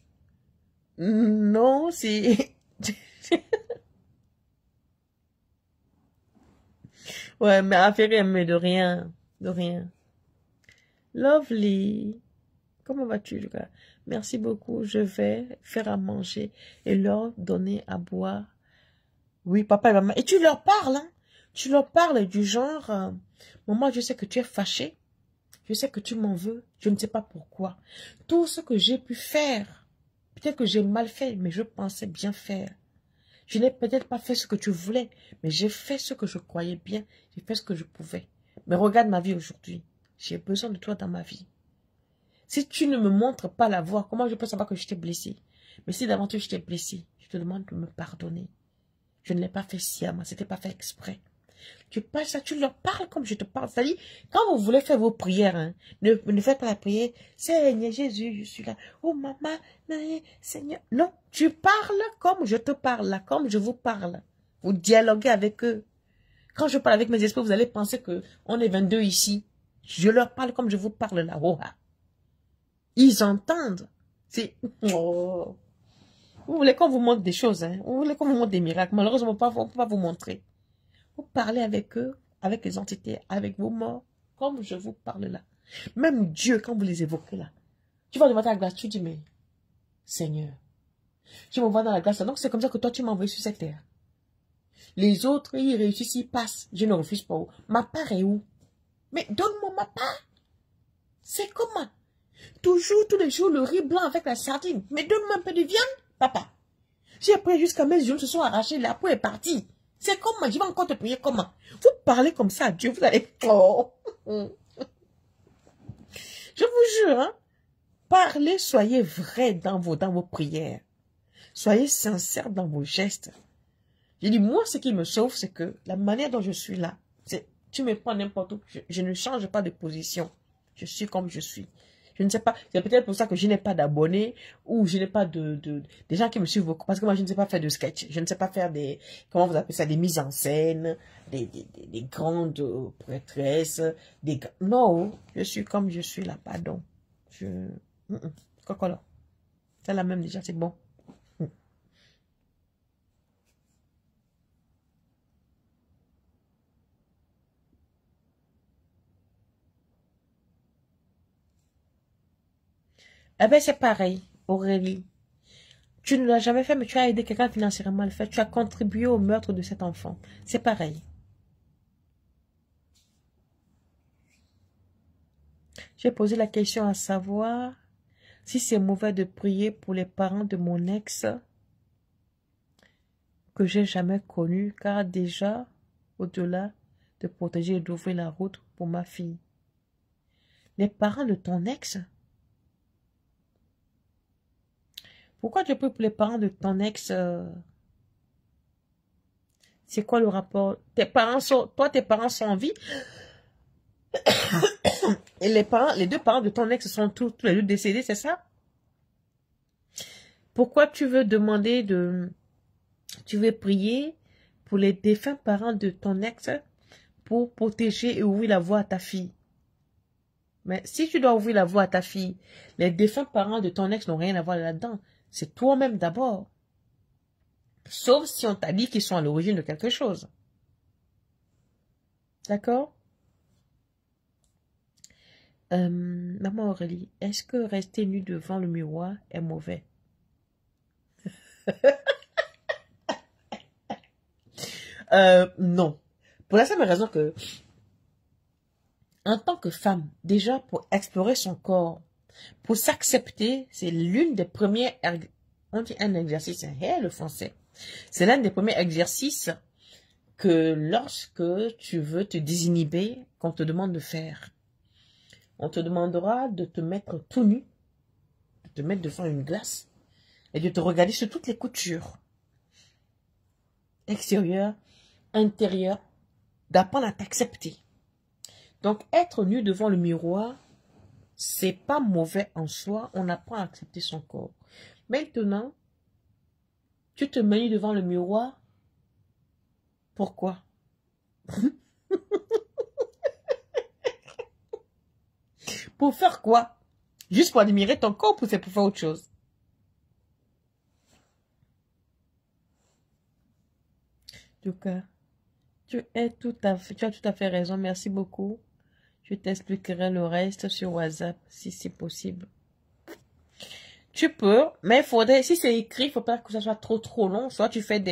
non, c'est... Ouais, mais affaire mais de rien, de rien. Lovely, comment vas-tu, Lucas? Merci beaucoup, je vais faire à manger et leur donner à boire. Oui, papa et maman. Et tu leur parles, hein? Tu leur parles du genre, maman, je sais que tu es fâchée. Je sais que tu m'en veux. Je ne sais pas pourquoi. Tout ce que j'ai pu faire, peut-être que j'ai mal fait, mais je pensais bien faire. Je n'ai peut-être pas fait ce que tu voulais, mais j'ai fait ce que je croyais bien. J'ai fait ce que je pouvais. Mais regarde ma vie aujourd'hui. J'ai besoin de toi dans ma vie. Si tu ne me montres pas la voie, comment je peux savoir que je t'ai blessé? Mais si d'aventure je t'ai blessé, je te demande de me pardonner. Je ne l'ai pas fait sciemment, c'était pas fait exprès. Tu parles ça, tu leur parles comme je te parle. C'est-à-dire, quand vous voulez faire vos prières, hein, ne faites pas la prière. Seigneur Jésus, je suis là. Oh maman, Seigneur. Non, tu parles comme je te parle, là, comme je vous parle. Vous dialoguez avec eux. Quand je parle avec mes esprits, vous allez penser que on est 22 ici. Je leur parle comme je vous parle là. Oh, ah. Ils entendent. C'est... Oh. Vous voulez qu'on vous montre des choses, hein? Vous voulez qu'on vous montre des miracles. Malheureusement, on ne peut pas vous montrer. Vous parlez avec eux, avec les entités, avec vos morts, comme je vous parle là. Même Dieu, quand vous les évoquez là, tu vas devant ta glace, tu dis, mais Seigneur, tu m'envoies dans la glace. Donc c'est comme ça que toi, tu m'as envoyé sur cette terre. Les autres, ils réussissent, ils passent. Je ne refuse pas. Ma part est où? Mais donne-moi ma part. C'est comment? Toujours, tous les jours, le riz blanc avec la sardine. Mais donne-moi un peu de viande, papa. J'ai pris jusqu'à mes yeux se sont arrachés, la peau est partie. C'est comment? Je vais encore te payer comment? Vous parlez comme ça à Dieu, vous allez... Oh. Je vous jure, hein? Parlez, soyez vrai dans vos prières. Soyez sincères dans vos gestes. J'ai dit, moi, ce qui me sauve, c'est que la manière dont je suis là, c'est, tu me prends n'importe où, je ne change pas de position. Je suis comme je suis. Je ne sais pas, c'est peut-être pour ça que je n'ai pas d'abonnés ou je n'ai pas des gens qui me suivent beaucoup. Parce que moi, je ne sais pas faire de sketch. Je ne sais pas faire des, comment vous appelez ça, des mises en scène, des grandes prêtresses, non, je suis comme je suis là, pardon. Coco, c'est la même déjà, c'est bon. Eh ben, c'est pareil, Aurélie. Tu ne l'as jamais fait, mais tu as aidé quelqu'un financièrement à le faire. Tu as contribué au meurtre de cet enfant. C'est pareil. J'ai posé la question à savoir si c'est mauvais de prier pour les parents de mon ex que j'ai jamais connu, car déjà, au-delà de protéger et d'ouvrir la route pour ma fille. Les parents de ton ex? Pourquoi tu pries pour les parents de ton ex? C'est quoi le rapport? Tes parents sont en vie et les deux parents de ton ex sont tous les deux décédés, c'est ça? Pourquoi tu veux tu veux prier pour les défunts parents de ton ex pour protéger et ouvrir la voie à ta fille? Mais si tu dois ouvrir la voie à ta fille, les défunts parents de ton ex n'ont rien à voir là-dedans. C'est toi-même d'abord. Sauf si on t'a dit qu'ils sont à l'origine de quelque chose. D'accord? Maman Aurélie, est-ce que rester nu devant le miroir est mauvais? Non. Pour la simple raison que, en tant que femme, déjà pour explorer son corps, pour s'accepter, c'est l'une des premières, on dit un exercice, le français. C'est l'un des premiers exercices que lorsque tu veux te désinhiber, qu'on te demande de faire. On te demandera de te mettre tout nu, de te mettre devant une glace et de te regarder sur toutes les coutures. Extérieures, intérieures, d'apprendre à t'accepter. Donc, être nu devant le miroir, c'est pas mauvais en soi, on apprend à accepter son corps. Maintenant, tu te mets nu devant le miroir, pourquoi? Pour faire quoi? Juste pour admirer ton corps ou c'est pour faire autre chose? En tout cas, tu as tout à fait raison. Merci beaucoup. Je t'expliquerai le reste sur WhatsApp si c'est possible. Tu peux, mais il faudrait, si c'est écrit, il ne faut pas que ça soit trop long. Soit tu fais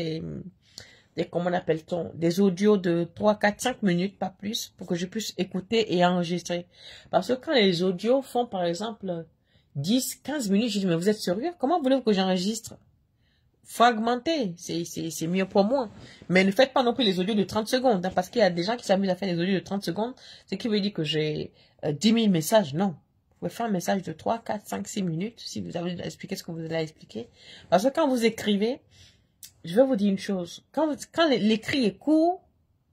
comment appelle-t-on, des audios de 3, 4, 5 minutes, pas plus, pour que je puisse écouter et enregistrer. Parce que quand les audios font, par exemple, 10, 15 minutes, je dis, mais vous êtes sérieux? Comment voulez-vous que j'enregistre? Fragmenter, c'est mieux pour moi. Mais ne faites pas non plus les audios de 30 secondes, hein, parce qu'il y a des gens qui s'amusent à faire des audios de 30 secondes, ce qui veut dire que j'ai 10 000 messages. Non. Vous pouvez faire un message de 3, 4, 5, 6 minutes, si vous avez expliqué ce que vous allez expliquer. Parce que quand vous écrivez, je vais vous dire une chose. Quand l'écrit est court,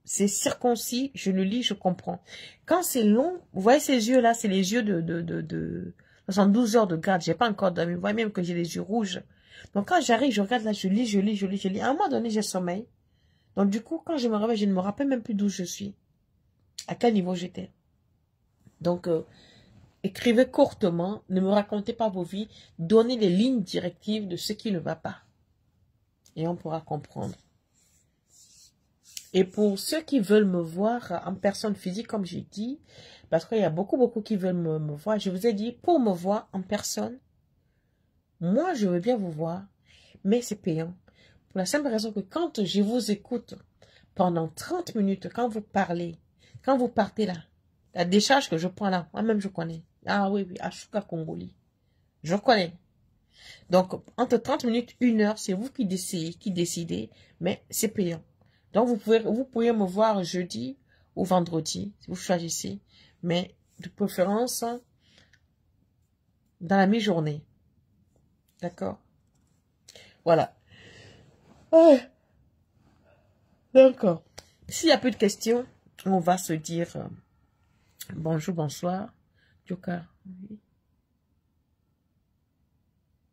c'est circoncis, je le lis, je comprends. Quand c'est long, vous voyez ces yeux-là, c'est les yeux de 72 heures de garde. J'ai pas encore dormi. Vous voyez même que j'ai les yeux rouges. Donc quand j'arrive, je regarde là, je lis. À un moment donné, j'ai sommeil. Donc du coup, quand je me réveille, je ne me rappelle même plus d'où je suis. À quel niveau j'étais. Donc, écrivez courtement, ne me racontez pas vos vies, donnez les lignes directives de ce qui ne va pas. Et on pourra comprendre. Et pour ceux qui veulent me voir en personne physique, comme j'ai dit, parce qu'il y a beaucoup qui veulent me voir, je vous ai dit, pour me voir en personne, moi, je veux bien vous voir, mais c'est payant. Pour la simple raison que quand je vous écoute pendant 30 minutes, quand vous parlez, quand vous partez là, la décharge que je prends là, moi-même je connais. Ah oui, Ashuka Congoli. Je connais. Donc, entre 30 minutes, 1 heure, c'est vous qui décidez, mais c'est payant. Donc, vous pouvez me voir jeudi ou vendredi, si vous choisissez, mais de préférence dans la mi-journée. D'accord? Voilà. D'accord. S'il n'y a plus de questions, on va se dire bonjour, bonsoir. Joka. Oui.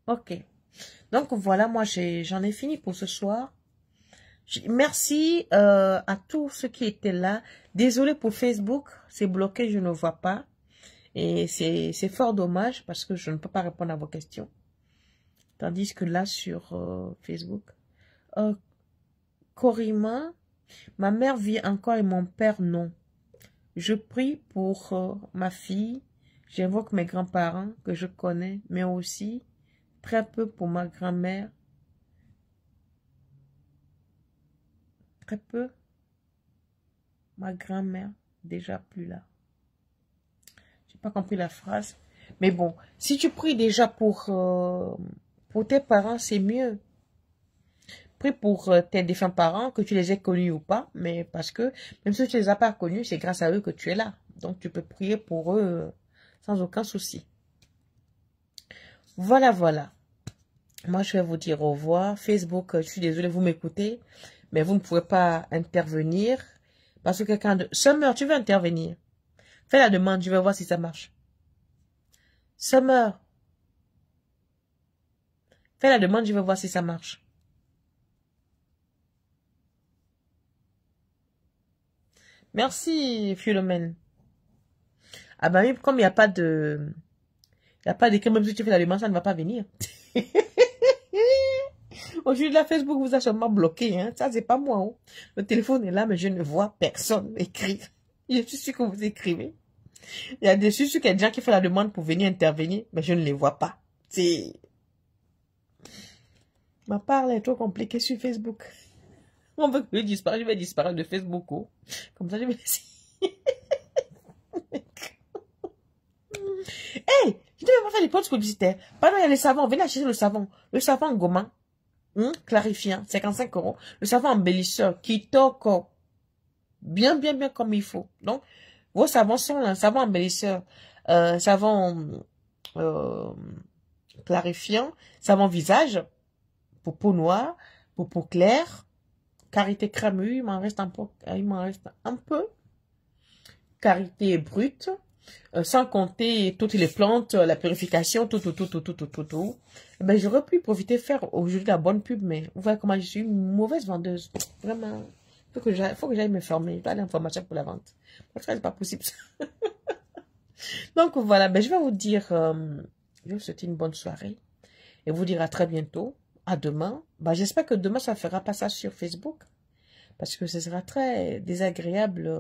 Ok. Donc voilà, moi j'en ai fini pour ce soir. Merci à tous ceux qui étaient là. Désolé pour Facebook, c'est bloqué, je ne vois pas. Et c'est fort dommage parce que je ne peux pas répondre à vos questions. Tandis que là sur Facebook, Corima, ma mère vit encore et mon père non. Je prie pour ma fille J'invoque mes grands-parents que je connais, mais aussi très peu pour ma grand-mère. Très peu. Ma grand-mère, déjà plus là. J'ai pas compris la phrase. Mais bon, si tu pries déjà pour tes parents, c'est mieux. Prie pour tes défunts parents, que tu les aies connus ou pas, mais parce que même si tu les as pas connus, c'est grâce à eux que tu es là. Donc tu peux prier pour eux sans aucun souci. Voilà, voilà. Moi, je vais vous dire au revoir. Facebook, je suis désolée, vous m'écoutez, mais vous ne pouvez pas intervenir parce que quelqu'un de... Summer, tu veux intervenir? Fais la demande, je vais voir si ça marche. Summer, fais la demande, je vais voir si ça marche. Merci, Philomène. Ah bah oui, comme il n'y a pas de... Il n'y a pas d'écrit, même si tu fais la demande, ça ne va pas venir. Aujourd'hui, la Facebook vous a sûrement bloqué. Hein. Ça, c'est pas moi. Hein. Le téléphone est là, mais je ne vois personne écrire. Je suis sûr que vous écrivez. Il y a des sûr qu'il y a des gens qui font la demande pour venir intervenir, mais je ne les vois pas. C'est... Ma part est trop compliquée sur Facebook. On veut que je disparaisse, je vais disparaître de Facebook. Oh. Comme ça, je vais laisser. Hey, je devais pas faire les postes publicitaires. Pardon, il y a le savon. Venez acheter le savon. Le savon gommant. Clarifiant. 55 €. Le savon embellisseur. Kitoko. Bien, bien, bien comme il faut. Donc, vos savons sont là. Savon embellisseur. Savon clarifiant. Savon visage. Pour peau noire. Pour peau claire. Karité crémeux. Il m'en reste un peu. Il m'en reste un peu. Karité brute. Sans compter toutes les plantes, la purification, tout. Ben, j'aurais pu profiter faire aujourd'hui la bonne pub, mais vous voyez comment je suis une mauvaise vendeuse. Vraiment, faut que j'aille me former. Pas d'informations pour la vente. Parce que c'est pas possible. Donc voilà, ben, je vais vous dire, je vais vous souhaiter une bonne soirée et vous dire à très bientôt, à demain. Ben, j'espère que demain ça fera pas ça sur Facebook parce que ce sera très désagréable.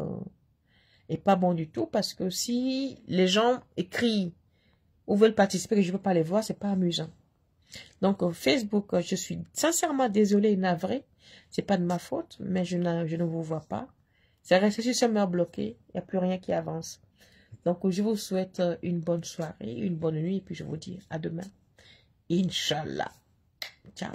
Et pas bon du tout parce que si les gens écrivent ou veulent participer et je ne peux pas les voir, c'est pas amusant. Donc Facebook, je suis sincèrement désolée et navrée. C'est pas de ma faute, mais je ne vous vois pas. C'est resté sur Summer bloqué. Il n'y a plus rien qui avance. Donc je vous souhaite une bonne soirée, une bonne nuit et puis je vous dis à demain. Inch'Allah. Ciao.